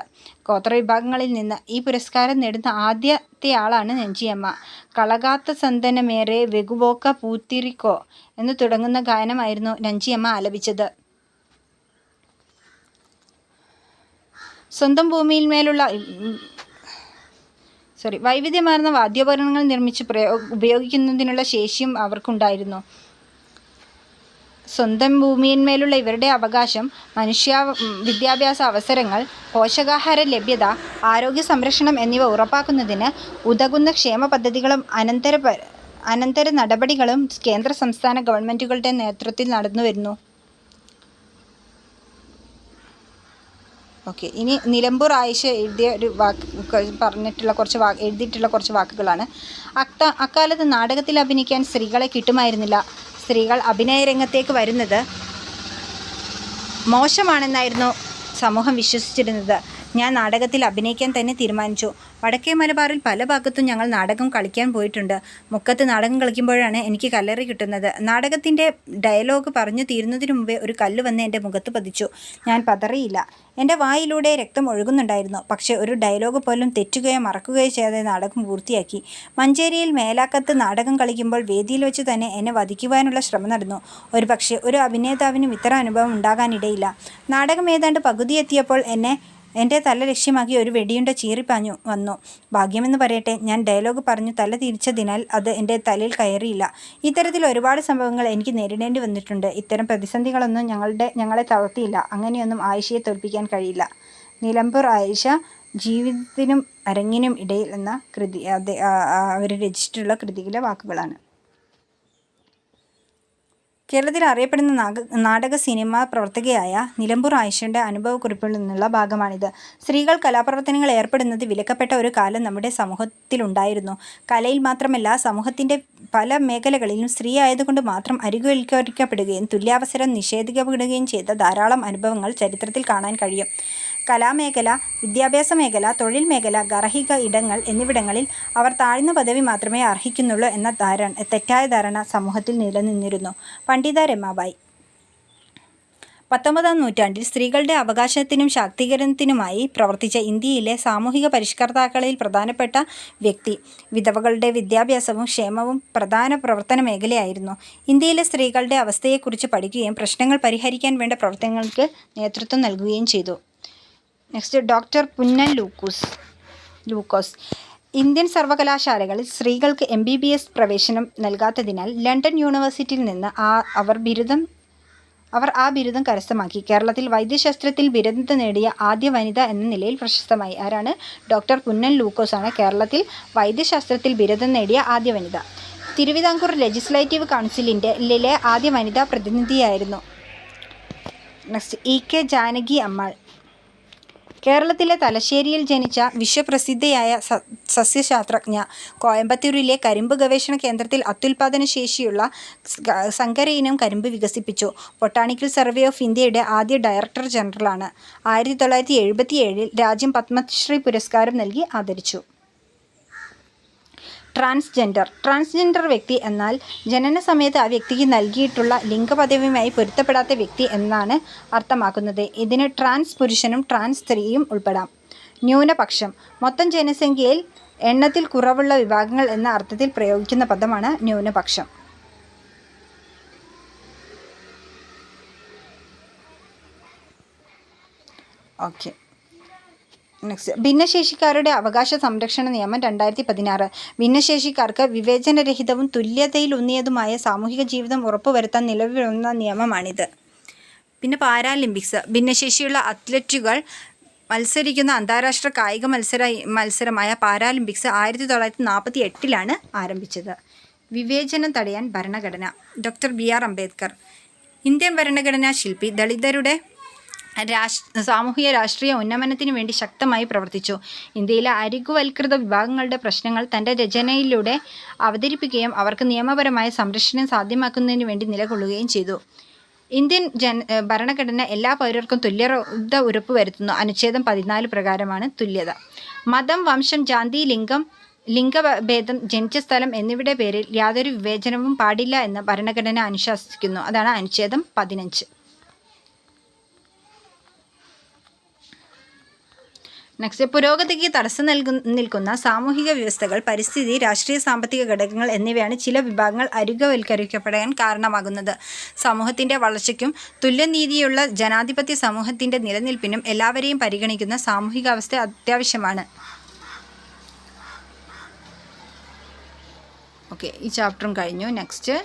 ഗോത്രവിഭാഗങ്ങളിൽ നിന്ന് ഈ പുരസ്കാരം നേടുന്ന ആദ്യത്തെയാളാണ് നഞ്ചിയമ്മ. കളകാത്ത സന്തനമേറെ വെഗുവോക്ക പൂത്തിരിക്കോ എന്ന് തുടങ്ങുന്ന ഗാനമായിരുന്നു നഞ്ചിയമ്മ ആലപിച്ചത്. സ്വന്തം ഭൂമിയിന്മേലുള്ള വൈവിധ്യമാർന്ന വാദ്യോപകരണങ്ങൾ നിർമ്മിച്ച് ഉപയോഗിക്കുന്നതിനുള്ള ശേഷിയും അവർക്കുണ്ടായിരുന്നു. സ്വന്തം ഭൂമിയിന്മേലുള്ള ഇവരുടെ അവകാശം വിദ്യാഭ്യാസ അവസരങ്ങൾ, പോഷകാഹാര ലഭ്യത, ആരോഗ്യ സംരക്ഷണം എന്നിവ ഉറപ്പാക്കുന്നതിന് ഉതകുന്ന ക്ഷേമ പദ്ധതികളും അനന്തര നടപടികളും കേന്ദ്ര സംസ്ഥാന ഗവൺമെൻറ്റുകളുടെ നേതൃത്വത്തിൽ നടന്നുവരുന്നു. ഓക്കെ, ഇനി നിലമ്പൂർ ആയിഷ എഴുതിയ ഒരു എഴുതിയിട്ടുള്ള കുറച്ച് വാക്കുകളാണ്. അക്കാലത്ത് നാടകത്തിൽ അഭിനയിക്കാൻ സ്ത്രീകളെ കിട്ടുമായിരുന്നില്ല. സ്ത്രീകൾ അഭിനയ രംഗത്തേക്ക് വരുന്നത് മോശമാണെന്നായിരുന്നു സമൂഹം വിശ്വസിച്ചിരുന്നത്. ഞാൻ നാടകത്തിൽ അഭിനയിക്കാൻ തന്നെ തീരുമാനിച്ചു. വടക്കേ മലബാറിൽ പല ഭാഗത്തും ഞങ്ങൾ നാടകം കളിക്കാൻ പോയിട്ടുണ്ട്. മുക്കത്ത് നാടകം കളിക്കുമ്പോഴാണ് എനിക്ക് കല്ലറി കിട്ടുന്നത്. നാടകത്തിൻ്റെ ഡയലോഗ് പറഞ്ഞു തീരുന്നതിനു മുമ്പേ ഒരു കല്ല് വന്ന് എൻ്റെ മുഖത്ത് പതിച്ചു. ഞാൻ പതറിയില്ല. എൻ്റെ വായിലൂടെ രക്തം ഒഴുകുന്നുണ്ടായിരുന്നു. പക്ഷേ ഒരു ഡയലോഗ് പോലും തെറ്റുകയോ മറക്കുകയോ ചെയ്യാതെ നാടകം പൂർത്തിയാക്കി. മഞ്ചേരിയിൽ മേലാക്കത്ത് നാടകം കളിക്കുമ്പോൾ വേദിയിൽ വെച്ച് തന്നെ എന്നെ വധിക്കുവാനുള്ള ശ്രമം നടന്നു. ഒരു പക്ഷേ ഒരു അഭിനേതാവിനും ഇത്തരം അനുഭവം ഉണ്ടാകാനിടയില്ല. നാടകം ഏതാണ്ട് പകുതിയെത്തിയപ്പോൾ എൻ്റെ തല ലക്ഷ്യമാക്കി ഒരു വെടിയുണ്ട ചീറിപ്പാഞ്ഞു വന്നു. ഭാഗ്യമെന്ന് പറയട്ടെ, ഞാൻ ഡയലോഗ് പറഞ്ഞു തല തിരിച്ചതിനാൽ അത് എൻ്റെ തലയിൽ കയറിയില്ല. ഇത്തരത്തിൽ ഒരുപാട് സംഭവങ്ങൾ എനിക്ക് നേരിടേണ്ടി വന്നിട്ടുണ്ട്. ഇത്തരം പ്രതിസന്ധികളൊന്നും ഞങ്ങളെ തളർത്തിയില്ല. അങ്ങനെയൊന്നും ആയിഷയെ തോൽപ്പിക്കാൻ കഴിയില്ല. നിലമ്പൂർ ആയിഷ ജീവിതത്തിനും അരങ്ങിനും ഇടയിൽ എന്ന കൃതി അവർ രചിച്ചിട്ടുള്ള കൃതിയിലെ വാക്കുകളാണ്. കേരളത്തിൽ അറിയപ്പെടുന്ന നാടക സിനിമാ പ്രവർത്തകയായ നിലമ്പൂർ ആയിഷയുടെ അനുഭവക്കുറിപ്പിൽ നിന്നുള്ള ഭാഗമാണിത്. സ്ത്രീകൾ കലാപ്രവർത്തനങ്ങൾ ഏർപ്പെടുന്നത് വിലക്കപ്പെട്ട ഒരു കാലം നമ്മുടെ സമൂഹത്തിലുണ്ടായിരുന്നു. കലയിൽ മാത്രമല്ല, സമൂഹത്തിൻ്റെ പല മേഖലകളിലും സ്ത്രീ ആയതുകൊണ്ട് മാത്രം അരികുവൽക്കരിക്കപ്പെടുകയും തുല്യാവസരം നിഷേധിക്കപ്പെടുകയും ചെയ്ത ധാരാളം അനുഭവങ്ങൾ ചരിത്രത്തിൽ കാണാൻ കഴിയും. കലാമേഖല, വിദ്യാഭ്യാസ മേഖല, തൊഴിൽ മേഖല, ഗാർഹിക ഇടങ്ങൾ എന്നിവിടങ്ങളിൽ അവർ താഴ്ന്ന പദവി മാത്രമേ അർഹിക്കുന്നുള്ളൂ എന്ന തെറ്റായ ധാരണ സമൂഹത്തിൽ നിലനിന്നിരുന്നു. പണ്ഡിത രമാബായി 19-ാം നൂറ്റാണ്ടിൽ സ്ത്രീകളുടെ അവകാശത്തിനും ശാക്തീകരണത്തിനുമായി പ്രവർത്തിച്ച ഇന്ത്യയിലെ സാമൂഹിക പരിഷ്കർത്താക്കളിൽ പ്രധാനപ്പെട്ട വ്യക്തി. വിധവകളുടെ വിദ്യാഭ്യാസവും ക്ഷേമവും പ്രധാന പ്രവർത്തന മേഖലയായിരുന്നു. ഇന്ത്യയിലെ സ്ത്രീകളുടെ അവസ്ഥയെക്കുറിച്ച് പഠിക്കുകയും പ്രശ്നങ്ങൾ പരിഹരിക്കാൻ വേണ്ട പ്രവർത്തനങ്ങൾക്ക് നേതൃത്വം നൽകുകയും ചെയ്തു. നെക്സ്റ്റ്, ഡോക്ടർ പുന്നൻ ലൂക്കോസ്. ഇന്ത്യൻ സർവകലാശാലകളിൽ സ്ത്രീകൾക്ക് MBBS പ്രവേശനം നൽകാത്തതിനാൽ ലണ്ടൻ യൂണിവേഴ്സിറ്റിയിൽ നിന്ന് അവർ ആ ബിരുദം കരസ്ഥമാക്കി. കേരളത്തിൽ വൈദ്യശാസ്ത്രത്തിൽ ബിരുദം നേടിയ ആദ്യ വനിത എന്ന നിലയിൽ പ്രശസ്തമായി. ആരാണ്? ഡോക്ടർ പുന്നൻ ലൂക്കോസ് ആണ് കേരളത്തിൽ വൈദ്യശാസ്ത്രത്തിൽ ബിരുദം നേടിയ ആദ്യ വനിത. തിരുവിതാംകൂർ ലെജിസ്ലേറ്റീവ് കൗൺസിലിലെ ആദ്യ വനിതാ പ്രതിനിധിയായിരുന്നു. Next, EK Janaki Ammal. കേരളത്തിലെ തലശ്ശേരിയിൽ ജനിച്ച വിശ്വപ്രസിദ്ധയായ സസ്യശാസ്ത്രജ്ഞ. കോയമ്പത്തൂരിലെ കരിമ്പ് ഗവേഷണ കേന്ദ്രത്തിൽ അത്യുൽപാദന ശേഷിയുള്ള സങ്കര ഇനം കരിമ്പ് വികസിപ്പിച്ചു. ബൊട്ടാണിക്കൽ സർവേ ഓഫ് ഇന്ത്യയുടെ ആദ്യ ഡയറക്ടർ ജനറലാണ്. 1977 രാജ്യം പത്മശ്രീ പുരസ്കാരം നൽകി ആദരിച്ചു. ട്രാൻസ്ജെൻഡർ വ്യക്തി എന്നാൽ ജനന സമയത്ത് ആ വ്യക്തിക്ക് നൽകിയിട്ടുള്ള ലിംഗപദവിയുമായി പൊരുത്തപ്പെടാത്ത വ്യക്തി എന്നാണ് അർത്ഥമാക്കുന്നത്. ഇതിന് ട്രാൻസ് പുരുഷനും ട്രാൻസ് സ്ത്രീയും ഉൾപ്പെടാം. ന്യൂനപക്ഷം മൊത്തം ജനസംഖ്യയിൽ എണ്ണത്തിൽ കുറവുള്ള വിഭാഗങ്ങൾ എന്ന അർത്ഥത്തിൽ പ്രയോഗിക്കുന്ന പദമാണ് ന്യൂനപക്ഷം. ഓക്കെ, നെക്സ്റ്റ്, ഭിന്നശേഷിക്കാരുടെ അവകാശ സംരക്ഷണ നിയമം 2016. ഭിന്നശേഷിക്കാർക്ക് വിവേചനരഹിതവും തുല്യതയിലൂന്നിയതുമായ സാമൂഹിക ജീവിതം ഉറപ്പുവരുത്താൻ നിലവിൽ വന്ന നിയമമാണിത്. പിന്നെ പാരാലിമ്പിക്സ്. ഭിന്നശേഷിയുള്ള അത്ലറ്റുകൾ മത്സരിക്കുന്ന അന്താരാഷ്ട്ര കായിക മത്സരമായ പാരാലിമ്പിക്സ് 1948 ആരംഭിച്ചത്. വിവേചനം തടയാൻ ഭരണഘടന. Doctor BR Ambedkar. ഇന്ത്യൻ ഭരണഘടനാ ശില്പി. ദളിതരുടെ സാമൂഹിക രാഷ്ട്രീയ ഉന്നമനത്തിനു വേണ്ടി ശക്തമായി പ്രവർത്തിച്ചു. ഇന്ത്യയിലെ അരികുവൽകൃത വിഭാഗങ്ങളുടെ പ്രശ്നങ്ങൾ തൻ്റെ രചനയിലൂടെ അവതരിപ്പിക്കുകയും അവർക്ക് നിയമപരമായ സംരക്ഷണം സാധ്യമാക്കുന്നതിനു വേണ്ടി നിലകൊള്ളുകയും ചെയ്തു. ഇന്ത്യൻ ഭരണഘടന എല്ലാ പൗരർക്കും തുല്യത ഉറപ്പുവരുത്തുന്നു. അനുച്ഛേദം 14 പ്രകാരമാണ് തുല്യത. മതം, വംശം, ജാതി, ലിംഗഭേദം, ജനിച്ച സ്ഥലം എന്നിവയുടെ പേരിൽ യാതൊരു വിവേചനവും പാടില്ല എന്ന് ഭരണഘടന അനുശാസിക്കുന്നു. അതാണ് അനുച്ഛേദം 15. നെക്സ്റ്റ്, പുരോഗതിക്ക് തടസ്സം നിൽക്കുന്ന സാമൂഹിക വ്യവസ്ഥകൾ, പരിസ്ഥിതി, രാഷ്ട്രീയ സാമ്പത്തിക ഘടകങ്ങൾ എന്നിവയാണ് ചില വിഭാഗങ്ങൾ അരികുവൽക്കരിക്കപ്പെടാൻ കാരണമാകുന്നത്. സമൂഹത്തിൻ്റെ വളർച്ചയ്ക്കും തുല്യനീതിയുള്ള ജനാധിപത്യ സമൂഹത്തിൻ്റെ നിലനിൽപ്പിനും എല്ലാവരെയും പരിഗണിക്കുന്ന സാമൂഹികാവസ്ഥ അത്യാവശ്യമാണ്. ഓക്കെ, ഈ ചാപ്റ്ററും കഴിഞ്ഞു. നെക്സ്റ്റ്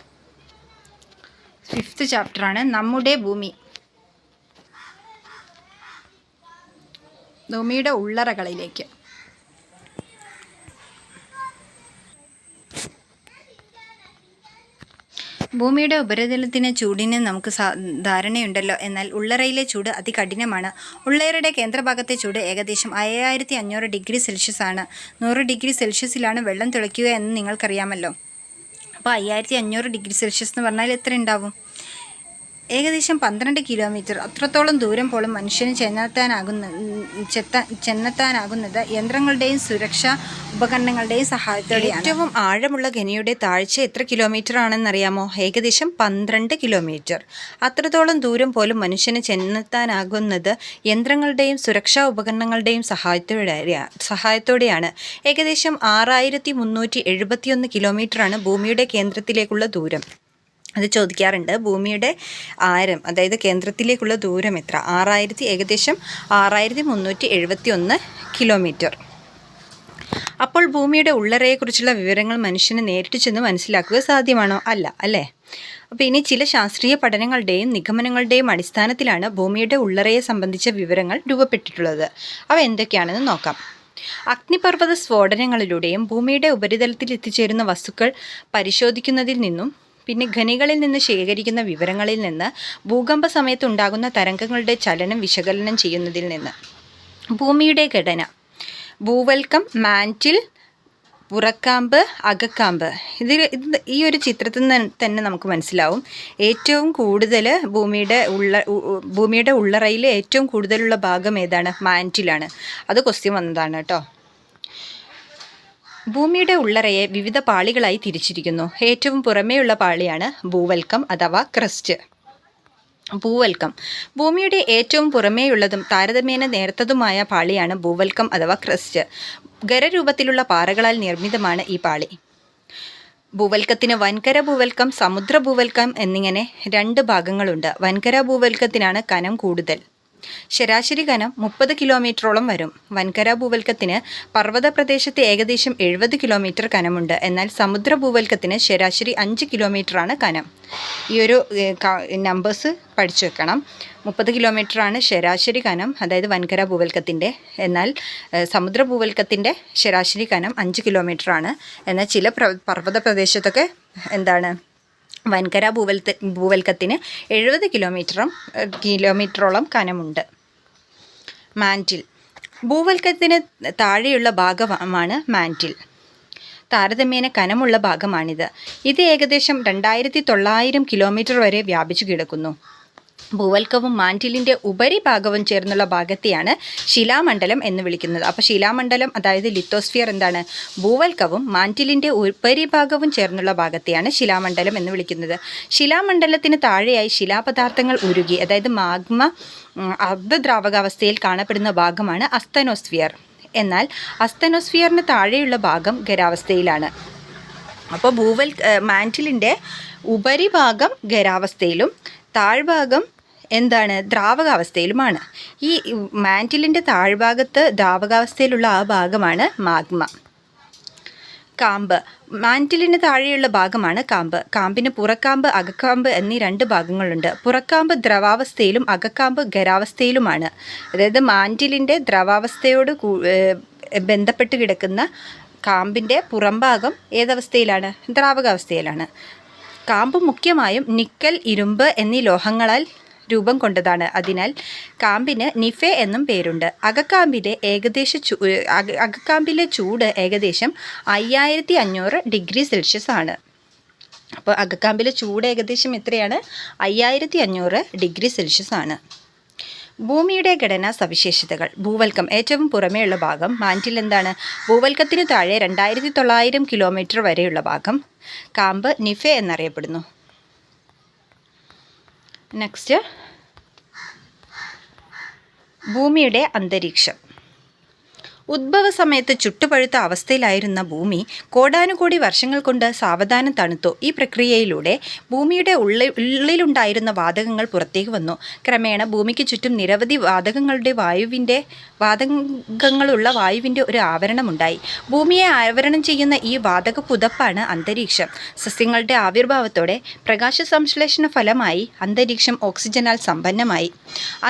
5th ചാപ്റ്ററാണ് നമ്മുടെ ഭൂമി. ഭൂമിയുടെ ഉള്ളറകളിലേക്ക്. ഭൂമിയുടെ ഉപരിതലത്തിന് ചൂടിന് നമുക്ക് ധാരണയുണ്ടല്ലോ. എന്നാൽ ഉള്ളറയിലെ ചൂട് അതികഠിനമാണ്. ഉള്ളറയുടെ കേന്ദ്രഭാഗത്തെ ചൂട് ഏകദേശം 5500 ഡിഗ്രി സെൽഷ്യസ് ആണ്. 100 ഡിഗ്രി സെൽഷ്യസിലാണ് വെള്ളം തിളയ്ക്കുക എന്ന് നിങ്ങൾക്കറിയാമല്ലോ. അപ്പോൾ 5500 ഡിഗ്രി സെൽഷ്യസ് എന്ന് പറഞ്ഞാൽ എത്ര ഉണ്ടാവും? ഏകദേശം 12 കിലോമീറ്റർ അത്രത്തോളം ദൂരം പോലും മനുഷ്യന് ചെന്നെത്താനാകുന്നത് യന്ത്രങ്ങളുടെയും സുരക്ഷാ ഉപകരണങ്ങളുടെയും സഹായത്തോടെയാണ്. ഏറ്റവും ആഴമുള്ള ഖനിയുടെ താഴ്ച എത്ര കിലോമീറ്റർ ആണെന്നറിയാമോ? ഏകദേശം 12 കിലോമീറ്റർ. അത്രത്തോളം ദൂരം പോലും മനുഷ്യന് ചെന്നെത്താനാകുന്നത് യന്ത്രങ്ങളുടെയും സുരക്ഷാ ഉപകരണങ്ങളുടെയും സഹായത്തോടെയാണ്. ഏകദേശം 6371 കിലോമീറ്ററാണ് ഭൂമിയുടെ കേന്ദ്രത്തിലേക്കുള്ള ദൂരം. അത് ചോദിക്കാറുണ്ട്. ഭൂമിയുടെ ആരം, അതായത് കേന്ദ്രത്തിലേക്കുള്ള ദൂരം എത്ര? ഏകദേശം 6371 കിലോമീറ്റർ. അപ്പോൾ ഭൂമിയുടെ ഉള്ളറയെക്കുറിച്ചുള്ള വിവരങ്ങൾ മനുഷ്യന് നേരിട്ട് ചെന്ന് മനസ്സിലാക്കുക സാധ്യമാണോ? അല്ല, അല്ലേ? അപ്പോൾ ഇനി ചില ശാസ്ത്രീയ പഠനങ്ങളുടെയും നിഗമനങ്ങളുടെയും അടിസ്ഥാനത്തിലാണ് ഭൂമിയുടെ ഉള്ളറയെ സംബന്ധിച്ച വിവരങ്ങൾ രൂപപ്പെട്ടിട്ടുള്ളത്. അവ എന്തൊക്കെയാണെന്ന് നോക്കാം. അഗ്നിപർവ്വത സ്ഫോടനങ്ങളിലൂടെയും ഭൂമിയുടെ ഉപരിതലത്തിൽ എത്തിച്ചേരുന്ന വസ്തുക്കൾ പരിശോധിക്കുന്നതിൽ നിന്നും, പിന്നെ ഖനികളിൽ നിന്ന് ശേഖരിക്കുന്ന വിവരങ്ങളിൽ നിന്ന്, ഭൂകമ്പ സമയത്ത് ഉണ്ടാകുന്ന തരംഗങ്ങളുടെ ചലനം വിശകലനം ചെയ്യുന്നതിൽ നിന്ന്. ഭൂമിയുടെ ഘടന: ഭൂവൽക്കം, മാൻറ്റിൽ, പുറക്കാമ്പ്, അകക്കാമ്പ്. ഈ ഒരു ചിത്രത്തിൽ നിന്ന് തന്നെ നമുക്ക് മനസ്സിലാവും ഏറ്റവും കൂടുതൽ ഭൂമിയുടെ ഉള്ളറയിൽ ഏറ്റവും കൂടുതലുള്ള ഭാഗം ഏതാണ്? മാൻറ്റിലാണ്. അത് ക്വസ്റ്റ്യൻ വന്നതാണ് കേട്ടോ. ഭൂമിയുടെ ഉള്ളറയെ വിവിധ പാളികളായി തിരിച്ചിരിക്കുന്നു. ഏറ്റവും പുറമേയുള്ള പാളിയാണ് ഭൂവൽക്കം അഥവാ ക്രസ്റ്റ്. ഭൂവൽക്കം ഭൂമിയുടെ ഏറ്റവും പുറമേയുള്ളതും താരതമ്യേന നേർത്തതുമായ പാളിയാണ് ഭൂവൽക്കം അഥവാ ക്രസ്റ്റ്. ഖരരൂപത്തിലുള്ള പാറകളാൽ നിർമ്മിതമാണ് ഈ പാളി. ഭൂവൽക്കത്തിന് വൻകര ഭൂവൽക്കം, സമുദ്ര ഭൂവൽക്കം എന്നിങ്ങനെ 2 ഭാഗങ്ങളുണ്ട്. വൻകര ഭൂവൽക്കത്തിനാണ് കനം കൂടുതൽ. ശരാശരി കനം 30 കിലോമീറ്ററോളം വരും. വൻകര ഭൂവൽക്കത്തിന് പർവ്വത പ്രദേശത്ത് ഏകദേശം 70 കിലോമീറ്റർ കനമുണ്ട്. എന്നാൽ സമുദ്ര ഭൂവൽക്കത്തിന് ശരാശരി 5 കിലോമീറ്ററാണ് കനം. ഈ ഒരു നമ്പേഴ്സ് പഠിച്ചു വെക്കണം. 30 കിലോമീറ്ററാണ് ശരാശരി കനം, അതായത് വൻകര ഭൂവൽക്കത്തിൻ്റെ. എന്നാൽ സമുദ്ര ഭൂവൽക്കത്തിൻ്റെ ശരാശരി കനം 5 കിലോമീറ്ററാണ്. എന്നാൽ ചില പർവ്വത പ്രദേശത്തൊക്കെ എന്താണ്, വൻകര ഭൂവൽക്കത്തിന് 70 കിലോമീറ്ററോളം കനമുണ്ട്. മാൻറ്റിൽ ഭൂവൽക്കത്തിന് താഴെയുള്ള ഭാഗമാണ് മാൻറ്റിൽ. താരതമ്യേന കനമുള്ള ഭാഗമാണിത്. ഇത് ഏകദേശം 2900 കിലോമീറ്റർ വരെ വ്യാപിച്ചു കിടക്കുന്നു. ഭൂവൽക്കവും മാൻറ്റിലിൻ്റെ ഉപരിഭാഗവും ചേർന്നുള്ള ഭാഗത്തെയാണ് ശിലാമണ്ഡലം എന്ന് വിളിക്കുന്നത്. അപ്പോൾ ശിലാമണ്ഡലം, അതായത് ലിത്തോസ്ഫിയർ എന്താണ്? ഭൂവൽക്കവും മാൻറ്റിലിൻ്റെ ഉപരിഭാഗവും ചേർന്നുള്ള ഭാഗത്തെയാണ് ശിലാമണ്ഡലം എന്ന് വിളിക്കുന്നത്. ശിലാമണ്ഡലത്തിന് താഴെയായി ശിലാപദാർത്ഥങ്ങൾ ഉരുകി, അതായത് മാഗ്മ അർദ്ധദ്രാവകാവസ്ഥയിൽ കാണപ്പെടുന്ന ഭാഗമാണ് അസ്തനോസ്ഫിയർ. എന്നാൽ അസ്തനോസ്ഫിയറിന് താഴെയുള്ള ഭാഗം ഖരാവസ്ഥയിലാണ്. അപ്പോൾ മാൻറ്റിലിൻ്റെ ഉപരിഭാഗം ഖരാവസ്ഥയിലും താഴ്ഭാഗം എന്താണ്? ദ്രാവകാവസ്ഥയിലുമാണ്. ഈ മാൻറ്റിലിൻ്റെ താഴ്ഭാഗത്ത് ദ്രാവകാവസ്ഥയിലുള്ള ആ ഭാഗമാണ് മാഗ്മ. കാമ്പ് മാൻറ്റിലിന് താഴെയുള്ള ഭാഗമാണ് കാമ്പ്. കാമ്പിന് പുറക്കാമ്പ്, അകക്കാമ്പ് എന്നീ 2 ഭാഗങ്ങളുണ്ട്. പുറക്കാമ്പ് ദ്രവാവസ്ഥയിലും അകക്കാമ്പ് ഖരാവസ്ഥയിലുമാണ്. അതായത് മാൻറ്റിലിൻ്റെ ദ്രവാവസ്ഥയോട് ബന്ധപ്പെട്ട് കിടക്കുന്ന കാമ്പിൻ്റെ പുറംഭാഗം ഏതവസ്ഥയിലാണ്? ദ്രാവകാവസ്ഥയിലാണ്. കാമ്പ് മുഖ്യമായും നിക്കൽ, ഇരുമ്പ് എന്നീ ലോഹങ്ങളാൽ രൂപം കൊണ്ടതാണ്. അതിനാൽ കാമ്പിന് നിഫെ എന്നും പേരുണ്ട്. അകക്കാമ്പിലെ ചൂട് ഏകദേശം 5500 ഡിഗ്രി സെൽഷ്യസ് ആണ്. അപ്പോൾ അകക്കാമ്പിലെ ചൂട് ഏകദേശം എത്രയാണ്? 5500 ഡിഗ്രി സെൽഷ്യസ് ആണ്. ഭൂമിയുടെ ഘടനാ സവിശേഷതകൾ: ഭൂവൽക്കം ഏറ്റവും പുറമേയുള്ള ഭാഗം. മാൻറ്റിൽ എന്താണ്? ഭൂവൽക്കത്തിന് താഴെ 2900 കിലോമീറ്റർ വരെയുള്ള ഭാഗം. കാമ്പ് നിഫെ എന്നറിയപ്പെടുന്നു. നെക്സ്റ്റ്, ഭൂമിയുടെ അന്തരീക്ഷം. ഉദ്ഭവ സമയത്ത് ചുട്ടുപഴുത്ത അവസ്ഥയിലായിരുന്ന ഭൂമി കോടാനുകോടി വർഷങ്ങൾ കൊണ്ട് സാവധാനം തണുത്തു. ഈ പ്രക്രിയയിലൂടെ ഭൂമിയുടെ ഉള്ളിലുണ്ടായിരുന്ന വാതകങ്ങൾ പുറത്തേക്ക് വന്നു. ക്രമേണ ഭൂമിക്ക് ചുറ്റും നിരവധി വാതകങ്ങളുള്ള വായുവിൻ്റെ ഒരു ആവരണമുണ്ടായി. ഭൂമിയെ ആവരണം ചെയ്യുന്ന ഈ വാതക പുതപ്പാണ് അന്തരീക്ഷം. സസ്യങ്ങളുടെ ആവിർഭാവത്തോടെ പ്രകാശ സംശ്ലേഷണ ഫലമായി അന്തരീക്ഷം ഓക്സിജനാൽ സമ്പന്നമായി.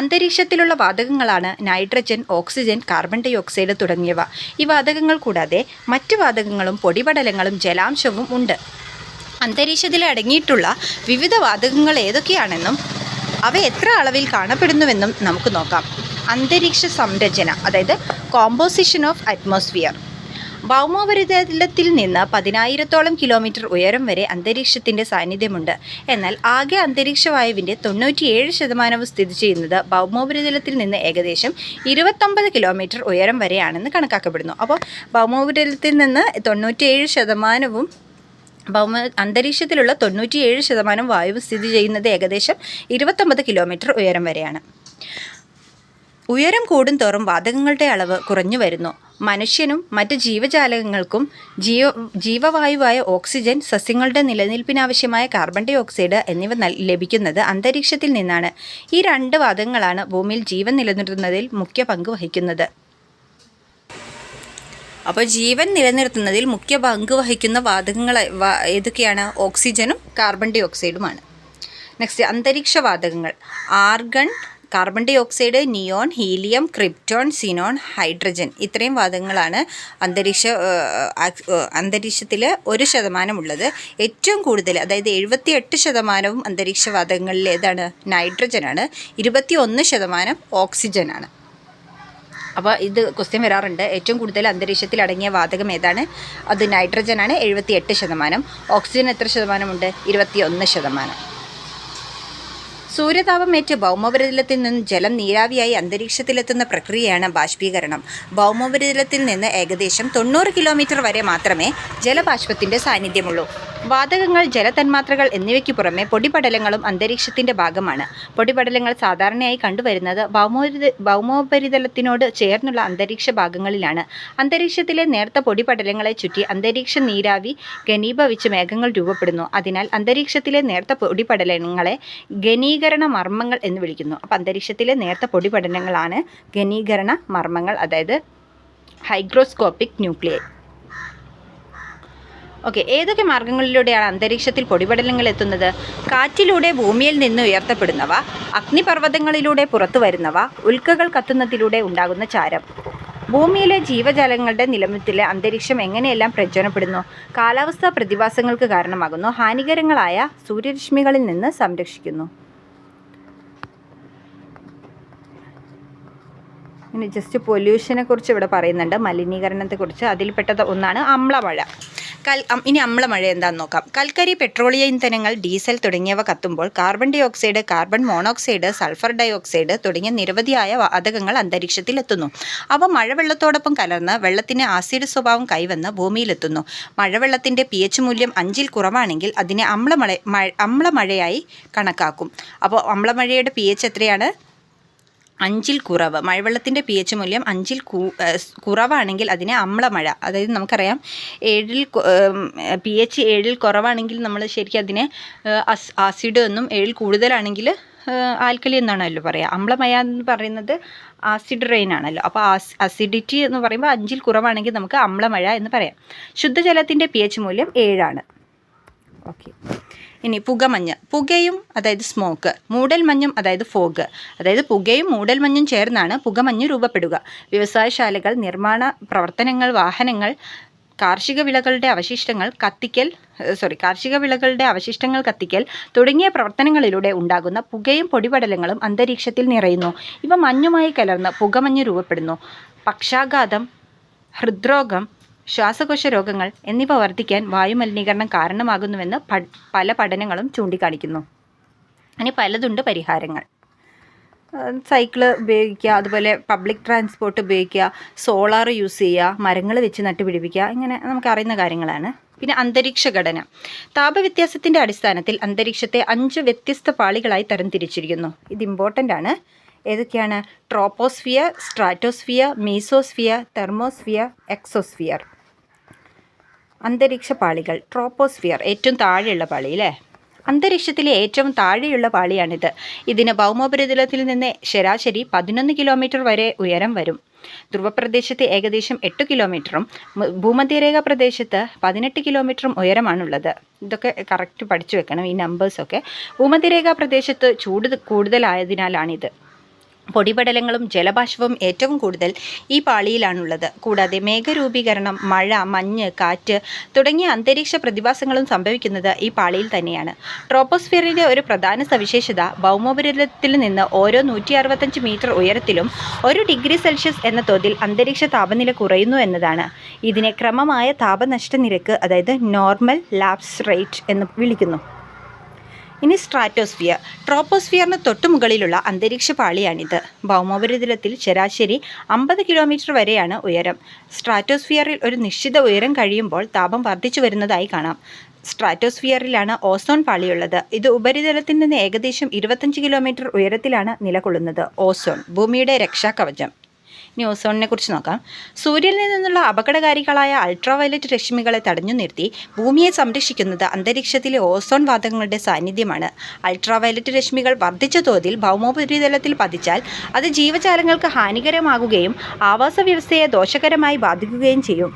അന്തരീക്ഷത്തിലുള്ള വാതകങ്ങളാണ് nitrogen, oxygen, carbon dioxide തുടങ്ങിയവ. ഈ വാതകങ്ങൾ കൂടാതെ മറ്റ് വാതകങ്ങളും പൊടിപടലങ്ങളും ജലാംശവും ഉണ്ട്. അന്തരീക്ഷത്തിൽ അടങ്ങിയിട്ടുള്ള വിവിധ വാതകങ്ങൾ ഏതൊക്കെയാണെന്നും അവ എത്ര അളവിൽ കാണപ്പെടുന്നുവെന്നും നമുക്ക് നോക്കാം. അന്തരീക്ഷ സംരചന, അതായത് കോമ്പോസിഷൻ ഓഫ് അറ്റ്മോസ്ഫിയർ. ഭൗമോപരിതലത്തിൽ നിന്ന് 10,000-ഓളം കിലോമീറ്റർ ഉയരം വരെ അന്തരീക്ഷത്തിൻ്റെ സാന്നിധ്യമുണ്ട്. എന്നാൽ ആകെ അന്തരീക്ഷവായുവിൻ്റെ 97% സ്ഥിതി ചെയ്യുന്നത് ഭൗമോപരിതലത്തിൽ നിന്ന് ഏകദേശം 29 കിലോമീറ്റർ ഉയരം വരെയാണെന്ന് കണക്കാക്കപ്പെടുന്നു. അപ്പോൾ ഭൗമോപരിതലത്തിൽ നിന്ന് 97%വും അന്തരീക്ഷത്തിലുള്ള 97% വായു സ്ഥിതി ചെയ്യുന്നത് ഏകദേശം 29 കിലോമീറ്റർ ഉയരം വരെയാണ്. ഉയരം കൂടുന്തോറും വാതകങ്ങളുടെ അളവ് കുറഞ്ഞു വരുന്നു. മനുഷ്യനും മറ്റ് ജീവജാലങ്ങൾക്കും ജീവവായുവായ ഓക്സിജൻ, സസ്യങ്ങളുടെ നിലനിൽപ്പിനാവശ്യമായ കാർബൺ ഡൈ ഓക്സൈഡ് എന്നിവ ലഭിക്കുന്നത് അന്തരീക്ഷത്തിൽ നിന്നാണ്. ഈ 2 വാതകങ്ങളാണ് ഭൂമിയിൽ ജീവൻ നിലനിർത്തുന്നതിൽ മുഖ്യ പങ്ക് വഹിക്കുന്നത്. അപ്പോൾ ജീവൻ നിലനിർത്തുന്നതിൽ മുഖ്യ പങ്ക് വഹിക്കുന്ന വാതകങ്ങൾ ഏതൊക്കെയാണ്? ഓക്സിജനും കാർബൺ ഡൈ ഓക്സൈഡുമാണ്. നെക്സ്റ്റ്, അന്തരീക്ഷ വാതകങ്ങൾ. Argon, carbon dioxide, neon, helium, krypton, xenon, hydrogen. ഇത്രയും വാതകങ്ങളാണ് അന്തരീക്ഷത്തിൽ 1% ഉള്ളത്. ഏറ്റവും കൂടുതൽ, അതായത് 78% അന്തരീക്ഷ വാതകങ്ങളിൽ ഏതാണ്? നൈട്രജനാണ്. 21% ഓക്സിജനാണ്. അപ്പോൾ ഇത് ക്വസ്റ്റ്യൻ വരാറുണ്ട്. ഏറ്റവും കൂടുതൽ അന്തരീക്ഷത്തിൽ അടങ്ങിയ വാതകം ഏതാണ്? അത് നൈട്രജനാണ്, 78%. ഓക്സിജൻ എത്ര ശതമാനമുണ്ട്? 21%. സൂര്യതാപമേറ്റ് ഭൗമോപരിതലത്തിൽ നിന്ന് ജലം നീരാവിയായി അന്തരീക്ഷത്തിലെത്തുന്ന പ്രക്രിയയാണ് ബാഷ്പീകരണം. ഭൗമോപരിതലത്തിൽ നിന്ന് ഏകദേശം 90 കിലോമീറ്റർ വരെ മാത്രമേ ജലബാഷ്പത്തിൻ്റെ സാന്നിധ്യമുള്ളൂ. വാതകങ്ങൾ, ജലതന്മാത്രകൾ എന്നിവയ്ക്ക് പുറമെ പൊടിപടലങ്ങളും അന്തരീക്ഷത്തിൻ്റെ ഭാഗമാണ്. പൊടിപടലങ്ങൾ സാധാരണയായി കണ്ടുവരുന്നത് ഭൗമോപരിതലത്തിനോട് ചേർന്നുള്ള അന്തരീക്ഷ ഭാഗങ്ങളിലാണ്. അന്തരീക്ഷത്തിലെ നേർത്ത പൊടിപടലങ്ങളെ ചുറ്റി അന്തരീക്ഷ നീരാവി ഘനീഭവിച്ച് മേഘങ്ങൾ രൂപപ്പെടുന്നു. അതിനാൽ അന്തരീക്ഷത്തിലെ നേർത്ത പൊടിപടലങ്ങളെ ഘനീകരണ മർമ്മങ്ങൾ എന്ന് വിളിക്കുന്നു. അപ്പോൾ അന്തരീക്ഷത്തിലെ നേർത്ത പൊടിപടലങ്ങളാണ് ഘനീകരണ മർമ്മങ്ങൾ, അതായത് ഹൈഗ്രോസ്കോപ്പിക് ന്യൂക്ലിയൈ. ഓക്കെ, ഏതൊക്കെ മാർഗങ്ങളിലൂടെയാണ് അന്തരീക്ഷത്തിൽ പൊടിപടലങ്ങൾ എത്തുന്നത്? കാറ്റിലൂടെ ഭൂമിയിൽ നിന്ന് ഉയർത്തപ്പെടുന്നവ, അഗ്നിപർവ്വതങ്ങളിലൂടെ പുറത്തു വരുന്നവ, ഉൽക്കകൾ കത്തുന്നതിലൂടെ ഉണ്ടാകുന്ന ചാരം. ഭൂമിയിലെ ജീവജാലങ്ങളുടെ നിലനിൽപ്പിലെ അന്തരീക്ഷം എങ്ങനെയെല്ലാം പ്രചോദനപ്പെടുന്നു? കാലാവസ്ഥാ പ്രതിഭാസങ്ങൾക്ക് കാരണമാകുന്നു. ഹാനികരങ്ങളായ സൂര്യരശ്മികളിൽ നിന്ന് സംരക്ഷിക്കുന്നു. ഇനി ജസ്റ്റ് പൊല്യൂഷനെ കുറിച്ച് ഇവിടെ പറയുന്നുണ്ട്, മലിനീകരണത്തെക്കുറിച്ച്. അതിൽപ്പെട്ടത് ഒന്നാണ് അമ്ലമഴ. ഇനി അമ്ലമഴ എന്താണെന്ന് നോക്കാം. കൽക്കരി, പെട്രോളിയ ഇന്ധനങ്ങൾ, ഡീസൽ തുടങ്ങിയവ കത്തുമ്പോൾ carbon dioxide, carbon monoxide, sulphur dioxide തുടങ്ങിയ നിരവധിയായ വാതകങ്ങൾ അന്തരീക്ഷത്തിൽ എത്തുന്നു. അവ മഴവെള്ളത്തോടൊപ്പം കലർന്ന് വെള്ളത്തിന് ആസിഡ് സ്വഭാവം കൈവന്ന് ഭൂമിയിലെത്തുന്നു. മഴവെള്ളത്തിൻ്റെ pH മൂല്യം 5-ൽ കുറവാണെങ്കിൽ അതിനെ അമ്ലമഴയായി കണക്കാക്കും. അപ്പോൾ അമ്ലമഴയുടെ pH എത്രയാണ്? 5-ൽ കുറവ്. മഴവെള്ളത്തിൻ്റെ pH മൂല്യം 5-ൽ കുറവാണെങ്കിൽ അതിനെ അമ്ലമഴ, അതായത് നമുക്കറിയാം 7-ൽ pH 7-ൽ കുറവാണെങ്കിൽ നമ്മൾ ശരിക്കും അതിനെ ആസിഡ് എന്നും 7-ൽ കൂടുതലാണെങ്കിൽ ആൽക്കലി എന്നാണല്ലോ പറയുക. അമ്ലമഴ എന്ന് പറയുന്നത് ആസിഡ് റെയിൻ ആണല്ലോ. അപ്പോൾ അസിഡിറ്റി എന്ന് പറയുമ്പോൾ 5-ൽ കുറവാണെങ്കിൽ നമുക്ക് അമ്ലമഴ എന്ന് പറയാം. ശുദ്ധജലത്തിൻ്റെ pH മൂല്യം 7 ഓക്കെ. ഇനി പുകമഞ്ഞ്. പുകയും, അതായത് സ്മോക്ക്, മൂടൽമഞ്ഞും, അതായത് ഫോഗ്. അതായത് പുകയും മൂടൽമഞ്ഞും ചേർന്നാണ് പുകമഞ്ഞ് രൂപപ്പെടുക. വ്യവസായശാലകൾ, നിർമ്മാണ പ്രവർത്തനങ്ങൾ, വാഹനങ്ങൾ, കാർഷിക വിളകളുടെ അവശിഷ്ടങ്ങൾ കത്തിക്കൽ തുടങ്ങിയ പ്രവർത്തനങ്ങളിലൂടെ ഉണ്ടാകുന്ന പുകയും പൊടിപടലങ്ങളും അന്തരീക്ഷത്തിൽ നിറയുന്നു. ഇവ മഞ്ഞുമായി കലർന്ന് പുകമഞ്ഞ് രൂപപ്പെടുന്നു. പക്ഷാഘാതം, ഹൃദ്രോഗം, ശ്വാസകോശ രോഗങ്ങൾ എന്നിവ വർദ്ധിക്കാൻ വായുമലിനീകരണം കാരണമാകുന്നുവെന്ന് പല പഠനങ്ങളും ചൂണ്ടിക്കാണിക്കുന്നു. ഇനി പലതുണ്ട് പരിഹാരങ്ങൾ. സൈക്കിള് ഉപയോഗിക്കുക, അതുപോലെ പബ്ലിക് ട്രാൻസ്പോർട്ട് ഉപയോഗിക്കുക, സോളാർ യൂസ് ചെയ്യുക, മരങ്ങൾ വെച്ച് നട്ടുപിടിപ്പിക്കുക, ഇങ്ങനെ നമുക്കറിയുന്ന കാര്യങ്ങളാണ്. പിന്നെ അന്തരീക്ഷ ഘടന. താപവ്യത്യാസത്തിൻ്റെ അടിസ്ഥാനത്തിൽ അന്തരീക്ഷത്തെ 5 വ്യത്യസ്ത പാളികളായി തരംതിരിച്ചിരിക്കുന്നു. ഇത് ഇമ്പോർട്ടൻ്റ് ആണ്. ഏതൊക്കെയാണ്? Troposphere, stratosphere, mesosphere, thermosphere, exosphere. അന്തരീക്ഷ പാളികൾ. ട്രോപ്പോസ്ഫിയർ ഏറ്റവും താഴെയുള്ള പാളി അല്ലേ? അന്തരീക്ഷത്തിലെ ഏറ്റവും താഴെയുള്ള പാളിയാണിത്. ഇതിന് ഭൗമോപരിതലത്തിൽ നിന്ന് ശരാശരി 11 കിലോമീറ്റർ വരെ ഉയരം വരും. ധ്രുവപ്രദേശത്ത് ഏകദേശം 8 കിലോമീറ്ററും ഭൂമധ്യരേഖ പ്രദേശത്ത് 18 കിലോമീറ്ററും ഉയരമാണുള്ളത്. ഇതൊക്കെ കറക്റ്റ് പഠിച്ചു വെക്കണം, ഈ നമ്പേഴ്സൊക്കെ. ഭൂമധ്യരേഖ പ്രദേശത്ത് ചൂട് കൂടുതലായതിനാലാണിത്. പൊടിപടലങ്ങളും ജലബാഷ്പവും ഏറ്റവും കൂടുതൽ ഈ പാളിയിലാണുള്ളത്. കൂടാതെ മേഘരൂപീകരണം, മഴ, മഞ്ഞ്, കാറ്റ് തുടങ്ങിയ അന്തരീക്ഷ പ്രതിഭാസങ്ങളും സംഭവിക്കുന്നത് ഈ പാളിയിൽ തന്നെയാണ്. ട്രോപ്പോസ്ഫിയറിൻ്റെ ഒരു പ്രധാന സവിശേഷത ഭൗമോപരിതലത്തിൽ നിന്ന് ഓരോ 165 മീറ്റർ ഉയരത്തിലും 1 ഡിഗ്രി സെൽഷ്യസ് എന്ന തോതിൽ അന്തരീക്ഷ താപനില കുറയുന്നു എന്നതാണ്. ഇതിനെ ക്രമമായ താപനഷ്ട നിരക്ക്, അതായത് നോർമൽ ലാപ്സ് റേറ്റ് എന്ന് വിളിക്കുന്നു. ഇനി സ്ട്രാറ്റോസ്ഫിയർ. ട്രോപ്പോസ്ഫിയറിന് തൊട്ടുമുകളിലുള്ള അന്തരീക്ഷ പാളിയാണിത്. ഭൗമോപരിതലത്തിൽ ശരാശരി 50 കിലോമീറ്റർ വരെയാണ് ഉയരം. സ്ട്രാറ്റോസ്ഫിയറിൽ ഒരു നിശ്ചിത ഉയരം കഴിയുമ്പോൾ താപം വർദ്ധിച്ചു വരുന്നതായി കാണാം. സ്ട്രാറ്റോസ്ഫിയറിലാണ് ഓസോൺ പാളിയുള്ളത്. ഇത് ഉപരിതലത്തിൽ നിന്ന് ഏകദേശം 25 കിലോമീറ്റർ ഉയരത്തിലാണ് നിലകൊള്ളുന്നത്. ഓസോൺ ഭൂമിയുടെ രക്ഷാകവചം. ഇനി ഓസോണിനെ കുറിച്ച് നോക്കാം. സൂര്യനിൽ നിന്നുള്ള അപകടകാരികളായ അൾട്രാവയലറ്റ് രശ്മികളെ തടഞ്ഞു നിർത്തി ഭൂമിയെ സംരക്ഷിക്കുന്നത് അന്തരീക്ഷത്തിലെ ഓസോൺ വാതകങ്ങളുടെ സാന്നിധ്യമാണ്. അൾട്രാവയലറ്റ് രശ്മികൾ വർദ്ധിച്ച തോതിൽ ഭൗമോപരിതലത്തിൽ പതിച്ചാൽ അത് ജീവജാലങ്ങൾക്ക് ഹാനികരമാകുകയും ആവാസ വ്യവസ്ഥയെ ദോഷകരമായി ബാധിക്കുകയും ചെയ്യും.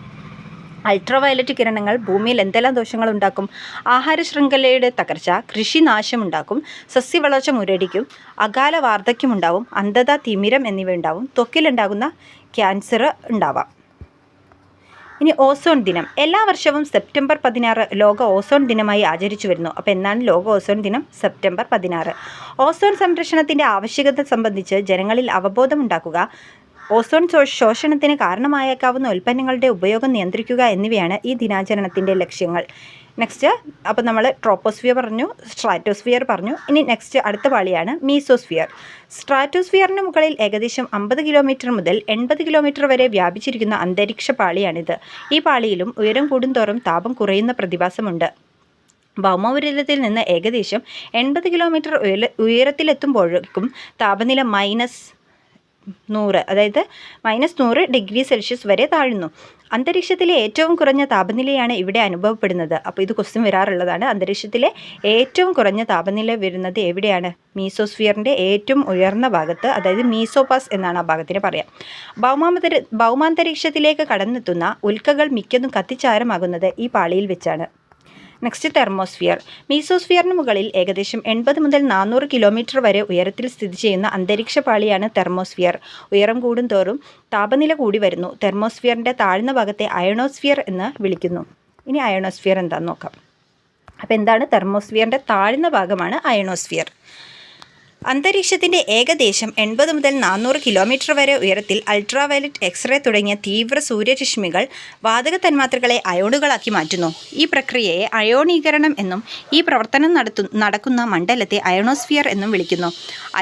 അൾട്രാവയലറ്റ് കിരണങ്ങൾ ഭൂമിയിൽ എന്തെല്ലാം ദോഷങ്ങളുണ്ടാക്കും? ആഹാര ശൃംഖലയുടെ തകർച്ച, കൃഷിനാശമുണ്ടാക്കും, സസ്യവളർച്ച മുരടിക്കും, അകാല വാർദ്ധക്യമുണ്ടാവും, അന്ധത, തിമിരം എന്നിവ ഉണ്ടാവും, ത്വക്കിലുണ്ടാകുന്ന ക്യാൻസർ ഉണ്ടാവാം. ഇനി ഓസോൺ ദിനം. എല്ലാ വർഷവും സെപ്റ്റംബർ 16 ലോക ഓസോൺ ദിനമായി ആചരിച്ചു വരുന്നു. അപ്പോൾ എന്നാണ് ലോക ഓസോൺ ദിനം? സെപ്റ്റംബർ 16. ഓസോൺ സംരക്ഷണത്തിൻ്റെ ആവശ്യകത സംബന്ധിച്ച് ജനങ്ങളിൽ അവബോധമുണ്ടാക്കുക, ഓസോൺ ശോഷണത്തിന് കാരണമായേക്കാവുന്ന ഉൽപ്പന്നങ്ങളുടെ ഉപയോഗം നിയന്ത്രിക്കുക എന്നിവയാണ് ഈ ദിനാചരണത്തിൻ്റെ ലക്ഷ്യങ്ങൾ. നെക്സ്റ്റ്, അപ്പോൾ നമ്മൾ ട്രോപ്പോസ്ഫിയർ പറഞ്ഞു, സ്ട്രാറ്റോസ്ഫിയർ പറഞ്ഞു. ഇനി നെക്സ്റ്റ് അടുത്ത പാളിയാണ് മീസോസ്ഫിയർ. സ്ട്രാറ്റോസ്ഫിയറിന് മുകളിൽ ഏകദേശം 50 കിലോമീറ്റർ മുതൽ 80 കിലോമീറ്റർ വരെ വ്യാപിച്ചിരിക്കുന്ന അന്തരീക്ഷ പാളിയാണിത്. ഈ പാളിയിലും ഉയരം കൂടുന്തോറും താപം കുറയുന്ന പ്രതിഭാസമുണ്ട്. ഭൗമോപരിതലത്തിൽ നിന്ന് ഏകദേശം 80 കിലോമീറ്റർ ഉയരത്തിലെത്തുമ്പോഴേക്കും താപനില -100, അതായത് -100 ഡിഗ്രി സെൽഷ്യസ് വരെ താഴുന്നു. അന്തരീക്ഷത്തിലെ ഏറ്റവും കുറഞ്ഞ താപനിലയാണ് ഇവിടെ അനുഭവപ്പെടുന്നത്. അപ്പോൾ ഇത് ക്വസ്റ്റ്യൻ വരാറുള്ളതാണ്. അന്തരീക്ഷത്തിലെ ഏറ്റവും കുറഞ്ഞ താപനില വരുന്നത് എവിടെയാണ്? മീസോസ്ഫിയറിൻ്റെ ഏറ്റവും ഉയർന്ന ഭാഗത്ത്, അതായത് മീസോപാസ് എന്നാണ് ആ ഭാഗത്തിന് പറയാം. ഭൗമാന്തരീക്ഷത്തിലേക്ക് കടന്നെത്തുന്ന ഉൽക്കകൾ മിക്കതും കത്തിച്ചാരമാകുന്നത് ഈ പാളിയിൽ വെച്ചാണ്. Next, thermosphere. മീസോസ്ഫിയറിന് മുകളിൽ ഏകദേശം 80 മുതൽ 400 കിലോമീറ്റർ വരെ ഉയരത്തിൽ സ്ഥിതി ചെയ്യുന്ന അന്തരീക്ഷ പാളിയാണ് തെർമോസ്ഫിയർ. ഉയരം കൂടുന്തോറും താപനില കൂടി വരുന്നു. തെർമോസ്ഫിയറിൻ്റെ താഴ്ന്ന ഭാഗത്തെ അയണോസ്ഫിയർ എന്ന് വിളിക്കുന്നു. ഇനി അയണോസ്ഫിയർ എന്താണെന്ന് നോക്കാം. അപ്പോൾ എന്താണ് തെർമോസ്ഫിയറിൻ്റെ താഴ്ന്ന ഭാഗമാണ് അയണോസ്ഫിയർ. അന്തരീക്ഷത്തിൻ്റെ ഏകദേശം 80 മുതൽ 400 കിലോമീറ്റർ വരെ ഉയരത്തിൽ അൾട്രാവയലറ്റ്, എക്സ്റേ തുടങ്ങിയ തീവ്ര സൂര്യരശ്മികൾ വാതക തന്മാത്രകളെ അയോണുകളാക്കി മാറ്റുന്നു. ഈ പ്രക്രിയയെ അയോണീകരണം എന്നും ഈ പ്രവർത്തനം നടക്കുന്ന മണ്ഡലത്തെ അയണോസ്ഫിയർ എന്നും വിളിക്കുന്നു.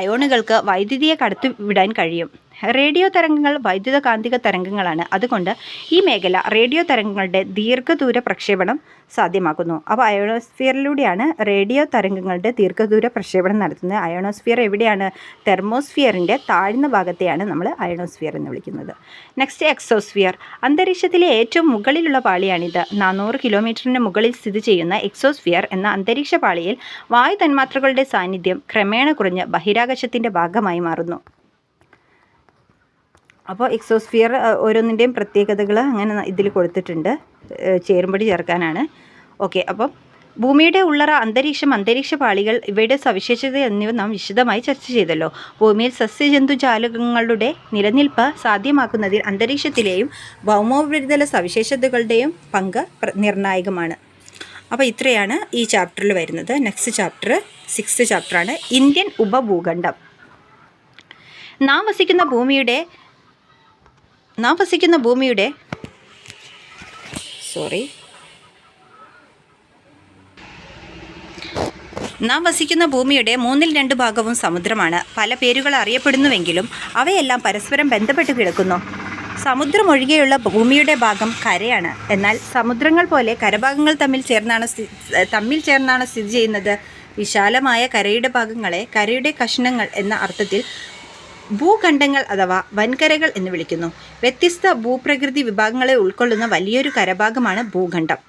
അയോണുകൾക്ക് വൈദ്യുതിയെ കടത്തിവിടാൻ കഴിയും. റേഡിയോ തരംഗങ്ങൾ വൈദ്യുതകാന്തിക തരംഗങ്ങളാണ്. അതുകൊണ്ട് ഈ മേഖല റേഡിയോ തരംഗങ്ങളുടെ ദീർഘദൂര പ്രക്ഷേപണം സാധ്യമാക്കുന്നു. അപ്പോൾ അയോണോസ്ഫിയറിലൂടെയാണ് റേഡിയോ തരംഗങ്ങളുടെ ദീർഘദൂര പ്രക്ഷേപണം നടത്തുന്നത്. അയോണോസ്ഫിയർ എവിടെയാണ്? തെർമോസ്ഫിയറിൻ്റെ താഴ്ന്ന ഭാഗത്തെയാണ് നമ്മൾ അയോണോസ്ഫിയർ എന്ന് വിളിക്കുന്നത്. Next, exosphere. അന്തരീക്ഷത്തിലെ ഏറ്റവും മുകളിലുള്ള പാളിയാണിത്. 400 കിലോമീറ്ററിന് മുകളിൽ സ്ഥിതി ചെയ്യുന്ന എക്സോസ്ഫിയർ എന്ന അന്തരീക്ഷ പാളിയിൽ വായു തന്മാത്രകളുടെ സാന്നിധ്യം ക്രമേണ കുറഞ്ഞ് ബഹിരാകാശത്തിൻ്റെ ഭാഗമായി മാറുന്നു. അപ്പോൾ എക്സോസ്ഫിയർ ഓരോന്നിൻ്റെയും പ്രത്യേകതകൾ അങ്ങനെ ഇതിൽ കൊടുത്തിട്ടുണ്ട്, ചേരുംപടി ചേർക്കാനാണ്. ഓക്കെ, അപ്പം ഭൂമിയുടെ ഉള്ളറ, അന്തരീക്ഷം, അന്തരീക്ഷ പാളികൾ, ഇവയുടെ സവിശേഷത എന്നിവ നാം വിശദമായി ചർച്ച ചെയ്തല്ലോ. ഭൂമിയിൽ സസ്യജന്തുജാലകങ്ങളുടെ നിലനിൽപ്പ് സാധ്യമാക്കുന്നതിൽ അന്തരീക്ഷത്തിലെയും ഭൗമോപരിതല സവിശേഷതകളുടെയും പങ്ക് നിർണായകമാണ്. അപ്പോൾ ഇത്രയാണ് ഈ ചാപ്റ്ററിൽ വരുന്നത്. നെക്സ്റ്റ് ചാപ്റ്റർ 6th ചാപ്റ്ററാണ് ഇന്ത്യൻ ഉപഭൂഖണ്ഡം. നാം വസിക്കുന്ന ഭൂമിയുടെ നാം വസിക്കുന്ന ഭൂമിയുടെ 2/3 ഭാഗവും സമുദ്രമാണ്. പല പേരുകൾ അറിയപ്പെടുന്നുവെങ്കിലും അവയെല്ലാം പരസ്പരം ബന്ധപ്പെട്ട് കിടക്കുന്നു. സമുദ്രമൊഴികെയുള്ള ഭൂമിയുടെ ഭാഗം കരയാണ്. എന്നാൽ സമുദ്രങ്ങൾ പോലെ കരഭാഗങ്ങൾ തമ്മിൽ ചേർന്നാണ് സ്ഥിതി ചെയ്യുന്നത്. വിശാലമായ കരയുടെ ഭാഗങ്ങളെ കരയുടെ കഷ്ണങ്ങൾ എന്ന അർത്ഥത്തിൽ ഭൂഖണ്ഡങ്ങൾ അഥവാ വൻകരകൾ എന്ന് വിളിക്കുന്നു. വ്യത്യസ്ത ഭൂപ്രകൃതി വിഭാഗങ്ങളെ ഉൾക്കൊള്ളുന്ന വലിയൊരു കരഭാഗമാണ് ഭൂഖണ്ഡം.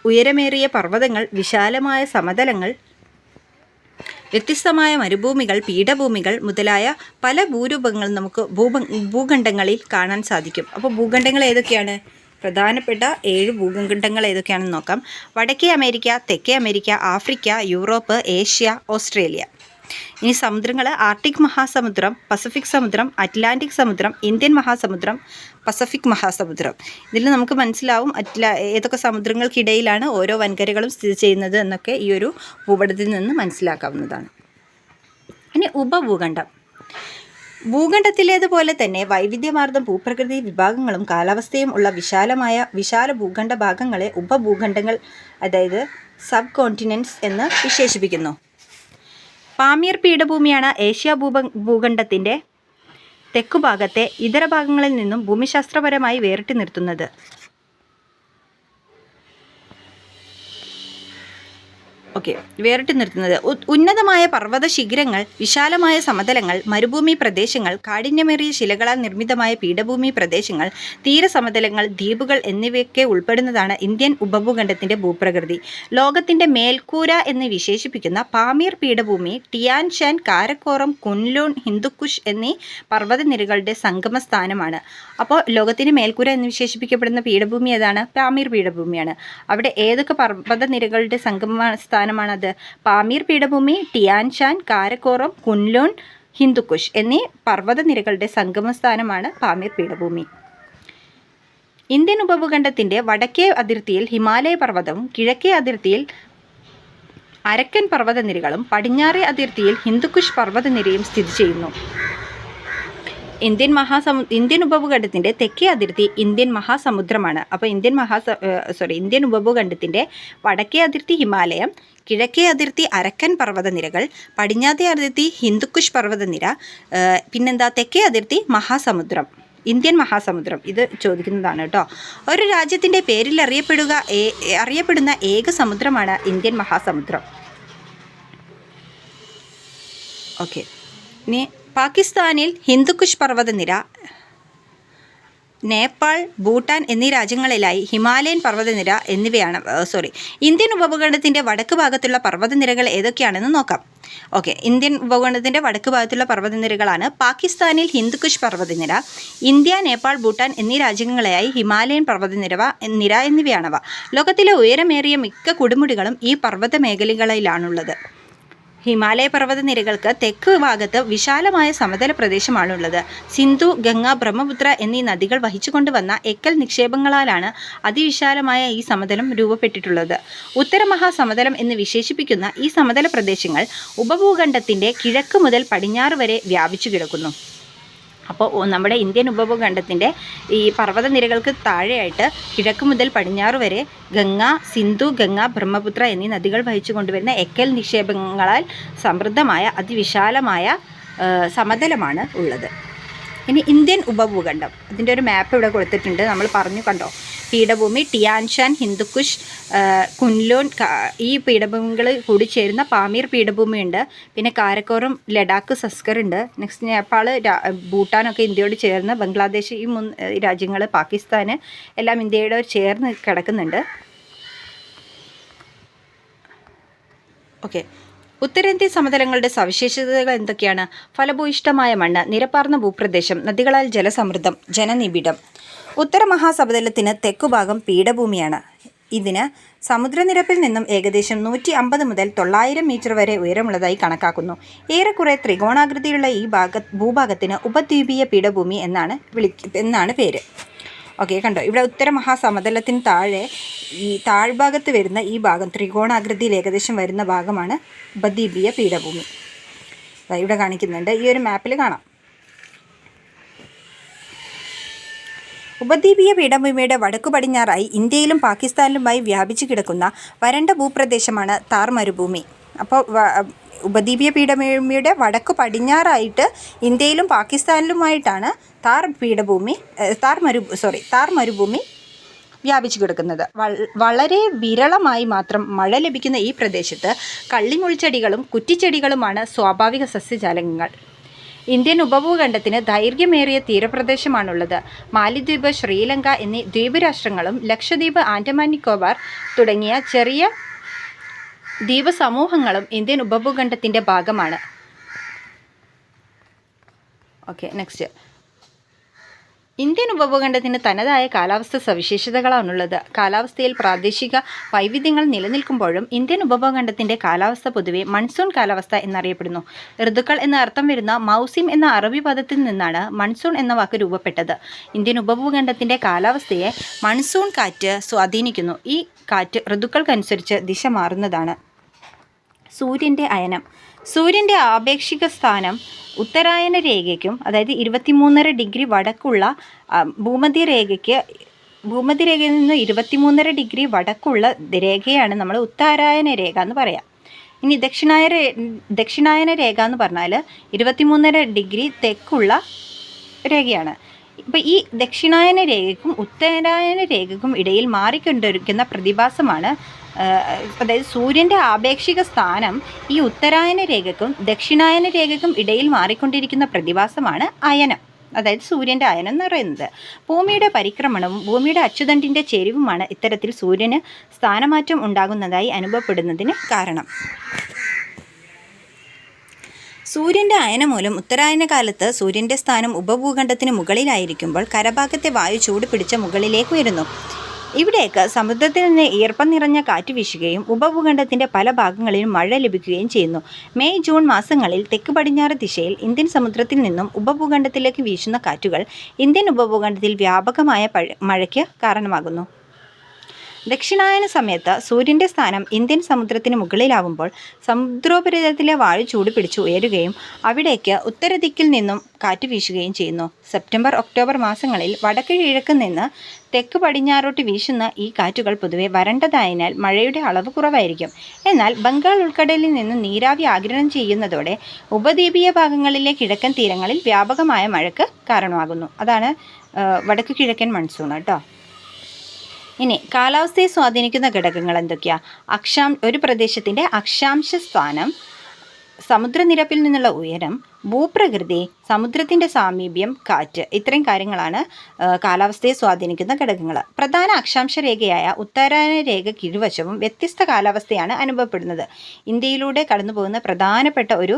ഉയരമേറിയ പർവ്വതങ്ങൾ, വിശാലമായ സമതലങ്ങൾ, വ്യത്യസ്തമായ മരുഭൂമികൾ, പീഠഭൂമികൾ മുതലായ പല ഭൂരൂപങ്ങൾ നമുക്ക് ഭൂഖണ്ഡങ്ങളിൽ കാണാൻ സാധിക്കും. അപ്പോൾ ഭൂഖണ്ഡങ്ങൾ ഏതൊക്കെയാണ്? പ്രധാനപ്പെട്ട 7 ഭൂഖണ്ഡങ്ങൾ ഏതൊക്കെയാണെന്ന് നോക്കാം. വടക്കേ അമേരിക്ക, തെക്കേ America, Africa, Europe, Asia, Australia. ഇനി സമുദ്രങ്ങൾ ആർട്ടിക് മഹാസമുദ്രം, പസഫിക് സമുദ്രം, അറ്റ്ലാന്റിക് സമുദ്രം, ഇന്ത്യൻ മഹാസമുദ്രം, പസഫിക് മഹാസമുദ്രം. ഇതിൽ നമുക്ക് മനസ്സിലാവും ഏതൊക്കെ സമുദ്രങ്ങൾക്കിടയിലാണ് ഓരോ വൻകരകളും സ്ഥിതി ചെയ്യുന്നത് എന്നൊക്കെ ഈ ഒരു ഭൂപടത്തിൽ നിന്ന് മനസ്സിലാക്കാവുന്നതാണ്. ഇനി ഉപഭൂഖണ്ഡം. ഭൂഖണ്ഡത്തിലേതുപോലെ തന്നെ വൈവിധ്യമാർന്ന ഭൂപ്രകൃതി വിഭാഗങ്ങളും കാലാവസ്ഥയും ഉള്ള വിശാല ഭൂഖണ്ഡ ഭാഗങ്ങളെ ഉപഭൂഖണ്ഡങ്ങൾ, അതായത് സബ് കോണ്ടിനെൻറ്റ്സ് എന്ന് വിശേഷിപ്പിക്കുന്നു. പാമീർ പീഠഭൂമിയാണ് ഏഷ്യ ഭൂഖണ്ഡത്തിൻ്റെ തെക്കുഭാഗത്തെ ഇതര ഭാഗങ്ങളിൽ നിന്നും ഭൂമിശാസ്ത്രപരമായി വേറിട്ട് നിർത്തുന്നത്. ഉന്നതമായ പർവ്വത ശിഖരങ്ങൾ, വിശാലമായ സമതലങ്ങൾ, മരുഭൂമി പ്രദേശങ്ങൾ, കാഠിന്യമേറിയ ശിലകളാൽ നിർമ്മിതമായ പീഠഭൂമി പ്രദേശങ്ങൾ, തീരസമതലങ്ങൾ, ദ്വീപുകൾ എന്നിവയൊക്കെ ഉൾപ്പെടുന്നതാണ് ഇന്ത്യൻ ഉപഭൂഖണ്ഡത്തിൻ്റെ ഭൂപ്രകൃതി. ലോകത്തിൻ്റെ മേൽക്കൂര എന്ന് വിശേഷിപ്പിക്കുന്ന പാമീർ പീഠഭൂമി ടിയാൻ ഷാൻ, കാരക്കോറം, കുൻലൂൺ, ഹിന്ദുക്കുഷ് എന്നീ പർവ്വതനിരകളുടെ സംഗമ സ്ഥാനമാണ്. അപ്പോൾ ലോകത്തിൻ്റെ മേൽക്കൂര എന്ന് വിശേഷിപ്പിക്കപ്പെടുന്ന പീഠഭൂമി ഏതാണ്? പാമീർ പീഠഭൂമിയാണ്. അവിടെ ഏതൊക്കെ പർവ്വതനിരകളുടെ സംഗമ സ്ഥാനമാണത്? പാമീർ പീഠഭൂമി, ടിയാൻ ഷാൻ, കാരക്കോറം, കുൻലൂൺ, ഹിന്ദുക്കുഷ് എന്നീ പർവ്വതനിരകളുടെ സംഗമ സ്ഥാനമാണ് പാമീർ പീഠഭൂമി. ഇന്ത്യൻ ഉപഭൂഖണ്ഡത്തിൻ്റെ വടക്കേ അതിർത്തിയിൽ ഹിമാലയ പർവ്വതവും കിഴക്കേ അതിർത്തിയിൽ അരക്കൻ പർവ്വതനിരകളും പടിഞ്ഞാറേ അതിർത്തിയിൽ ഹിന്ദുക്കുഷ് പർവ്വതനിരയും സ്ഥിതി ചെയ്യുന്നു. ഇന്ത്യൻ ഉപഭൂഖണ്ഡത്തിൻ്റെ തെക്കേ അതിർത്തി ഇന്ത്യൻ മഹാസമുദ്രമാണ്. അപ്പോൾ ഇന്ത്യൻ ഉപഭൂഖണ്ഡത്തിൻ്റെ വടക്കേ അതിർത്തി ഹിമാലയം, കിഴക്കേ അതിർത്തി അരക്കൻ പർവ്വതനിരകൾ, പടിഞ്ഞാറേ അതിർത്തി ഹിന്ദുക്കുഷ് പർവ്വതനിര, പിന്നെന്താ തെക്കേ അതിർത്തി മഹാസമുദ്രം, ഇന്ത്യൻ മഹാസമുദ്രം. ഇത് ചോദിക്കുന്നതാണ് കേട്ടോ. ഒരു രാജ്യത്തിൻ്റെ പേരിൽ അറിയപ്പെടുന്ന ഏക സമുദ്രമാണ് ഇന്ത്യൻ മഹാസമുദ്രം. ഇനി പാകിസ്ഥാനിൽ ഹിന്ദുക്കുഷ് പർവ്വതനിര, നേപ്പാൾ, ഭൂട്ടാൻ എന്നീ രാജ്യങ്ങളിലായി ഹിമാലയൻ പർവ്വതനിര എന്നിവയാണ്. ഇന്ത്യൻ ഉപഭൂഖണ്ഡത്തിൻ്റെ വടക്ക് ഭാഗത്തുള്ള പർവ്വതനിരകൾ ഏതൊക്കെയാണെന്ന് നോക്കാം. ഇന്ത്യൻ ഉപഭൂഖണ്ഡത്തിൻ്റെ വടക്ക് ഭാഗത്തുള്ള പർവ്വതനിരകളാണ് പാകിസ്ഥാനിൽ ഹിന്ദുക്കുഷ് പർവ്വതനിര, ഇന്ത്യ, നേപ്പാൾ, ഭൂട്ടാൻ എന്നീ രാജ്യങ്ങളിലായി ഹിമാലയൻ പർവ്വതനിര എന്നിവയാണവ. ലോകത്തിലെ ഉയരമേറിയ മിക്ക കൊടുമുടികളും ഈ പർവ്വത മേഖലകളിലാണുള്ളത്. ഹിമാലയ പർവ്വതനിരകൾക്ക് തെക്ക് ഭാഗത്ത് വിശാലമായ സമതല പ്രദേശമാണുള്ളത്. സിന്ധു, ഗംഗ, ബ്രഹ്മപുത്ര എന്നീ നദികൾ വഹിച്ചുകൊണ്ടുവന്ന എക്കൽ നിക്ഷേപങ്ങളാലാണ് അതിവിശാലമായ ഈ സമതലം രൂപപ്പെട്ടിട്ടുള്ളത്. ഉത്തരമഹാസമതലം എന്ന് വിശേഷിപ്പിക്കുന്ന ഈ സമതല പ്രദേശങ്ങൾ ഉപഭൂഖണ്ഡത്തിൻ്റെ കിഴക്ക് മുതൽ പടിഞ്ഞാറ് വരെ വ്യാപിച്ചു കിടക്കുന്നു. അപ്പോൾ നമ്മുടെ ഇന്ത്യൻ ഉപഭൂഖണ്ഡത്തിൻ്റെ ഈ പർവ്വതനിരകൾക്ക് താഴെയായിട്ട് കിഴക്ക് മുതൽ പടിഞ്ഞാറ് വരെ സിന്ധു, ഗംഗ, ബ്രഹ്മപുത്ര എന്നീ നദികൾ വഹിച്ചു കൊണ്ടുവരുന്ന എക്കൽ നിക്ഷേപങ്ങളാൽ സമൃദ്ധമായ അതിവിശാലമായ സമതലമാണ് ഉള്ളത്. ഇനി ഇന്ത്യൻ ഉപഭൂഖണ്ഡം, അതിൻ്റെ ഒരു മാപ്പ് ഇവിടെ കൊടുത്തിട്ടുണ്ട്. നമ്മൾ പറഞ്ഞു കണ്ടോ, പീഠഭൂമി ടിയാൻ ഷാൻ, ഹിന്ദുക്കുഷ്, കുൻലൂൺ, ഈ പീഠഭൂമികൾ കൂടി ചേരുന്ന പാമീർ പീഠഭൂമിയുണ്ട്. പിന്നെ കാരക്കോറം, ലഡാക്ക്, സസ്കർ ഉണ്ട്. നെക്സ്റ്റ് നേപ്പാൾ, ഭൂട്ടാനൊക്കെ ഇന്ത്യയോട് ചേർന്ന്, ബംഗ്ലാദേശ്, ഈ 3 രാജ്യങ്ങൾ, പാകിസ്ഥാൻ എല്ലാം ഇന്ത്യയോട് ചേർന്ന് കിടക്കുന്നുണ്ട്. ഉത്തരേന്ത്യൻ സമതലങ്ങളുടെ സവിശേഷതകൾ എന്തൊക്കെയാണ്? ഫലഭൂയിഷ്ഠമായ മണ്ണ്, നിരപ്പാർന്ന ഭൂപ്രദേശം, നദികളാൽ ജലസമൃദ്ധം, ജനനിബിഡം. ഉത്തര മഹാസമതലത്തിന് തെക്കുഭാഗം പീഠഭൂമിയാണ്. ഇതിന് സമുദ്രനിരപ്പിൽ നിന്നും ഏകദേശം 150 മുതൽ 900 മീറ്റർ വരെ ഉയരമുള്ളതായി കണക്കാക്കുന്നു. ഏറെക്കുറെ ത്രികോണാകൃതിയിലുള്ള ഈ ഭൂഭാഗത്തിന് ഉപദ്വീപീയ പീഠഭൂമി എന്നാണ് പേര്. കണ്ടോ, ഇവിടെ ഉത്തര മഹാസമതലത്തിന് താഴെ ഈ താഴ്ഭാഗത്ത് വരുന്ന ഈ ഭാഗം ത്രികോണാകൃതിയിൽ ഏകദേശം വരുന്ന ഭാഗമാണ് ഉപദ്വീപീയ പീഠഭൂമി. ഇവിടെ കാണിക്കുന്നുണ്ട്, ഈ ഒരു മാപ്പിൽ കാണാം. ഉപദ്വീപീയ പീഠഭൂമിയുടെ വടക്കു പടിഞ്ഞാറായി ഇന്ത്യയിലും പാകിസ്ഥാനിലുമായി വ്യാപിച്ചു കിടക്കുന്ന വരണ്ട ഭൂപ്രദേശമാണ് താർ മരുഭൂമി. അപ്പോൾ ഉപദ്വീപീയ പീഠഭൂമിയുടെ വടക്കു പടിഞ്ഞാറായിട്ട് ഇന്ത്യയിലും പാകിസ്ഥാനിലുമായിട്ടാണ് താർ മരുഭൂമി വ്യാപിച്ചു കിടക്കുന്നത്. വളരെ വിരളമായി മാത്രം മഴ ലഭിക്കുന്ന ഈ പ്രദേശത്ത് കള്ളിമുൾച്ചെടികളും കുറ്റിച്ചെടികളുമാണ് സ്വാഭാവിക സസ്യജാലങ്ങൾ. ഇന്ത്യൻ ഉപഭൂഖണ്ഡത്തിന് ദൈർഘ്യമേറിയ തീരപ്രദേശമാണുള്ളത്. മാലിദ്വീപ്, ശ്രീലങ്ക എന്നീ ദ്വീപ് രാഷ്ട്രങ്ങളും ലക്ഷദ്വീപ്, ആൻഡമാൻ നിക്കോബാർ തുടങ്ങിയ ചെറിയ ദ്വീപ് സമൂഹങ്ങളും ഇന്ത്യൻ ഉപഭൂഖണ്ഡത്തിൻ്റെ ഭാഗമാണ്. നെക്സ്റ്റ് ഇന്ത്യൻ ഉപഭൂഖണ്ഡത്തിന് തനതായ കാലാവസ്ഥ സവിശേഷതകളാണുള്ളത്. കാലാവസ്ഥയിൽ പ്രാദേശിക വൈവിധ്യങ്ങൾ നിലനിൽക്കുമ്പോഴും ഇന്ത്യൻ ഉപഭൂഖണ്ഡത്തിൻ്റെ കാലാവസ്ഥ പൊതുവെ മൺസൂൺ കാലാവസ്ഥ എന്നറിയപ്പെടുന്നു. ഋതുക്കൾ എന്ന അർത്ഥം വരുന്ന മൗസിം എന്ന അറബി പദത്തിൽ നിന്നാണ് മൺസൂൺ എന്ന വാക്ക് രൂപപ്പെട്ടത്. ഇന്ത്യൻ ഉപഭൂഖണ്ഡത്തിൻ്റെ കാലാവസ്ഥയെ മൺസൂൺ കാറ്റ് സ്വാധീനിക്കുന്നു. ഈ കാറ്റ് ഋതുക്കൾക്കനുസരിച്ച് ദിശ മാറുന്നതാണ്. സൂര്യൻ്റെ അയനം. സൂര്യൻ്റെ ആപേക്ഷിക സ്ഥാനം ഉത്തരായന രേഖയ്ക്കും, അതായത് 23.5 ഡിഗ്രി വടക്കുള്ള ഭൂമധ്യരേഖയിൽ നിന്ന് 23.5 ഡിഗ്രി വടക്കുള്ള രേഖയാണ് നമ്മൾ ഉത്തരായന രേഖ എന്ന് പറയാം. ഇനി ദക്ഷിണായന രേഖ എന്ന് പറഞ്ഞാൽ 23.5 ഡിഗ്രി തെക്കുള്ള രേഖയാണ്. ഇപ്പോൾ ഈ ദക്ഷിണായന രേഖയ്ക്കും ഉത്തരായന രേഖയ്ക്കും ഇടയിൽ മാറിക്കൊണ്ടിരിക്കുന്ന പ്രതിഭാസമാണ്, അതായത് സൂര്യൻ്റെ ആപേക്ഷിക സ്ഥാനം ഈ ഉത്തരായന രേഖയ്ക്കും ദക്ഷിണായന രേഖയ്ക്കും ഇടയിൽ മാറിക്കൊണ്ടിരിക്കുന്ന പ്രതിഭാസമാണ് അയനം, അതായത് സൂര്യൻ്റെ അയനം എന്ന് പറയുന്നത്. ഭൂമിയുടെ പരിക്രമണവും ഭൂമിയുടെ അച്ചുതണ്ടിൻ്റെ ചെരിവുമാണ് ഇത്തരത്തിൽ സൂര്യന് സ്ഥാനമാറ്റം ഉണ്ടാകുന്നതായി അനുഭവപ്പെടുന്നതിന് കാരണം. സൂര്യൻ്റെ അയനം മൂലം ഉത്തരായന കാലത്ത് സൂര്യൻ്റെ സ്ഥാനം ഉപഭൂഖണ്ഡത്തിന് മുകളിലായിരിക്കുമ്പോൾ കരഭാഗത്തെ വായു ചൂട് പിടിച്ച് മുകളിലേക്ക് വരുന്നു. ഇവിടേക്ക് സമുദ്രത്തിൽ നിന്ന് ഈർപ്പം നിറഞ്ഞ കാറ്റ് വീശുകയും ഉപഭൂഖണ്ഡത്തിൻ്റെ പല ഭാഗങ്ങളിലും മഴ ലഭിക്കുകയും ചെയ്യുന്നു. മെയ് ജൂൺ മാസങ്ങളിൽ തെക്ക് പടിഞ്ഞാറ് ദിശയിൽ ഇന്ത്യൻ സമുദ്രത്തിൽ നിന്നും ഉപഭൂഖണ്ഡത്തിലേക്ക് വീശുന്ന കാറ്റുകൾ ഇന്ത്യൻ ഉപഭൂഖണ്ഡത്തിൽ വ്യാപകമായ മഴയ്ക്ക് കാരണമാകുന്നു. ദക്ഷിണായന സമയത്ത് സൂര്യൻ്റെ സ്ഥാനം ഇന്ത്യൻ സമുദ്രത്തിന് മുകളിലാവുമ്പോൾ സമുദ്രോപരിതലത്തിലെ വായു ചൂട് പിടിച്ച് ഉയരുകയും അവിടേക്ക് ഉത്തരദിക്കിൽ നിന്നും കാറ്റ് വീശുകയും ചെയ്യുന്നു. സെപ്റ്റംബർ ഒക്ടോബർ മാസങ്ങളിൽ വടക്ക് കിഴക്ക് നിന്ന് തെക്ക് പടിഞ്ഞാറോട്ട് വീശുന്ന ഈ കാറ്റുകൾ പൊതുവെ വരണ്ടതായതിനാൽ മഴയുടെ അളവ് കുറവായിരിക്കും. എന്നാൽ ബംഗാൾ ഉൾക്കടലിൽ നിന്നും നീരാവി ആഗിരണം ചെയ്യുന്നതോടെ ഉപദ്വീപീയ ഭാഗങ്ങളിലെ കിഴക്കൻ തീരങ്ങളിൽ വ്യാപകമായ മഴയ്ക്ക് കാരണമാകുന്നു. അതാണ് വടക്ക് കിഴക്കൻ മൺസൂൺ കേട്ടോ. ഇനി കാലാവസ്ഥയെ സ്വാധീനിക്കുന്ന ഘടകങ്ങൾ എന്തൊക്കെയാണ്? ഒരു പ്രദേശത്തിൻ്റെ അക്ഷാംശ സ്ഥാനം, സമുദ്രനിരപ്പിൽ നിന്നുള്ള ഉയരം, ഭൂപ്രകൃതി, സമുദ്രത്തിൻ്റെ സാമീപ്യം, കാറ്റ്, ഇത്രയും കാര്യങ്ങളാണ് കാലാവസ്ഥയെ സ്വാധീനിക്കുന്ന ഘടകങ്ങൾ. പ്രധാന അക്ഷാംശ രേഖയായ ഉത്തരായന രേഖയ്ക്ക് ഇരുവശവും വ്യത്യസ്ത കാലാവസ്ഥയാണ് അനുഭവപ്പെടുന്നത്. ഇന്ത്യയിലൂടെ കടന്നുപോകുന്ന പ്രധാനപ്പെട്ട ഒരു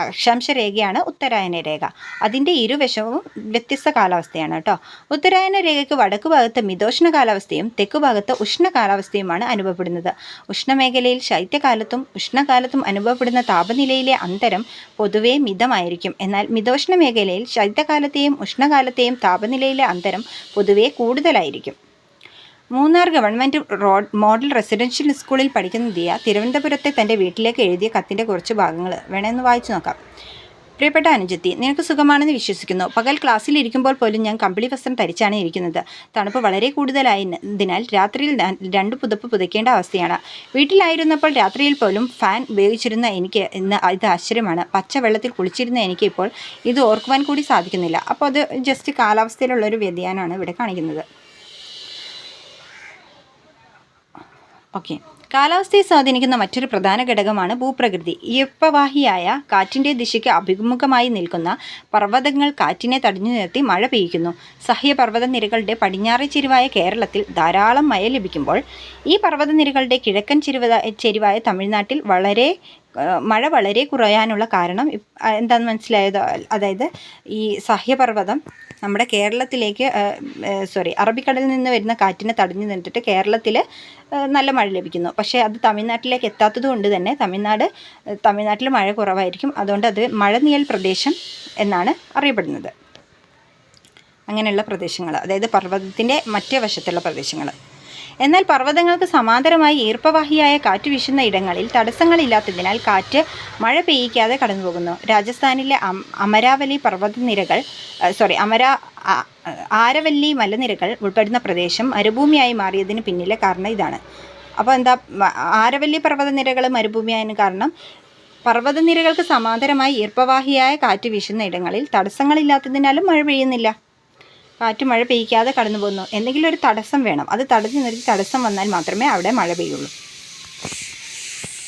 അക്ഷാംശ രേഖയാണ് ഉത്തരായന രേഖ. അതിൻ്റെ ഇരുവശവും വ്യത്യസ്ത കാലാവസ്ഥയാണ് കേട്ടോ. ഉത്തരായന രേഖയ്ക്ക് വടക്കു ഭാഗത്ത് മിതോഷ്ണ കാലാവസ്ഥയും തെക്കു ഭാഗത്ത് ഉഷ്ണ കാലാവസ്ഥയുമാണ് അനുഭവപ്പെടുന്നത്. ഉഷ്ണമേഖലയിൽ ശൈത്യകാലത്തും ഉഷ്ണകാലത്തും അനുഭവപ്പെടുന്ന താപനിലയിലെ അന്തരം പൊതുവെ മിതമായിരിക്കും. എന്നാൽ മിതോഷ്ണ മേഖലയിൽ ശൈത്യകാലത്തെയും ഉഷ്ണകാലത്തെയും താപനിലയിലെ അന്തരം പൊതുവെ കൂടുതലായിരിക്കും. മൂന്നാർ ഗവൺമെൻറ് മോഡൽ റെസിഡൻഷ്യൽ സ്കൂളിൽ പഠിക്കുന്ന ദിയ തിരുവനന്തപുരത്തെ തൻ്റെ വീട്ടിലേക്ക് എഴുതിയ കത്തിൻ്റെ കുറച്ച് ഭാഗങ്ങൾ വേണമെന്ന് വായിച്ചു നോക്കാം. പ്രിയപ്പെട്ട അനുജത്തി, നിനക്ക് സുഖമാണെന്ന് വിശ്വസിക്കുന്നു. പകൽ ക്ലാസ്സിലിരിക്കുമ്പോൾ പോലും ഞാൻ കമ്പിളി വസ്ത്രം ധരിച്ചാണ് ഇരിക്കുന്നത്. തണുപ്പ് വളരെ കൂടുതലായതിനാൽ രാത്രിയിൽ 2 പുതപ്പ് പുതയ്ക്കേണ്ട അവസ്ഥയാണ്. വീട്ടിലായിരുന്നപ്പോൾ രാത്രിയിൽ പോലും ഫാൻ ഉപയോഗിച്ചിരുന്ന എനിക്ക് ഇന്ന് ഇത് ആശ്ചര്യമാണ്. പച്ചവെള്ളത്തിൽ കുളിച്ചിരുന്ന എനിക്ക് ഇപ്പോൾ ഇത് ഓർക്കുവാൻ കൂടി സാധിക്കുന്നില്ല. അപ്പോൾ അത് ജസ്റ്റ് കാലാവസ്ഥയിലുള്ളൊരു വ്യതിയാനമാണ് ഇവിടെ കാണിക്കുന്നത്. ഓക്കെ, കാലാവസ്ഥയെ സ്വാധീനിക്കുന്ന മറ്റൊരു പ്രധാന ഘടകമാണ് ഭൂപ്രകൃതി. ഈർപ്പവാഹിയായ കാറ്റിൻ്റെ ദിശയ്ക്ക് അഭിമുഖമായി നിൽക്കുന്ന പർവ്വതങ്ങൾ കാറ്റിനെ തടഞ്ഞു നിർത്തി മഴ പെയ്യിക്കുന്നു. സഹ്യപർവ്വതനിരകളുടെ പടിഞ്ഞാറേ ചെരിവായ കേരളത്തിൽ ധാരാളം മഴ ലഭിക്കുമ്പോൾ ഈ പർവ്വതനിരകളുടെ കിഴക്കൻ ചെരിവായ തമിഴ്നാട്ടിൽ മഴ വളരെ കുറയാനുള്ള കാരണം എന്താണെന്ന് മനസ്സിലായത്? അതായത് ഈ സഹ്യപർവ്വതം നമ്മുടെ കേരളത്തിലേക്ക് അറബിക്കടലിൽ നിന്ന് വരുന്ന കാറ്റിനെ തടഞ്ഞു നിന്നിട്ട് കേരളത്തിൽ നല്ല മഴ ലഭിക്കുന്നു. പക്ഷേ അത് തമിഴ്നാട്ടിലേക്ക് എത്താത്തത് കൊണ്ട് തന്നെ തമിഴ്നാട്ടിൽ മഴ കുറവായിരിക്കും. അതുകൊണ്ട് അത് മഴനിഴൽ പ്രദേശം എന്നാണ് അറിയപ്പെടുന്നത്. അങ്ങനെയുള്ള പ്രദേശങ്ങൾ, അതായത് പർവ്വതത്തിൻ്റെ മറ്റേ വശത്തുള്ള പ്രദേശങ്ങൾ. എന്നാൽ പർവ്വതങ്ങൾക്ക് സമാന്തരമായി ഈർപ്പവാഹിയായ കാറ്റ് വീശുന്ന ഇടങ്ങളിൽ തടസ്സങ്ങളില്ലാത്തതിനാൽ കാറ്റ് മഴ പെയ്യിക്കാതെ കടന്നുപോകുന്നു. രാജസ്ഥാനിലെ ആരവല്ലി മലനിരകൾ ഉൾപ്പെടുന്ന പ്രദേശം മരുഭൂമിയായി മാറിയതിന് പിന്നിലെ കാരണം ഇതാണ്. അപ്പോൾ ആരവല്ലി പർവ്വതനിരകൾ മരുഭൂമിയായതിന് കാരണം പർവ്വതനിരകൾക്ക് സമാന്തരമായി ഈർപ്പവാഹിയായ കാറ്റ് വീശുന്ന ഇടങ്ങളിൽ തടസ്സങ്ങളില്ലാത്തതിനാലും മഴ പെയ്യുന്നില്ല. കാറ്റ് മഴ പെയ്യിക്കാതെ കടന്നു പോകുന്നു. എന്തെങ്കിലും ഒരു തടസ്സം വേണം. അത് തടഞ്ഞു നിർത്തി തടസ്സം വന്നാൽ മാത്രമേ അവിടെ മഴ പെയ്യുള്ളൂ.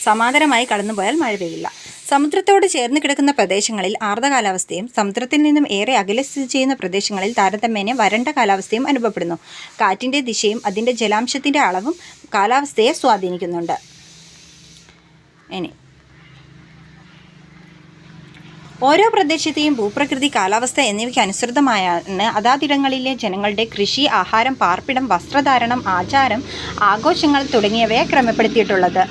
സമാന്തരമായി കടന്നു പോയാൽ മഴ പെയ്യില്ല. സമുദ്രത്തോട് ചേർന്ന് കിടക്കുന്ന പ്രദേശങ്ങളിൽ ആർദ്ര കാലാവസ്ഥയും സമുദ്രത്തിൽ നിന്നും ഏറെ അകലെ സ്ഥിതി ചെയ്യുന്ന പ്രദേശങ്ങളിൽ താരതമ്യേന വരണ്ട കാലാവസ്ഥയും അനുഭവപ്പെടുന്നു. കാറ്റിൻ്റെ ദിശയും അതിൻ്റെ ജലാംശത്തിൻ്റെ അളവും കാലാവസ്ഥയെ സ്വാധീനിക്കുന്നുണ്ട്. ഇനി ഓരോ പ്രദേശത്തെയും ഭൂപ്രകൃതി, കാലാവസ്ഥ എന്നിവയ്ക്ക് അനുസൃതമായാണ് അതാതിടങ്ങളിലെ ജനങ്ങളുടെ കൃഷി, ആഹാരം, പാർപ്പിടം, വസ്ത്രധാരണം, ആചാരം, ആഘോഷങ്ങൾ തുടങ്ങിയവയെ ക്രമപ്പെടുത്തിയിട്ടുള്ളത്.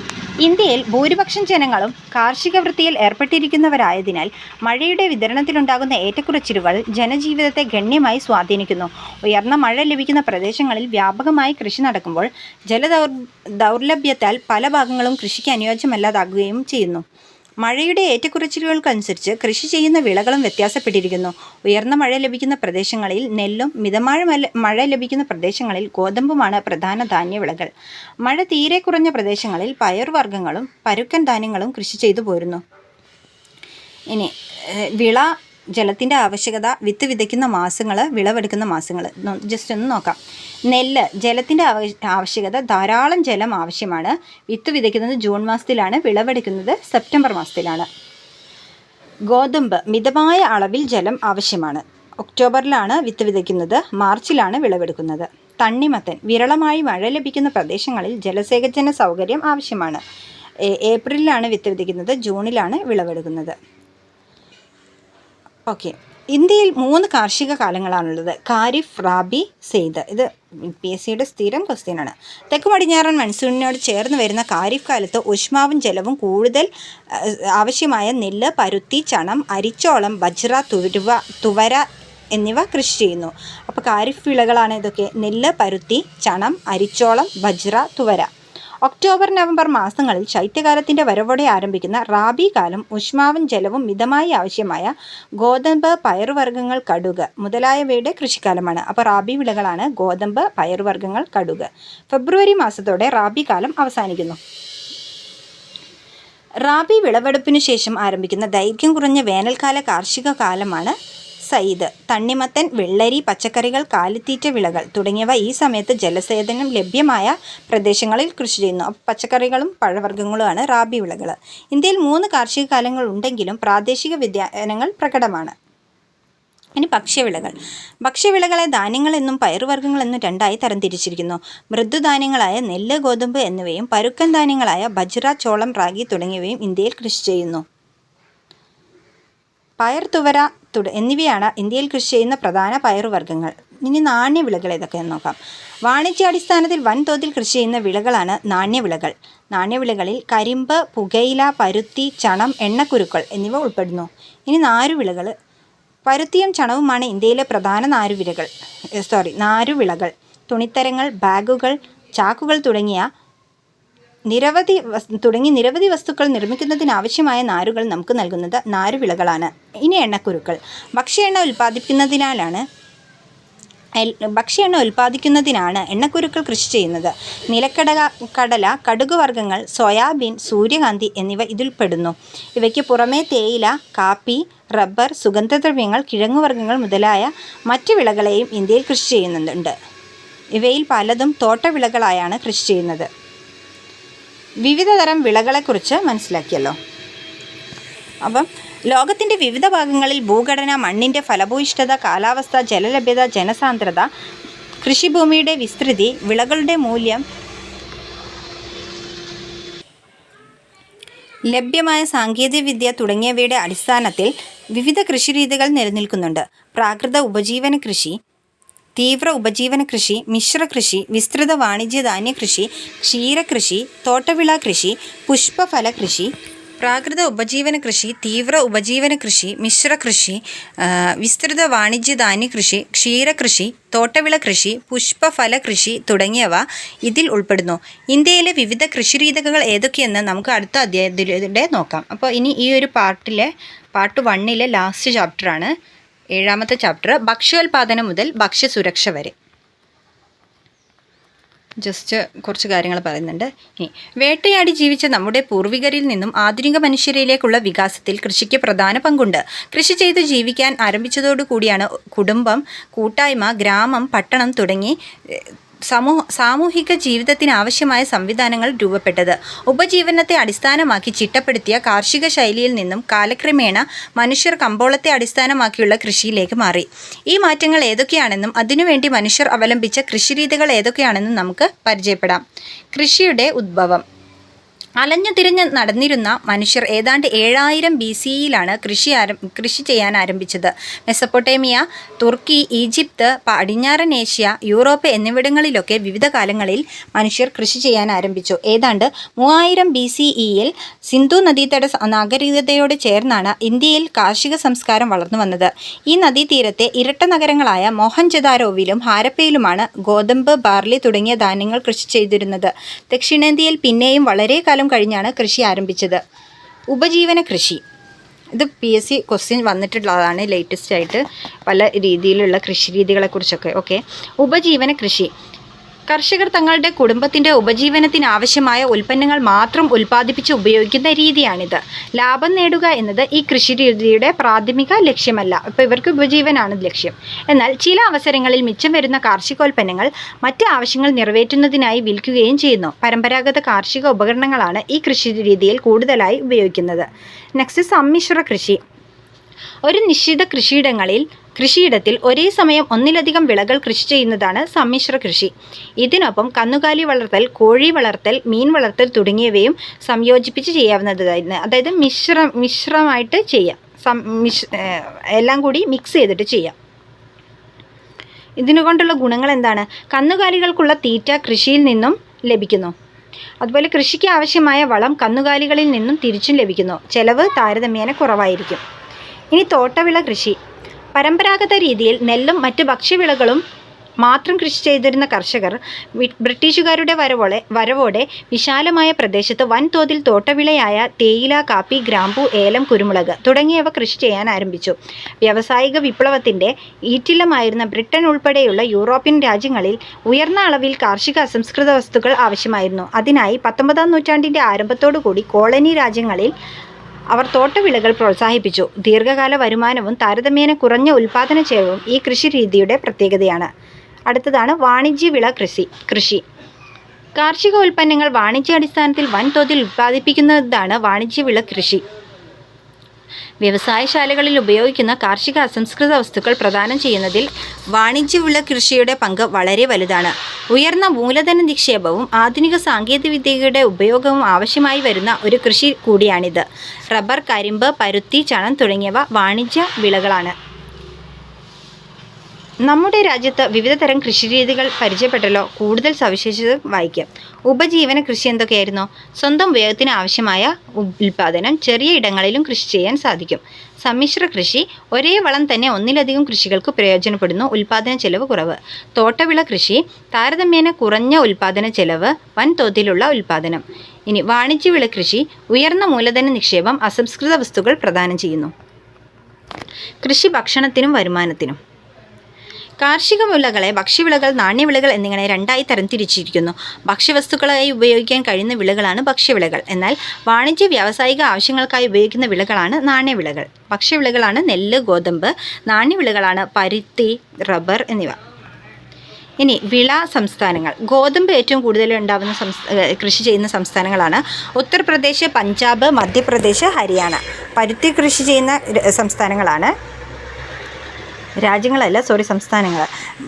ഇന്ത്യയിൽ ഭൂരിപക്ഷം ജനങ്ങളും കാർഷിക വൃത്തിയിൽ ഏർപ്പെട്ടിരിക്കുന്നവരായതിനാൽ മഴയുടെ വിതരണത്തിലുണ്ടാകുന്ന ഏറ്റക്കുറച്ചിലുകൾ ജനജീവിതത്തെ ഗണ്യമായി സ്വാധീനിക്കുന്നു. ഉയർന്ന മഴ ലഭിക്കുന്ന പ്രദേശങ്ങളിൽ വ്യാപകമായി കൃഷി നടക്കുമ്പോൾ ദൗർലഭ്യത്താൽ പല ഭാഗങ്ങളും കൃഷിക്ക് അനുയോജ്യമല്ലാതാകുകയും ചെയ്യുന്നു. മഴയുടെ ഏറ്റക്കുറച്ചിലുകൾക്കനുസരിച്ച് കൃഷി ചെയ്യുന്ന വിളകളും വ്യത്യാസപ്പെട്ടിരിക്കുന്നു. ഉയർന്ന മഴ ലഭിക്കുന്ന പ്രദേശങ്ങളിൽ നെല്ലും, മിതമായ മഴ ലഭിക്കുന്ന പ്രദേശങ്ങളിൽ ഗോതമ്പുമാണ് പ്രധാന ധാന്യവിളകൾ. മഴ തീരെ കുറഞ്ഞ പ്രദേശങ്ങളിൽ പയറുവർഗ്ഗങ്ങളും പരുക്കൻ ധാന്യങ്ങളും കൃഷി ചെയ്തു പോരുന്നു. ഇനി വിള, ജലത്തിൻ്റെ ആവശ്യകത, വിത്ത് വിതയ്ക്കുന്ന മാസങ്ങൾ, വിളവെടുക്കുന്ന മാസങ്ങൾ ജസ്റ്റ് ഒന്ന് നോക്കാം. നെല്ല്, ജലത്തിൻ്റെ ആവശ്യകത, ധാരാളം ജലം ആവശ്യമാണ്. വിത്ത് വിതയ്ക്കുന്നത് ജൂൺ മാസത്തിലാണ്, വിളവെടുക്കുന്നത് സെപ്റ്റംബർ മാസത്തിലാണ്. ഗോതമ്പ്, മിതമായ അളവിൽ ജലം ആവശ്യമാണ്. ഒക്ടോബറിലാണ് വിത്ത് വിതയ്ക്കുന്നത്, മാർച്ചിലാണ് വിളവെടുക്കുന്നത്. തണ്ണിമത്തൻ, വിരളമായി മഴ ലഭിക്കുന്ന പ്രദേശങ്ങളിൽ ജലസേചന സൗകര്യം ആവശ്യമാണ്. ഏപ്രിലിലാണ് വിത്ത് വിതയ്ക്കുന്നത്, ജൂണിലാണ് വിളവെടുക്കുന്നത്. ഓക്കെ, ഇന്ത്യയിൽ 3 കാർഷിക കാലങ്ങളാണുള്ളത്: ഖാരിഫ്, റാബി, സെയ്ദ്. ഇത് PSCയുടെ സ്ഥിരം ക്വസ്റ്റ്യനാണ്. തെക്ക് പടിഞ്ഞാറൻ മൺസൂണിനോട് ചേർന്ന് വരുന്ന ഖാരിഫ് കാലത്ത് ഊഷ്മാവും ജലവും കൂടുതൽ ആവശ്യമായ നെല്ല്, പരുത്തി, ചണം, അരിച്ചോളം, ബജ്റ, തുവര എന്നിവ കൃഷി ചെയ്യുന്നു. അപ്പോൾ ഖാരിഫ് വിളകളാണ് ഇതൊക്കെ: നെല്ല്, പരുത്തി, ചണം, അരിച്ചോളം, ബജ്റ, തുവര. ഒക്ടോബർ, നവംബർ മാസങ്ങളിൽ ശൈത്യകാലത്തിൻ്റെ വരവോടെ ആരംഭിക്കുന്ന റാബി കാലം ഊഷ്മാവും ജലവും മിതമായി ആവശ്യമായ ഗോതമ്പ്, പയറുവർഗ്ഗങ്ങൾ, കടുക് മുതലായവയുടെ കൃഷിക്കാലമാണ്. അപ്പോൾ റാബി വിളകളാണ് ഗോതമ്പ്, പയറുവർഗ്ഗങ്ങൾ, കടുക്. ഫെബ്രുവരി മാസത്തോടെ റാബി കാലം അവസാനിക്കുന്നു. റാബി വിളവെടുപ്പിനു ശേഷം ആരംഭിക്കുന്ന ദൈർഘ്യം കുറഞ്ഞ വേനൽക്കാല കാർഷിക കാലമാണ് സയ്യിദ്. തണ്ണിമത്തൻ, വെള്ളരി, പച്ചക്കറികൾ, കാലിത്തീറ്റ വിളകൾ തുടങ്ങിയവ ഈ സമയത്ത് ജലസേചനം ലഭ്യമായ പ്രദേശങ്ങളിൽ കൃഷി ചെയ്യുന്നു. അപ്പോൾ പച്ചക്കറികളും പഴവർഗ്ഗങ്ങളുമാണ് റാബി വിളകൾ. ഇന്ത്യയിൽ 3 കാർഷിക കാലങ്ങൾ ഉണ്ടെങ്കിലും പ്രാദേശിക വ്യതിയാനങ്ങൾ പ്രകടമാണ്. ഇനി ഭക്ഷ്യവിളകൾ. ഭക്ഷ്യവിളകളെ ധാന്യങ്ങളെന്നും പയറുവർഗ്ഗങ്ങളെന്നും 2ആയി തരംതിരിച്ചിരിക്കുന്നു. മൃദുധാന്യങ്ങളായ നെല്ല്, ഗോതമ്പ് എന്നിവയും പരുക്കൻ ധാന്യങ്ങളായ ബജ്റ, ചോളം, റാഗി തുടങ്ങിയവയും ഇന്ത്യയിൽ കൃഷി ചെയ്യുന്നു. പയർ, തുവര എന്നിവയാണ് ഇന്ത്യയിൽ കൃഷി ചെയ്യുന്ന പ്രധാന പയറുവർഗ്ഗങ്ങൾ. ഇനി നാണ്യവിളകൾ ഏതൊക്കെയെന്ന് നോക്കാം. വാണിജ്യാടിസ്ഥാനത്തിൽ വൻതോതിൽ കൃഷി ചെയ്യുന്ന വിളകളാണ് നാണ്യവിളകൾ. നാണ്യവിളകളിൽ കരിമ്പ്, പുകയില, പരുത്തി, ചണം, എണ്ണക്കുരുക്കൾ എന്നിവ ഉൾപ്പെടുന്നു. ഇനി നാരുവിളകൾ. പരുത്തിയും ചണവുമാണ് ഇന്ത്യയിലെ പ്രധാന നാരുവിളകൾ. തുണിത്തരങ്ങൾ, ബാഗുകൾ, ചാക്കുകൾ തുടങ്ങി നിരവധി വസ്തുക്കൾ നിർമ്മിക്കുന്നതിനാവശ്യമായ നാരുകൾ നമുക്ക് നൽകുന്നത് നാരുവിളകളാണ്. ഇനി എണ്ണക്കുരുക്കൾ. ഭക്ഷ്യ എണ്ണ ഉൽപ്പാദിക്കുന്നതിനാണ് എണ്ണക്കുരുക്കൾ കൃഷി ചെയ്യുന്നത്. നിലക്കടല, കടുക് വർഗ്ഗങ്ങൾ, സോയാബീൻ, സൂര്യകാന്തി എന്നിവ ഇതിൽപ്പെടുന്നു. ഇവയ്ക്ക് പുറമേ തേയില, കാപ്പി, റബ്ബർ, സുഗന്ധദ്രവ്യങ്ങൾ, കിഴങ്ങുവർഗ്ഗങ്ങൾ മുതലായ മറ്റ് വിളകളെയും ഇന്ത്യയിൽ കൃഷി ചെയ്യുന്നുണ്ട്. ഇവയിൽ പലതും തോട്ടവിളകളായാണ് കൃഷി ചെയ്യുന്നത്. വിവിധ തരം വിളകളെക്കുറിച്ച് മനസ്സിലാക്കിയല്ലോ. അപ്പം ലോകത്തിൻ്റെ വിവിധ ഭാഗങ്ങളിൽ ഭൂഘടന, മണ്ണിൻ്റെ ഫലഭൂയിഷ്ഠത, കാലാവസ്ഥ, ജലലഭ്യത, ജനസാന്ദ്രത, കൃഷിഭൂമിയുടെ വിസ്തൃതി, വിളകളുടെ മൂല്യം, ലഭ്യമായ സാങ്കേതികവിദ്യ തുടങ്ങിയവയുടെ അടിസ്ഥാനത്തിൽ വിവിധ കൃഷിരീതികൾ നിലനിൽക്കുന്നുണ്ട്. പ്രാകൃത ഉപജീവന കൃഷി, തീവ്ര ഉപജീവന കൃഷി, മിശ്ര കൃഷി, വിസ്തൃത വാണിജ്യ ധാന്യകൃഷി, ക്ഷീരകൃഷി, തോട്ടവിള കൃഷി, പുഷ്പഫല കൃഷി. പ്രാകൃത ഉപജീവന കൃഷി, തീവ്ര ഉപജീവന കൃഷി, മിശ്ര കൃഷി, വിസ്തൃത വാണിജ്യ ധാന്യകൃഷി, ക്ഷീരകൃഷി, തോട്ടവിള കൃഷി, പുഷ്പഫല കൃഷി തുടങ്ങിയവ ഇതിൽ ഉൾപ്പെടുന്നു. ഇന്ത്യയിലെ വിവിധ കൃഷിരീതികൾ ഏതൊക്കെയെന്ന് നമുക്ക് അടുത്ത അധ്യായത്തിലൂടെ നോക്കാം. അപ്പോൾ ഇനി ഈ ഒരു പാർട്ട് 1 ലാസ്റ്റ് ചാപ്റ്ററാണ്, 7ാമത്തെ ചാപ്റ്റർ, ഭക്ഷ്യോൽപാദനം മുതൽ ഭക്ഷ്യസുരക്ഷ വരെ. ജസ്റ്റ് കുറച്ച് കാര്യങ്ങൾ പറയുന്നുണ്ട്. ഇനി വേട്ടയാടി ജീവിച്ച നമ്മുടെ പൂർവികരിൽ നിന്നും ആധുനിക മനുഷ്യരിലേക്കുള്ള വികാസത്തിൽ കൃഷിക്ക് പ്രധാന പങ്കുണ്ട്. കൃഷി ചെയ്ത് ജീവിക്കാൻ ആരംഭിച്ചതോടുകൂടിയാണ് കുടുംബം, കൂട്ടായ്മ, ഗ്രാമം, പട്ടണം തുടങ്ങി സാമൂഹിക ജീവിതത്തിന് ആവശ്യമായ സംവിധാനങ്ങൾ രൂപപ്പെട്ടത്. ഉപജീവനത്തെ അടിസ്ഥാനമാക്കി ചിട്ടപ്പെടുത്തിയ കാർഷിക ശൈലിയിൽ നിന്നും കാലക്രമേണ മനുഷ്യർ കമ്പോളത്തെ അടിസ്ഥാനമാക്കിയുള്ള കൃഷിയിലേക്ക് മാറി. ഈ മാറ്റങ്ങൾ ഏതൊക്കെയാണെന്നും അതിനുവേണ്ടി മനുഷ്യർ അവലംബിച്ച കൃഷിരീതികൾ ഏതൊക്കെയാണെന്നും നമുക്ക് പരിചയപ്പെടാം. കൃഷിയുടെ ഉദ്ഭവം. അലഞ്ഞു തിരിഞ്ഞ് നടന്നിരുന്ന മനുഷ്യർ ഏതാണ്ട് 7000 BCEയിലാണ് കൃഷി ചെയ്യാൻ ആരംഭിച്ചത്. മെസപ്പൊട്ടേമിയ, തുർക്കി, ഈജിപ്ത്, പടിഞ്ഞാറൻ ഏഷ്യ, യൂറോപ്പ് എന്നിവിടങ്ങളിലൊക്കെ വിവിധ കാലങ്ങളിൽ മനുഷ്യർ കൃഷി ചെയ്യാൻ ആരംഭിച്ചു. ഏതാണ്ട് 3000 BCEയിൽ സിന്ധു നദീതട നാഗരികതയോട് ചേർന്നാണ് ഇന്ത്യയിൽ കാർഷിക സംസ്കാരം വളർന്നു വന്നത്. ഈ നദീതീരത്തെ ഇരട്ട നഗരങ്ങളായ മോഹൻജദാരോവിലും ഹാരപ്പയിലുമാണ് ഗോതമ്പ്, ബാർലി തുടങ്ങിയ ധാന്യങ്ങൾ കൃഷി ചെയ്തിരുന്നത്. ദക്ഷിണേന്ത്യയിൽ പിന്നെയും വളരെ കാലം കഴിഞ്ഞാണ് കൃഷി ആരംഭിച്ചത്. ഉപജീവന കൃഷി, ഇത് PSC ക്വസ്റ്റ്യൻ വന്നിട്ടുള്ളതാണ് ലേറ്റസ്റ്റ് ആയിട്ട് പല രീതിയിലുള്ള കൃഷി രീതികളെക്കുറിച്ചൊക്കെ. ഓക്കെ, ഉപജീവന കൃഷി. കർഷകർ തങ്ങളുടെ കുടുംബത്തിൻ്റെ ഉപജീവനത്തിന് ആവശ്യമായ ഉൽപ്പന്നങ്ങൾ മാത്രം ഉൽപ്പാദിപ്പിച്ച് ഉപയോഗിക്കുന്ന രീതിയാണിത്. ലാഭം നേടുക എന്നത് ഈ കൃഷി രീതിയുടെ പ്രാഥമിക ലക്ഷ്യമല്ല. ഇപ്പോൾ ഇവർക്ക് ഉപജീവനാണ് ലക്ഷ്യം. എന്നാൽ ചില അവസരങ്ങളിൽ മിച്ചം വരുന്ന കാർഷികോൽപ്പന്നങ്ങൾ മറ്റ് ആവശ്യങ്ങൾ നിറവേറ്റുന്നതിനായി വിൽക്കുകയും ചെയ്യുന്നു. പരമ്പരാഗത കാർഷിക ഉപകരണങ്ങളാണ് ഈ കൃഷി രീതിയിൽ കൂടുതലായി ഉപയോഗിക്കുന്നത്. നെക്സ്റ്റ്, സമ്മിശ്ര കൃഷി. ഒരു നിശ്ചിത കൃഷിയിടത്തിൽ ഒരേ സമയം ഒന്നിലധികം വിളകൾ കൃഷി ചെയ്യുന്നതാണ് സമ്മിശ്ര കൃഷി. ഇതിനൊപ്പം കന്നുകാലി വളർത്തൽ, കോഴി വളർത്തൽ, മീൻ വളർത്തൽ തുടങ്ങിയവയും സംയോജിപ്പിച്ച് ചെയ്യാവുന്നതാണ്. അതായത് മിശ്രമായിട്ട് ചെയ്യാം, എല്ലാം കൂടി മിക്സ് ചെയ്തിട്ട് ചെയ്യാം. ഇതിനുകൊണ്ടുള്ള ഗുണങ്ങൾ എന്താണ്? കന്നുകാലികൾക്കുള്ള തീറ്റ കൃഷിയിൽ നിന്നും ലഭിക്കുന്നു. അതുപോലെ കൃഷിക്ക് ആവശ്യമായ വളം കന്നുകാലികളിൽ നിന്നും തിരിച്ചും ലഭിക്കുന്നു. ചെലവ് താരതമ്യേന കുറവായിരിക്കും. ഇനി തോട്ടവിള കൃഷി. പരമ്പരാഗത രീതിയിൽ നെല്ലും മറ്റ് ഭക്ഷ്യവിളകളും മാത്രം കൃഷി ചെയ്തിരുന്ന കർഷകർ ബ്രിട്ടീഷുകാരുടെ വരവോടെ വിശാലമായ പ്രദേശത്ത് വൻതോതിൽ തോട്ടവിളയായ തേയില, കാപ്പി, ഗ്രാമ്പു, ഏലം, കുരുമുളക് തുടങ്ങിയവ കൃഷി ചെയ്യാൻ ആരംഭിച്ചു. വ്യാവസായിക വിപ്ലവത്തിൻ്റെ ഈറ്റില്ലമായിരുന്ന ബ്രിട്ടൻ ഉൾപ്പെടെയുള്ള യൂറോപ്യൻ രാജ്യങ്ങളിൽ ഉയർന്ന അളവിൽ കാർഷിക അസംസ്കൃത വസ്തുക്കൾ ആവശ്യമായിരുന്നു. അതിനായി 19-ാം നൂറ്റാണ്ടിൻ്റെ ആരംഭത്തോടുകൂടി കോളനി രാജ്യങ്ങളിൽ അവർ തോട്ടവിളകൾ പ്രോത്സാഹിപ്പിച്ചു. ദീർഘകാല വരുമാനവും താരതമ്യേന കുറഞ്ഞ ഉൽപ്പാദന ചെലവും ഈ കൃഷി രീതിയുടെ പ്രത്യേകതയാണ്. അടുത്തതാണ് വാണിജ്യവിള കൃഷി. കാർഷിക ഉൽപ്പന്നങ്ങൾ വാണിജ്യാടിസ്ഥാനത്തിൽ വൻതോതിൽ ഉൽപ്പാദിപ്പിക്കുന്നതാണ് വാണിജ്യവിള കൃഷി. വ്യവസായശാലകളിൽ ഉപയോഗിക്കുന്ന കാർഷിക അസംസ്കൃത വസ്തുക്കൾ പ്രദാനം ചെയ്യുന്നതിൽ വാണിജ്യവിള കൃഷിയുടെ പങ്ക് വളരെ വലുതാണ്. ഉയർന്ന മൂലധന നിക്ഷേപവും ആധുനിക സാങ്കേതികവിദ്യയുടെ ഉപയോഗവും ആവശ്യമായി വരുന്ന ഒരു കൃഷി കൂടിയാണിത്. റബ്ബർ, കരിമ്പ്, പരുത്തി, ചണം തുടങ്ങിയവ വാണിജ്യ വിളകളാണ്. നമ്മുടെ രാജ്യത്ത് വിവിധ തരം കൃഷിരീതികൾ പരിചയപ്പെട്ടല്ലോ. കൂടുതൽ സവിശേഷത വായിക്കാം. ഉപജീവന കൃഷി എന്തൊക്കെയായിരുന്നു? സ്വന്തം ഉപയോഗത്തിന് ആവശ്യമായ ഉൽപ്പാദനം ചെറിയ ഇടങ്ങളിലും കൃഷി ചെയ്യാൻ സാധിക്കും. സമ്മിശ്ര കൃഷി. ഒരേ വളം തന്നെ ഒന്നിലധികം കൃഷികൾക്ക് പ്രയോജനപ്പെടുന്നു. ഉൽപ്പാദന ചെലവ് കുറവ്. തോട്ടവിള കൃഷി. താരതമ്യേന കുറഞ്ഞ ഉൽപ്പാദന ചെലവ്, വൻതോതിലുള്ള ഉൽപ്പാദനം. ഇനി വാണിജ്യവിള കൃഷി. ഉയർന്ന മൂലധന നിക്ഷേപം, അസംസ്കൃത വസ്തുക്കൾ പ്രദാനം ചെയ്യുന്നു. കൃഷി ഭക്ഷണത്തിനും വരുമാനത്തിനും. കാർഷിക വിളകളെ ഭക്ഷ്യവിളകൾ, നാണ്യവിളകൾ എന്നിങ്ങനെ രണ്ടായി തരംതിരിച്ചിരിക്കുന്നു. ഭക്ഷ്യവസ്തുക്കളായി ഉപയോഗിക്കാൻ കഴിയുന്ന വിളകളാണ് ഭക്ഷ്യവിളകൾ. എന്നാൽ വാണിജ്യ വ്യാവസായിക ആവശ്യങ്ങൾക്കായി ഉപയോഗിക്കുന്ന വിളകളാണ് നാണ്യവിളകൾ. ഭക്ഷ്യവിളകളാണ് നെല്ല്, ഗോതമ്പ്. നാണ്യവിളകളാണ് പരുത്തി, റബ്ബർ എന്നിവ. ഇനി വിള സംസ്ഥാനങ്ങൾ. ഗോതമ്പ് ഏറ്റവും കൂടുതൽ ഉണ്ടാകുന്ന കൃഷി ചെയ്യുന്ന സംസ്ഥാനങ്ങളാണ് ഉത്തർപ്രദേശ്, പഞ്ചാബ്, മധ്യപ്രദേശ്, ഹരിയാന. പരുത്തി കൃഷി ചെയ്യുന്ന സംസ്ഥാനങ്ങളാണ് സംസ്ഥാനങ്ങൾ.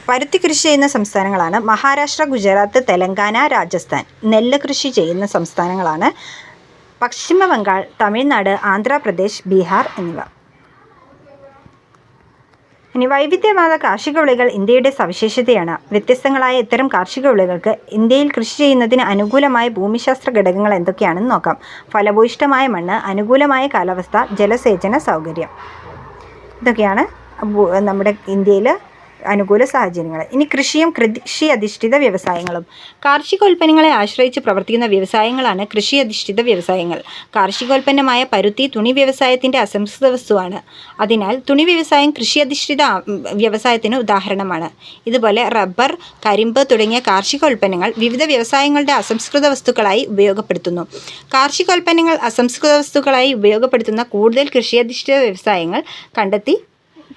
പരുത്തി കൃഷി ചെയ്യുന്ന സംസ്ഥാനങ്ങളാണ് മഹാരാഷ്ട്ര, ഗുജറാത്ത്, തെലങ്കാന, രാജസ്ഥാൻ. നെല്ല് കൃഷി ചെയ്യുന്ന സംസ്ഥാനങ്ങളാണ് പശ്ചിമ ബംഗാൾ, തമിഴ്നാട്, ആന്ധ്രാപ്രദേശ്, ബീഹാർ എന്നിവ. ഇനി വൈവിധ്യമാർന്ന കാർഷിക വിളകൾ ഇന്ത്യയുടെ സവിശേഷതയാണ്. വ്യത്യസ്തങ്ങളായ ഇത്തരം കാർഷിക വിളകൾക്ക് ഇന്ത്യയിൽ കൃഷി ചെയ്യുന്നതിന് അനുകൂലമായ ഭൂമിശാസ്ത്ര ഘടകങ്ങൾ എന്തൊക്കെയാണെന്ന് നോക്കാം. ഫലഭൂയിഷ്ഠമായ മണ്ണ്, അനുകൂലമായ കാലാവസ്ഥ, ജലസേചന സൗകര്യം. ഇതൊക്കെയാണ് നമ്മുടെ ഇന്ത്യയിൽ അനുകൂല സാഹചര്യങ്ങൾ. ഇനി കൃഷിയും കൃഷി അധിഷ്ഠിത വ്യവസായങ്ങളും. കാർഷികോൽപ്പന്നങ്ങളെ ആശ്രയിച്ച് പ്രവർത്തിക്കുന്ന വ്യവസായങ്ങളാണ് കൃഷി അധിഷ്ഠിത വ്യവസായങ്ങൾ. കാർഷികോൽപ്പന്നമായ പരുത്തി തുണി വ്യവസായത്തിൻ്റെ അസംസ്കൃത വസ്തുവാണ്. അതിനാൽ തുണി വ്യവസായം കൃഷി അധിഷ്ഠിത വ്യവസായത്തിന് ഉദാഹരണമാണ്. ഇതുപോലെ റബ്ബർ, കരിമ്പ് തുടങ്ങിയ കാർഷികോൽപ്പന്നങ്ങൾ വിവിധ വ്യവസായങ്ങളുടെ അസംസ്കൃത വസ്തുക്കളായി ഉപയോഗപ്പെടുത്തുന്നു. കാർഷികോൽപ്പന്നങ്ങൾ അസംസ്കൃത വസ്തുക്കളായി ഉപയോഗപ്പെടുത്തുന്ന കൂടുതൽ കൃഷി അധിഷ്ഠിത വ്യവസായങ്ങൾ കണ്ടെത്തി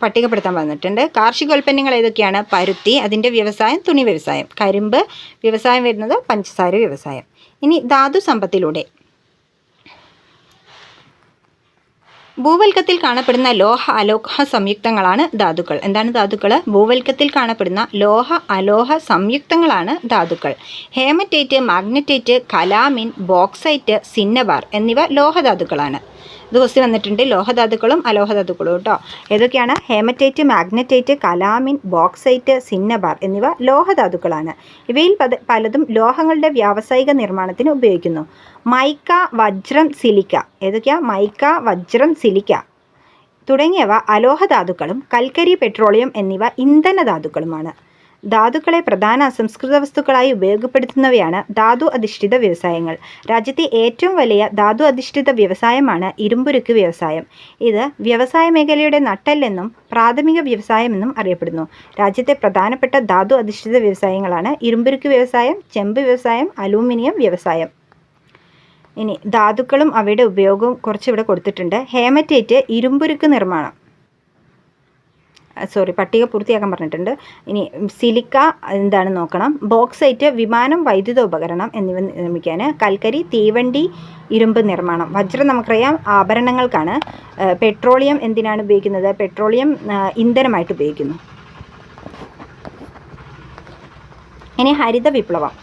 പട്ടികപ്പെടുത്താൻ വന്നിട്ടുണ്ട്. കാർഷികോൽപ്പന്നങ്ങൾ ഏതൊക്കെയാണ്? പരുത്തി, അതിൻ്റെ വ്യവസായം തുണി വ്യവസായം. കരിമ്പ് വ്യവസായം വരുന്നത് പഞ്ചസാര വ്യവസായം. ഇനി ധാതു സമ്പത്തിലൂടെ. ഭൂവൽക്കത്തിൽ കാണപ്പെടുന്ന ലോഹ അലോഹ സംയുക്തങ്ങളാണ് ധാതുക്കൾ. എന്താണ് ധാതുക്കൾ? ഭൂവൽക്കത്തിൽ കാണപ്പെടുന്ന ലോഹ അലോഹ സംയുക്തങ്ങളാണ് ധാതുക്കൾ. Hematite, magnetite, calamine, bauxite, cinnabar എന്നിവ ലോഹധാതുക്കളാണ്. ഇത് ക്വസ്റ്റ്യൻ വന്നിട്ടുണ്ട്. ലോഹധാതുക്കളും അലോഹധാതുക്കളും കേട്ടോ. ഏതൊക്കെയാണ്? Hematite, magnetite, calamine, bauxite, cinnabar എന്നിവ ലോഹധാതുക്കളാണ്. ഇവയിൽ പലതും ലോഹങ്ങളുടെ വ്യാവസായിക നിർമ്മാണത്തിന് ഉപയോഗിക്കുന്നു. മൈക്ക, വജ്രം, സിലിക്ക. ഏതൊക്കെയാ? മൈക്ക, വജ്രം, സിലിക്ക തുടങ്ങിയവ അലോഹധാതുക്കളും കൽക്കരി, പെട്രോളിയം എന്നിവ ഇന്ധനധാതുക്കളുമാണ്. ധാതുക്കളെ പ്രധാന അസംസ്കൃത വസ്തുക്കളായി ഉപയോഗപ്പെടുത്തുന്നവയാണ് ധാതു അധിഷ്ഠിത വ്യവസായങ്ങൾ. രാജ്യത്തെ ഏറ്റവും വലിയ ധാതു അധിഷ്ഠിത വ്യവസായമാണ് ഇരുമ്പുരുക്ക് വ്യവസായം. ഇത് വ്യവസായ മേഖലയുടെ നട്ടെല്ലെന്നും പ്രാഥമിക വ്യവസായമെന്നും അറിയപ്പെടുന്നു. രാജ്യത്തെ പ്രധാനപ്പെട്ട ധാതു അധിഷ്ഠിത വ്യവസായങ്ങളാണ് ഇരുമ്പുരുക്ക് വ്യവസായം, ചെമ്പ് വ്യവസായം, അലൂമിനിയം വ്യവസായം. ഇനി ധാതുക്കളും അവയുടെ ഉപയോഗവും കുറച്ചിവിടെ കൊടുത്തിട്ടുണ്ട്. ഹേമറ്റൈറ്റ് ഇരുമ്പുരുക്ക് നിർമ്മാണം, പട്ടിക പൂർത്തിയാക്കാൻ പറഞ്ഞിട്ടുണ്ട്. ഇനി സിലിക്ക എന്താണ് നോക്കണം. ബോക്സൈറ്റ് വിമാനം, വൈദ്യുത ഉപകരണം എന്നിവ നിർമ്മിക്കാൻ. കൽക്കരി തീവണ്ടി, ഇരുമ്പ് നിർമ്മാണം. വജ്രം നമുക്കറിയാം ആഭരണങ്ങൾക്കാണ്. പെട്രോളിയം എന്തിനാണ് ഉപയോഗിക്കുന്നത്? പെട്രോളിയം ഇന്ധനമായിട്ട് ഉപയോഗിക്കുന്നു. ഇനി ഹരിത വിപ്ലവം.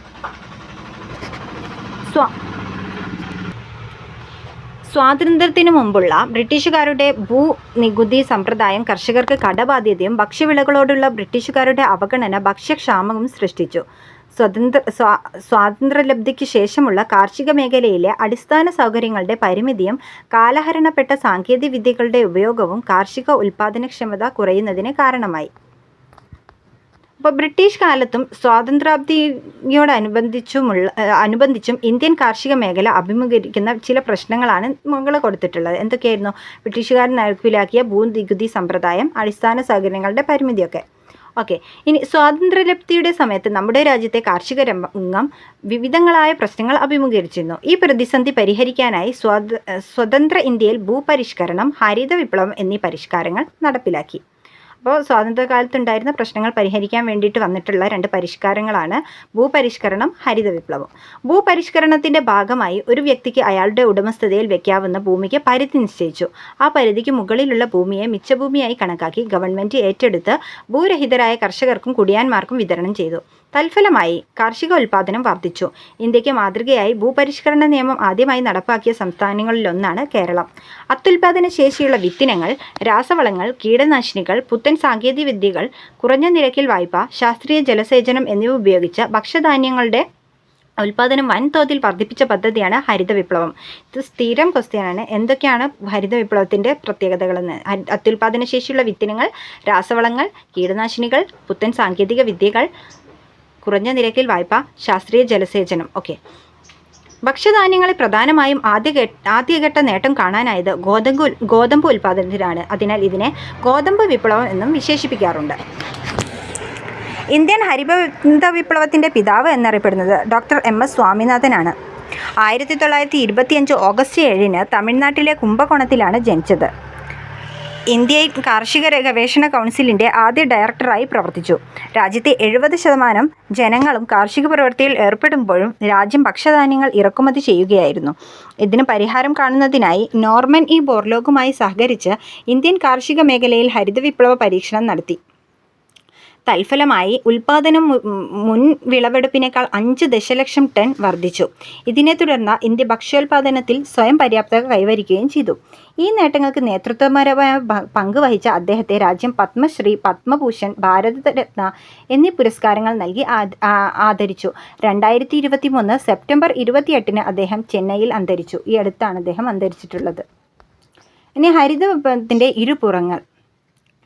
സ്വാതന്ത്ര്യത്തിനു മുമ്പുള്ള ബ്രിട്ടീഷുകാരുടെ ഭൂനികുതി സമ്പ്രദായം കർഷകർക്ക് കടബാധ്യതയും ഭക്ഷ്യവിളകളോടുള്ള ബ്രിട്ടീഷുകാരുടെ അവഗണന ഭക്ഷ്യക്ഷാമവും സൃഷ്ടിച്ചു. സ്വാതന്ത്ര്യലബ്ധിക്ക് ശേഷമുള്ള കാർഷിക മേഖലയിലെ അടിസ്ഥാന സൗകര്യങ്ങളുടെ പരിമിതിയും കാലഹരണപ്പെട്ട സാങ്കേതിക വിദ്യകളുടെ ഉപയോഗവും കാർഷിക ഉൽപാദനക്ഷമത കുറയുന്നതിന് കാരണമായി. അപ്പോൾ ബ്രിട്ടീഷ് കാലത്തും സ്വാതന്ത്ര്യാബ്ദിയോടനുബന്ധിച്ചും ഇന്ത്യൻ കാർഷിക മേഖല അഭിമുഖീകരിക്കുന്ന ചില പ്രശ്നങ്ങളാണ് മുകളിൽ കൊടുത്തിട്ടുള്ളത്. എന്തൊക്കെയായിരുന്നു? ബ്രിട്ടീഷുകാർ നടപ്പിലാക്കിയ ഭൂനികുതി സമ്പ്രദായം, അടിസ്ഥാന സൗകര്യങ്ങളുടെ പരിമിതിയൊക്കെ. ഓക്കെ. ഇനി സ്വാതന്ത്ര്യലബ്ധിയുടെ സമയത്ത് നമ്മുടെ രാജ്യത്തെ കാർഷിക രംഗം വിവിധങ്ങളായ പ്രശ്നങ്ങൾ അഭിമുഖീകരിച്ചിരുന്നു. ഈ പ്രതിസന്ധി പരിഹരിക്കാനായി സ്വതന്ത്ര ഇന്ത്യയിൽ ഭൂപരിഷ്കരണം, ഹരിത വിപ്ലവം എന്നീ പരിഷ്കാരങ്ങൾ നടപ്പിലാക്കി. അപ്പോൾ സ്വാതന്ത്ര്യകാലത്തുണ്ടായിരുന്ന പ്രശ്നങ്ങൾ പരിഹരിക്കാൻ വേണ്ടിയിട്ട് വന്നിട്ടുള്ള 2 പരിഷ്കാരങ്ങളാണ് ഭൂപരിഷ്കരണം, ഹരിത വിപ്ലവം. ഭൂപരിഷ്കരണത്തിൻ്റെ ഭാഗമായി ഒരു വ്യക്തിക്ക് അയാളുടെ ഉടമസ്ഥതയിൽ വയ്ക്കാവുന്ന ഭൂമിക്ക് പരിധി നിശ്ചയിച്ചു. ആ പരിധിക്ക് മുകളിലുള്ള ഭൂമിയെ മിച്ചഭൂമിയായി കണക്കാക്കി ഗവൺമെൻറ് ഏറ്റെടുത്ത് ഭൂരഹിതരായ കർഷകർക്കും കുടിയാന്മാർക്കും വിതരണം ചെയ്തു. തൽഫലമായി കാർഷിക ഉൽപ്പാദനം വർദ്ധിച്ചു. ഇന്ത്യക്ക് മാതൃകയായി ഭൂപരിഷ്കരണ നിയമം ആദ്യമായി നടപ്പാക്കിയ സംസ്ഥാനങ്ങളിലൊന്നാണ് കേരളം. അത്യുൽപാദന ശേഷിയുള്ള വിത്തിനങ്ങൾ, രാസവളങ്ങൾ, കീടനാശിനികൾ, പുത്തൻ സാങ്കേതിക വിദ്യകൾ, കുറഞ്ഞ നിരക്കിൽ വായ്പ, ശാസ്ത്രീയ ജലസേചനം എന്നിവ ഉപയോഗിച്ച് ഭക്ഷ്യധാന്യങ്ങളുടെ ഉൽപ്പാദനം വൻതോതിൽ വർദ്ധിപ്പിച്ച പദ്ധതിയാണ് ഹരിത വിപ്ലവം. ഇത് സ്ഥിരം ക്വസ്റ്റ്യനാണ്. എന്തൊക്കെയാണ് ഹരിത വിപ്ലവത്തിൻ്റെ പ്രത്യേകതകളെന്ന്? അത്യുൽപാദന ശേഷിയുള്ള വിത്തിനങ്ങൾ, രാസവളങ്ങൾ, കീടനാശിനികൾ, പുത്തൻ സാങ്കേതിക വിദ്യകൾ, കുറഞ്ഞ നിരക്കിൽ വായ്പ, ശാസ്ത്രീയ ജലസേചനം. ഓക്കെ. ഭക്ഷ്യധാന്യങ്ങളിൽ പ്രധാനമായും ആദ്യഘട്ട നേട്ടം കാണാനായത് ഗോതമ്പ് ഉൽപ്പാദനത്തിലാണ്. അതിനാൽ ഇതിനെ ഗോതമ്പ് വിപ്ലവം എന്നും വിശേഷിപ്പിക്കാറുണ്ട്. ഇന്ത്യൻ ഹരിത വിപ്ലവത്തിൻ്റെ പിതാവ് എന്നറിയപ്പെടുന്നത് ഡോക്ടർ MS സ്വാമിനാഥനാണ്. 1925 ഓഗസ്റ്റ് 7 തമിഴ്നാട്ടിലെ കുംഭകോണത്തിലാണ് ജനിച്ചത്. ഇന്ത്യൻ കാർഷിക ഗവേഷണ കൗൺസിലിൻ്റെ ആദ്യ ഡയറക്ടറായി പ്രവർത്തിച്ചു. രാജ്യത്തെ 70% ജനങ്ങളും കാർഷിക പ്രവൃത്തിയിൽ ഏർപ്പെടുമ്പോഴും രാജ്യം ഭക്ഷ്യധാന്യങ്ങൾ ഇറക്കുമതി ചെയ്യുകയായിരുന്നു. ഇതിന് പരിഹാരം കാണുന്നതിനായി നോർമൻ ബോർലോഗുമായി സഹകരിച്ച് ഇന്ത്യൻ കാർഷിക മേഖലയിൽ ഹരിത വിപ്ലവ പരീക്ഷണം നടത്തി. തൽഫലമായി ഉൽപ്പാദനം മുൻ വിളവെടുപ്പിനേക്കാൾ 5 ദശലക്ഷം ടൺ വർദ്ധിച്ചു. ഇതിനെ തുടർന്ന് ഇന്ത്യ ഭക്ഷ്യോൽപാദനത്തിൽ സ്വയം പര്യാപ്തത കൈവരിക്കുകയും ചെയ്തു. ഈ നേട്ടങ്ങൾക്ക് നേതൃത്വപരമായ പങ്ക് വഹിച്ച അദ്ദേഹത്തെ രാജ്യം പത്മശ്രീ, പത്മഭൂഷൺ, ഭാരതരത്ന എന്നീ പുരസ്കാരങ്ങൾ നൽകി ആദരിച്ചു. 2023 സെപ്റ്റംബർ 28 അദ്ദേഹം ചെന്നൈയിൽ അന്തരിച്ചു. ഈ അടുത്താണ് അദ്ദേഹം അന്തരിച്ചിട്ടുള്ളത്. ഇനി ഹരിത വിപ്ലവത്തിൻ്റെ ഇരുപുറങ്ങൾ.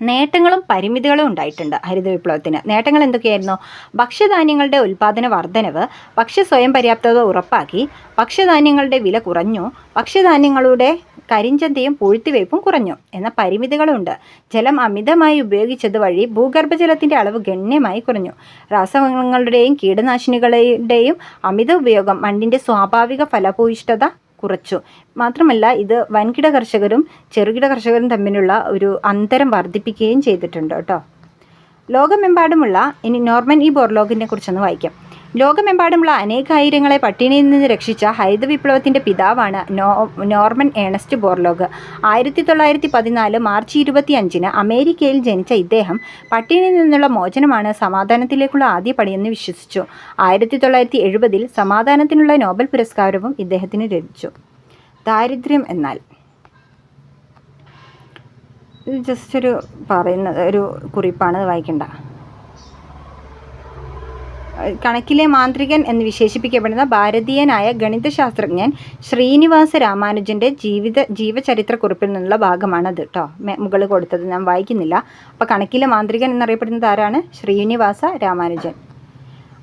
നേട്ടങ്ങളും പരിമിതികളും ഉണ്ടായിട്ടുണ്ട് ഹരിത വിപ്ലവത്തിന്. നേട്ടങ്ങൾ എന്തൊക്കെയായിരുന്നു? ഭക്ഷ്യധാന്യങ്ങളുടെ ഉൽപ്പാദന വർധനവ്, ഭക്ഷ്യ സ്വയം പര്യാപ്തത ഉറപ്പാക്കി, ഭക്ഷ്യധാന്യങ്ങളുടെ വില കുറഞ്ഞു, ഭക്ഷ്യധാന്യങ്ങളുടെ കരിഞ്ചന്തയും പൂഴ്ത്തിവയ്പും കുറഞ്ഞു എന്ന പരിമിതികളുണ്ട്. ജലം അമിതമായി ഉപയോഗിച്ചത് വഴി ഭൂഗർഭജലത്തിൻ്റെ അളവ് ഗണ്യമായി കുറഞ്ഞു. രാസവളങ്ങളുടെയും കീടനാശിനികളുടെയും അമിത ഉപയോഗം മണ്ണിൻ്റെ സ്വാഭാവിക ഫലഭൂയിഷ്ഠത കുറച്ചു. മാത്രമല്ല ഇത് വൻകിട കർഷകരും ചെറുകിട കർഷകരും തമ്മിലുള്ള ഒരു അന്തരം വർദ്ധിപ്പിക്കുകയും ചെയ്തിട്ടുണ്ട് കേട്ടോ. ലോകമെമ്പാടുമുള്ള ഇനി നോർമൻ ബോർലോഗിനെ കുറിച്ചൊന്ന് വായിക്കാം. ലോകമെമ്പാടുമുള്ള അനേകായിരങ്ങളെ പട്ടിണിയിൽ നിന്ന് രക്ഷിച്ച ഹരിത വിപ്ലവത്തിൻ്റെ പിതാവാണ് നോർമൻ ഏണസ്റ്റ് ബോർലോഗ്. 1914 മാർച്ച് 25 അമേരിക്കയിൽ ജനിച്ച ഇദ്ദേഹം പട്ടിണിയിൽ നിന്നുള്ള മോചനമാണ് സമാധാനത്തിലേക്കുള്ള ആദ്യ പടിയെന്ന് വിശ്വസിച്ചു. 1970 സമാധാനത്തിനുള്ള നോബൽ പുരസ്കാരവും ഇദ്ദേഹത്തിന് ലഭിച്ചു. ദാരിദ്ര്യം എന്നാൽ ഇത് ജസ്റ്റ് ഒരു പറയുന്നത് ഒരു കുറിപ്പാണ്, വായിക്കേണ്ട. കണക്കിലെ മാന്ത്രികൻ എന്ന് വിശേഷിപ്പിക്കപ്പെടുന്ന ഭാരതീയനായ ഗണിതശാസ്ത്രജ്ഞൻ ശ്രീനിവാസ രാമാനുജൻ്റെ ജീവചരിത്രക്കുറിപ്പിൽ നിന്നുള്ള ഭാഗമാണത് കേട്ടോ. മുകളിൽ കൊടുത്തത് ഞാൻ വായിക്കുന്നില്ല. അപ്പോൾ കണക്കിലെ മാന്ത്രികൻ എന്നറിയപ്പെടുന്നത് ആരാണ്? ശ്രീനിവാസ രാമാനുജൻ.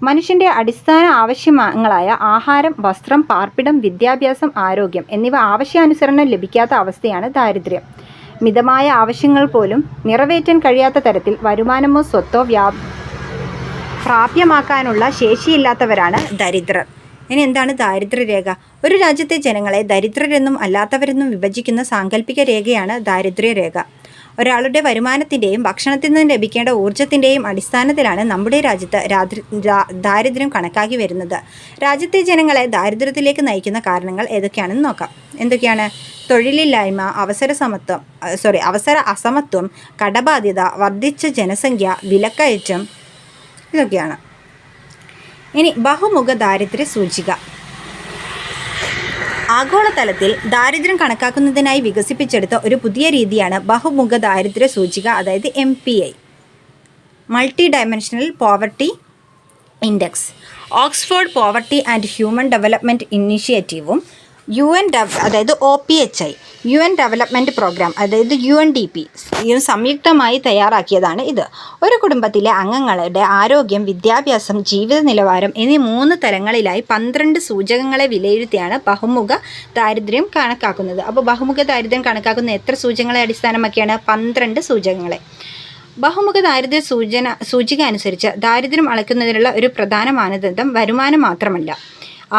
മനുഷ്യൻ്റെ അടിസ്ഥാന ആവശ്യങ്ങളായ ആഹാരം, വസ്ത്രം, പാർപ്പിടം, വിദ്യാഭ്യാസം, ആരോഗ്യം എന്നിവ ആവശ്യാനുസരണം ലഭിക്കാത്ത അവസ്ഥയാണ് ദാരിദ്ര്യം. മിതമായ ആവശ്യങ്ങൾ പോലും നിറവേറ്റാൻ കഴിയാത്ത തരത്തിൽ വരുമാനമോ സ്വത്തോ പ്രാപ്യമാക്കാനുള്ള ശേഷിയില്ലാത്തവരാണ് ദരിദ്രർ. ഇനി എന്താണ് ദാരിദ്ര്യരേഖ? ഒരു രാജ്യത്തെ ജനങ്ങളെ ദരിദ്രരെന്നും അല്ലാത്തവരെന്നും വിഭജിക്കുന്ന സാങ്കല്പിക രേഖയാണ് ദാരിദ്ര്യരേഖ. ഒരാളുടെ വരുമാനത്തിൻ്റെയും ഭക്ഷണത്തിൽ നിന്ന് ലഭിക്കേണ്ട ഊർജ്ജത്തിൻ്റെയും അടിസ്ഥാനത്തിലാണ് നമ്മുടെ രാജ്യത്ത് ദാരിദ്ര്യം കണക്കാക്കി വരുന്നത്. രാജ്യത്തെ ജനങ്ങളെ ദാരിദ്ര്യത്തിലേക്ക് നയിക്കുന്ന കാരണങ്ങൾ ഏതൊക്കെയാണെന്ന് നോക്കാം. എന്തൊക്കെയാണ്? തൊഴിലില്ലായ്മ, അവസര അസമത്വം, കടബാധ്യത, വർദ്ധിച്ച ജനസംഖ്യ, വിലക്കയറ്റം, ഇതൊക്കെയാണ്. ഇനി ബഹുമുഖ ദാരിദ്ര്യ സൂചിക. ആഗോളതലത്തിൽ ദാരിദ്ര്യം കണക്കാക്കുന്നതിനായി വികസിപ്പിച്ചെടുത്ത ഒരു പുതിയ രീതിയാണ് ബഹുമുഖ ദാരിദ്ര്യ സൂചിക, അതായത് MPI, multi dimensional poverty index. Oxford poverty and human development ഇനീഷ്യേറ്റീവും അതായത് OPHI, UN ഡെവലപ്മെൻറ്റ് പ്രോഗ്രാം, അതായത് UNDP സംയുക്തമായി തയ്യാറാക്കിയതാണ് ഇത്. ഒരു കുടുംബത്തിലെ അംഗങ്ങളുടെ ആരോഗ്യം, വിദ്യാഭ്യാസം, ജീവിത നിലവാരം എന്നീ 3 തലങ്ങളിലായി 12 സൂചകങ്ങളെ വിലയിരുത്തിയാണ് ബഹുമുഖ ദാരിദ്ര്യം കണക്കാക്കുന്നത്. അപ്പോൾ ബഹുമുഖ ദാരിദ്ര്യം കണക്കാക്കുന്ന എത്ര സൂചകങ്ങളെ അടിസ്ഥാനമാക്കിയാണ്? 12 സൂചകങ്ങളെ. ബഹുമുഖ ദാരിദ്ര്യ സൂചിക അനുസരിച്ച് ദാരിദ്ര്യം അളക്കുന്നതിനുള്ള ഒരു പ്രധാന മാനദണ്ഡം വരുമാനം മാത്രമല്ല,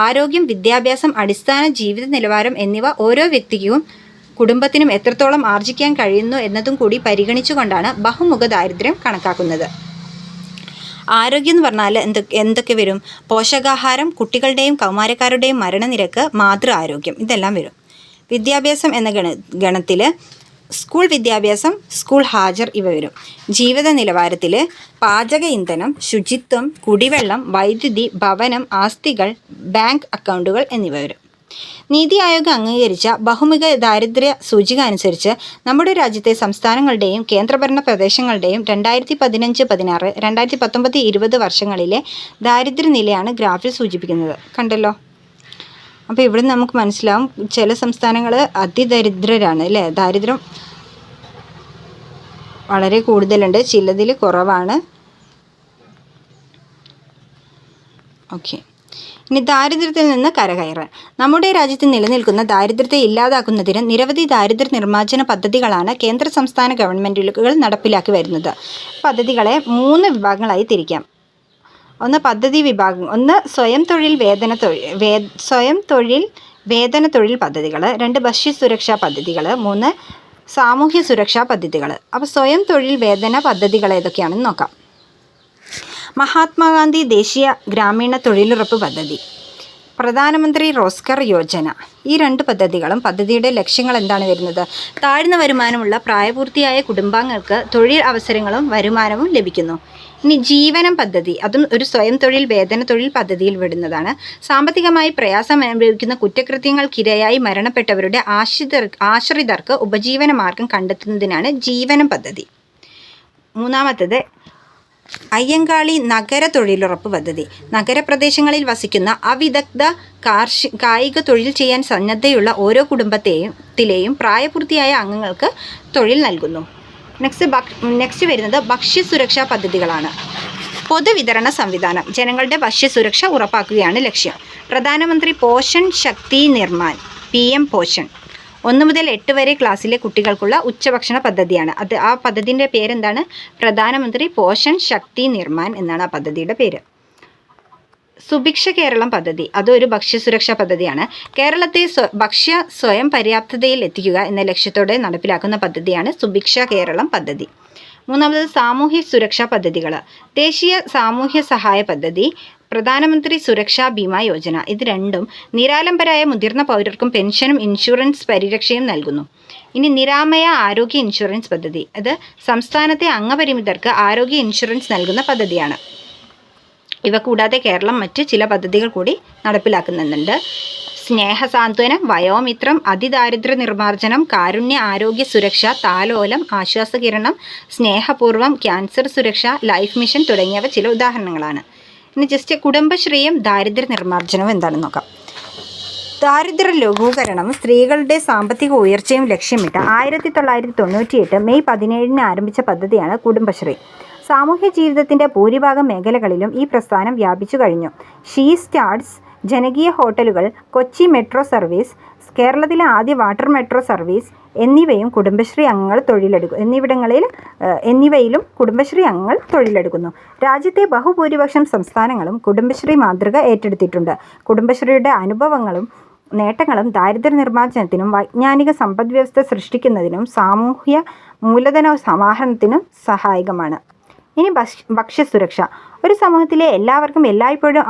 ആരോഗ്യം, വിദ്യാഭ്യാസം, അടിസ്ഥാന ജീവിത നിലവാരം എന്നിവ ഓരോ വ്യക്തിക്കും കുടുംബത്തിനും എത്രത്തോളം ആർജിക്കാൻ കഴിയുന്നു എന്നതും കൂടി പരിഗണിച്ചുകൊണ്ടാണ് ബഹുമുഖ ദാരിദ്ര്യം കണക്കാക്കുന്നത്. ആരോഗ്യം എന്ന് പറഞ്ഞാൽ എന്തൊക്കെ വരും? പോഷകാഹാരം, കുട്ടികളുടെയും കൗമാരക്കാരുടെയും മരണനിരക്ക്, മാതൃ ആരോഗ്യം, ഇതെല്ലാം വരും. വിദ്യാഭ്യാസം എന്ന ഗണത്തിൽ സ്കൂൾ വിദ്യാഭ്യാസം, സ്കൂൾ ഹാജർ ഇവ വരും. ജീവിത നിലവാരത്തിൽ പാചക ഇന്ധനം, ശുചിത്വം, കുടിവെള്ളം, വൈദ്യുതി, ഭവനം, ആസ്തികൾ, ബാങ്ക് അക്കൗണ്ടുകൾ എന്നിവ വരും. നീതി ആയോഗ് അംഗീകരിച്ച ബഹുമുഖ ദാരിദ്ര്യ സൂചിക അനുസരിച്ച് നമ്മുടെ രാജ്യത്തെ സംസ്ഥാനങ്ങളുടെയും കേന്ദ്രഭരണ പ്രദേശങ്ങളുടെയും 2015-16, 2019-20 വർഷങ്ങളിലെ ദാരിദ്ര്യനിലയാണ് ഗ്രാഫിൽ സൂചിപ്പിക്കുന്നത്. കണ്ടല്ലോ. അപ്പോൾ ഇവിടെ നമുക്ക് മനസ്സിലാവും ചില സംസ്ഥാനങ്ങൾ അതിദരിദ്രരാണ് അല്ലേ, ദാരിദ്ര്യം വളരെ കൂടുതലുണ്ട്, ചിലതിൽ കുറവാണ്. ഓക്കെ, ഇനി ദാരിദ്ര്യത്തിൽ നിന്ന് കരകയറാൻ. നമ്മുടെ രാജ്യത്ത് നിലനിൽക്കുന്ന ദാരിദ്ര്യത്തെ ഇല്ലാതാക്കുന്നതിന് നിരവധി ദാരിദ്ര്യ നിർമ്മാർജ്ജന പദ്ധതികളാണ് കേന്ദ്ര സംസ്ഥാന ഗവൺമെൻറ്റുകൾ നടപ്പിലാക്കി വരുന്നത്. പദ്ധതികളെ 3 വിഭാഗങ്ങളായി തിരിക്കാം. ഒന്ന് പദ്ധതി വിഭാഗം, ഒന്ന് സ്വയം തൊഴിൽ വേതന തൊഴിൽ പദ്ധതികൾ, 2 ഭക്ഷ്യസുരക്ഷാ പദ്ധതികൾ, 3 സാമൂഹ്യ സുരക്ഷാ പദ്ധതികൾ. അപ്പോൾ സ്വയം തൊഴിൽ വേതന പദ്ധതികൾ ഏതൊക്കെയാണെന്ന് നോക്കാം. മഹാത്മാഗാന്ധി ദേശീയ ഗ്രാമീണ തൊഴിലുറപ്പ് പദ്ധതി, പ്രധാനമന്ത്രി റോസ്ഗർ യോജന. ഈ 2 പദ്ധതികളും പദ്ധതിയുടെ ലക്ഷ്യങ്ങൾ എന്താണ് വരുന്നത്? താഴ്ന്ന വരുമാനമുള്ള പ്രായപൂർത്തിയായ കുടുംബാംഗങ്ങൾക്ക് തൊഴിൽ അവസരങ്ങളും വരുമാനവും ലഭിക്കുന്നു. ഇനി ജീവനം പദ്ധതി, അതും ഒരു സ്വയം തൊഴിൽ വേതന തൊഴിൽ പദ്ധതിയിൽ വിടുന്നതാണ്. സാമ്പത്തികമായി പ്രയാസം അനുഭവിക്കുന്ന കുറ്റകൃത്യങ്ങൾക്കിരയായി മരണപ്പെട്ടവരുടെ ആശ്രിതർക്ക് ഉപജീവന മാർഗം കണ്ടെത്തുന്നതിനാണ് ജീവനം പദ്ധതി. 3-മത്തേത് അയ്യങ്കാളി നഗര തൊഴിലുറപ്പ് പദ്ധതി. നഗരപ്രദേശങ്ങളിൽ വസിക്കുന്ന അവിദഗ്ധ കായിക തൊഴിൽ ചെയ്യാൻ സന്നദ്ധയുള്ള ഓരോ കുടുംബത്തിലെയും പ്രായപൂർത്തിയായ അംഗങ്ങൾക്ക് തൊഴിൽ നൽകുന്നു. നെക്സ്റ്റ് വരുന്നത് ഭക്ഷ്യസുരക്ഷാ പദ്ധതികളാണ്. പൊതുവിതരണ സംവിധാനം, ജനങ്ങളുടെ ഭക്ഷ്യസുരക്ഷ ഉറപ്പാക്കുകയാണ് ലക്ഷ്യം. പ്രധാനമന്ത്രി പോഷൺ ശക്തി നിർമ്മാൻ, PM പോഷൺ. 1 മുതൽ 8 വരെ ക്ലാസ്സിലെ കുട്ടികൾക്കുള്ള ഉച്ചഭക്ഷണ പദ്ധതിയാണ്. ആ പദ്ധതിൻ്റെ പേരെന്താണ്? പ്രധാനമന്ത്രി പോഷൺ ശക്തി നിർമ്മാൻ എന്നാണ് ആ പദ്ധതിയുടെ പേര്. സുഭിക്ഷ കേരളം പദ്ധതി, അതൊരു ഭക്ഷ്യസുരക്ഷാ പദ്ധതിയാണ്. കേരളത്തെ ഭക്ഷ്യ സ്വയം പര്യാപ്തതയിൽ എത്തിക്കുക എന്ന ലക്ഷ്യത്തോടെ നടപ്പിലാക്കുന്ന പദ്ധതിയാണ് സുഭിക്ഷ കേരളം പദ്ധതി. 3-മത് സാമൂഹ്യ സുരക്ഷാ പദ്ധതികൾ. ദേശീയ സാമൂഹ്യ സഹായ പദ്ധതി, പ്രധാനമന്ത്രി സുരക്ഷാ ബീമാ യോജന. ഇത് രണ്ടും നിരാലംബരായ മുതിർന്ന പൗരർക്കും പെൻഷനും ഇൻഷുറൻസ് പരിരക്ഷയും നൽകുന്നു. ഇനി നിരാമയ ആരോഗ്യ ഇൻഷുറൻസ് പദ്ധതി. അത് സംസ്ഥാനത്തെ അംഗപരിമിതർക്ക് ആരോഗ്യ ഇൻഷുറൻസ് നൽകുന്ന പദ്ധതിയാണ്. ഇവ കൂടാതെ കേരളം മറ്റ് ചില പദ്ധതികൾ കൂടി നടപ്പിലാക്കുന്നുണ്ട്. സ്നേഹസാന്ത്വനം, വയോമിത്രം, അതിദാരിദ്ര്യ നിർമ്മാർജ്ജനം, കാരുണ്യ ആരോഗ്യ സുരക്ഷ, താലോലം, ആശ്വാസകിരണം, സ്നേഹപൂർവ്വം, ക്യാൻസർ സുരക്ഷ, ലൈഫ് മിഷൻ തുടങ്ങിയവ ചില ഉദാഹരണങ്ങളാണ്. ഇനി ജസ്റ്റ് കുടുംബശ്രീയും ദാരിദ്ര്യ നിർമ്മാർജ്ജനവും എന്താണെന്ന് നോക്കാം. ദാരിദ്ര്യ ലഘൂകരണം സ്ത്രീകളുടെ സാമ്പത്തിക ഉയർച്ചയും ലക്ഷ്യമിട്ട് 1998 മെയ് 17 ആരംഭിച്ച പദ്ധതിയാണ് കുടുംബശ്രീ. സാമൂഹ്യ ജീവിതത്തിൻ്റെ ഭൂരിഭാഗം മേഖലകളിലും ഈ പ്രസ്ഥാനം വ്യാപിച്ചു കഴിഞ്ഞു. ഷീ സ്റ്റാർട്സ്, ജനകീയ ഹോട്ടലുകൾ, കൊച്ചി മെട്രോ സർവീസ്, കേരളത്തിലെ ആദ്യ വാട്ടർ മെട്രോ സർവീസ് എന്നിവയിലും കുടുംബശ്രീ അംഗങ്ങൾ തൊഴിലെടുക്കുന്നു. രാജ്യത്തെ ബഹുഭൂരിപക്ഷം സംസ്ഥാനങ്ങളും കുടുംബശ്രീ മാതൃക ഏറ്റെടുത്തിട്ടുണ്ട്. കുടുംബശ്രീയുടെ അനുഭവങ്ങളും നേട്ടങ്ങളും ദാരിദ്ര്യ നിർമ്മാർജ്ജനത്തിനും വൈജ്ഞാനിക സമ്പദ്വ്യവസ്ഥ സൃഷ്ടിക്കുന്നതിനും സാമൂഹ്യ മൂലധന സമാഹരണത്തിനും സഹായകമാണ്. ഇനി ഭക്ഷ്യസുരക്ഷ. ഒരു സമൂഹത്തിലെ എല്ലാവർക്കും എല്ലായ്പ്പോഴും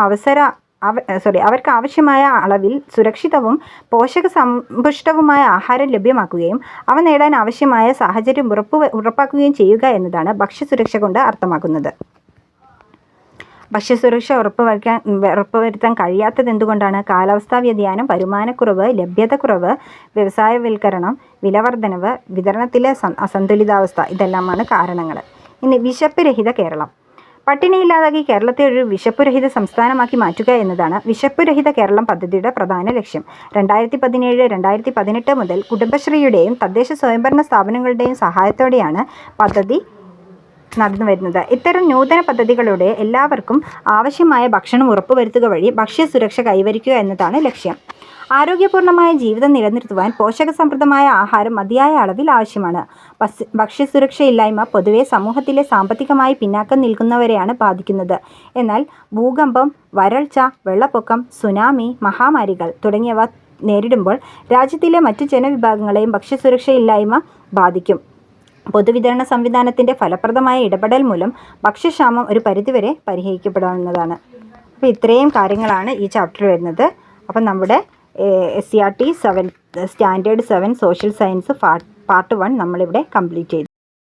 അവർക്ക് ആവശ്യമായ അളവിൽ സുരക്ഷിതവും പോഷകസമ്പുഷ്ടവുമായ ആഹാരം ലഭ്യമാക്കുകയും അവ നേടാൻ ആവശ്യമായ സാഹചര്യം ഉറപ്പാക്കുകയും ചെയ്യുക എന്നതാണ് ഭക്ഷ്യസുരക്ഷ കൊണ്ട് അർത്ഥമാക്കുന്നത്. ഭക്ഷ്യസുരക്ഷ ഉറപ്പുവരുത്താൻ കഴിയാത്തത് എന്തുകൊണ്ടാണ്? കാലാവസ്ഥാ വ്യതിയാനം, വരുമാനക്കുറവ്, ലഭ്യതക്കുറവ്, വ്യവസായവൽക്കരണം, വിലവർദ്ധനവ്, വിതരണത്തിലെ അസന്തുലിതാവസ്ഥ ഇതെല്ലാമാണ് കാരണങ്ങൾ. ഇനി വിശപ്പ് രഹിത കേരളം. പട്ടിണിയില്ലാതാക്കി കേരളത്തെ ഒരു വിശപ്പുരഹിത സംസ്ഥാനമാക്കി മാറ്റുക എന്നതാണ് വിശപ്പുരഹിത കേരളം പദ്ധതിയുടെ പ്രധാന ലക്ഷ്യം. 2017-2018 മുതൽ കുടുംബശ്രീയുടെയും തദ്ദേശ സ്വയംഭരണ സ്ഥാപനങ്ങളുടെയും സഹായത്തോടെയാണ് പദ്ധതി നടന്നു വരുന്നത്. ഇത്തരം നൂതന പദ്ധതികളുടെ എല്ലാവർക്കും ആവശ്യമായ ഭക്ഷണം ഉറപ്പുവരുത്തുക വഴി ഭക്ഷ്യസുരക്ഷ കൈവരിക്കുക എന്നതാണ് ലക്ഷ്യം. ആരോഗ്യപൂർണ്ണമായ ജീവിതം നിലനിർത്തുവാൻ പോഷകസമൃദ്ധമായ ആഹാരം മതിയായ അളവിൽ ആവശ്യമാണ്. ഭക്ഷ്യസുരക്ഷയില്ലായ്മ പൊതുവെ സമൂഹത്തിലെ സാമ്പത്തികമായി പിന്നാക്കം നിൽക്കുന്നവരെയാണ് ബാധിക്കുന്നത്. എന്നാൽ ഭൂകമ്പം, വരൾച്ച, വെള്ളപ്പൊക്കം, സുനാമി, മഹാമാരികൾ തുടങ്ങിയവ നേരിടുമ്പോൾ രാജ്യത്തിലെ മറ്റു ജനവിഭാഗങ്ങളെയും ഭക്ഷ്യസുരക്ഷയില്ലായ്മ ബാധിക്കും. പൊതുവിതരണ സംവിധാനത്തിൻ്റെ ഫലപ്രദമായ ഇടപെടൽ മൂലം ഭക്ഷ്യക്ഷാമം ഒരു പരിധിവരെ പരിഹരിക്കപ്പെടാവുന്നതാണ്. അപ്പോൾ ഇത്രയും കാര്യങ്ങളാണ് ഈ ചാപ്റ്ററിൽ വരുന്നത്. അപ്പം നമ്മുടെ SCERT 7 standard 7 social science part 1 നമ്മളിവിടെ കംപ്ലീറ്റ് ചെയ്തു.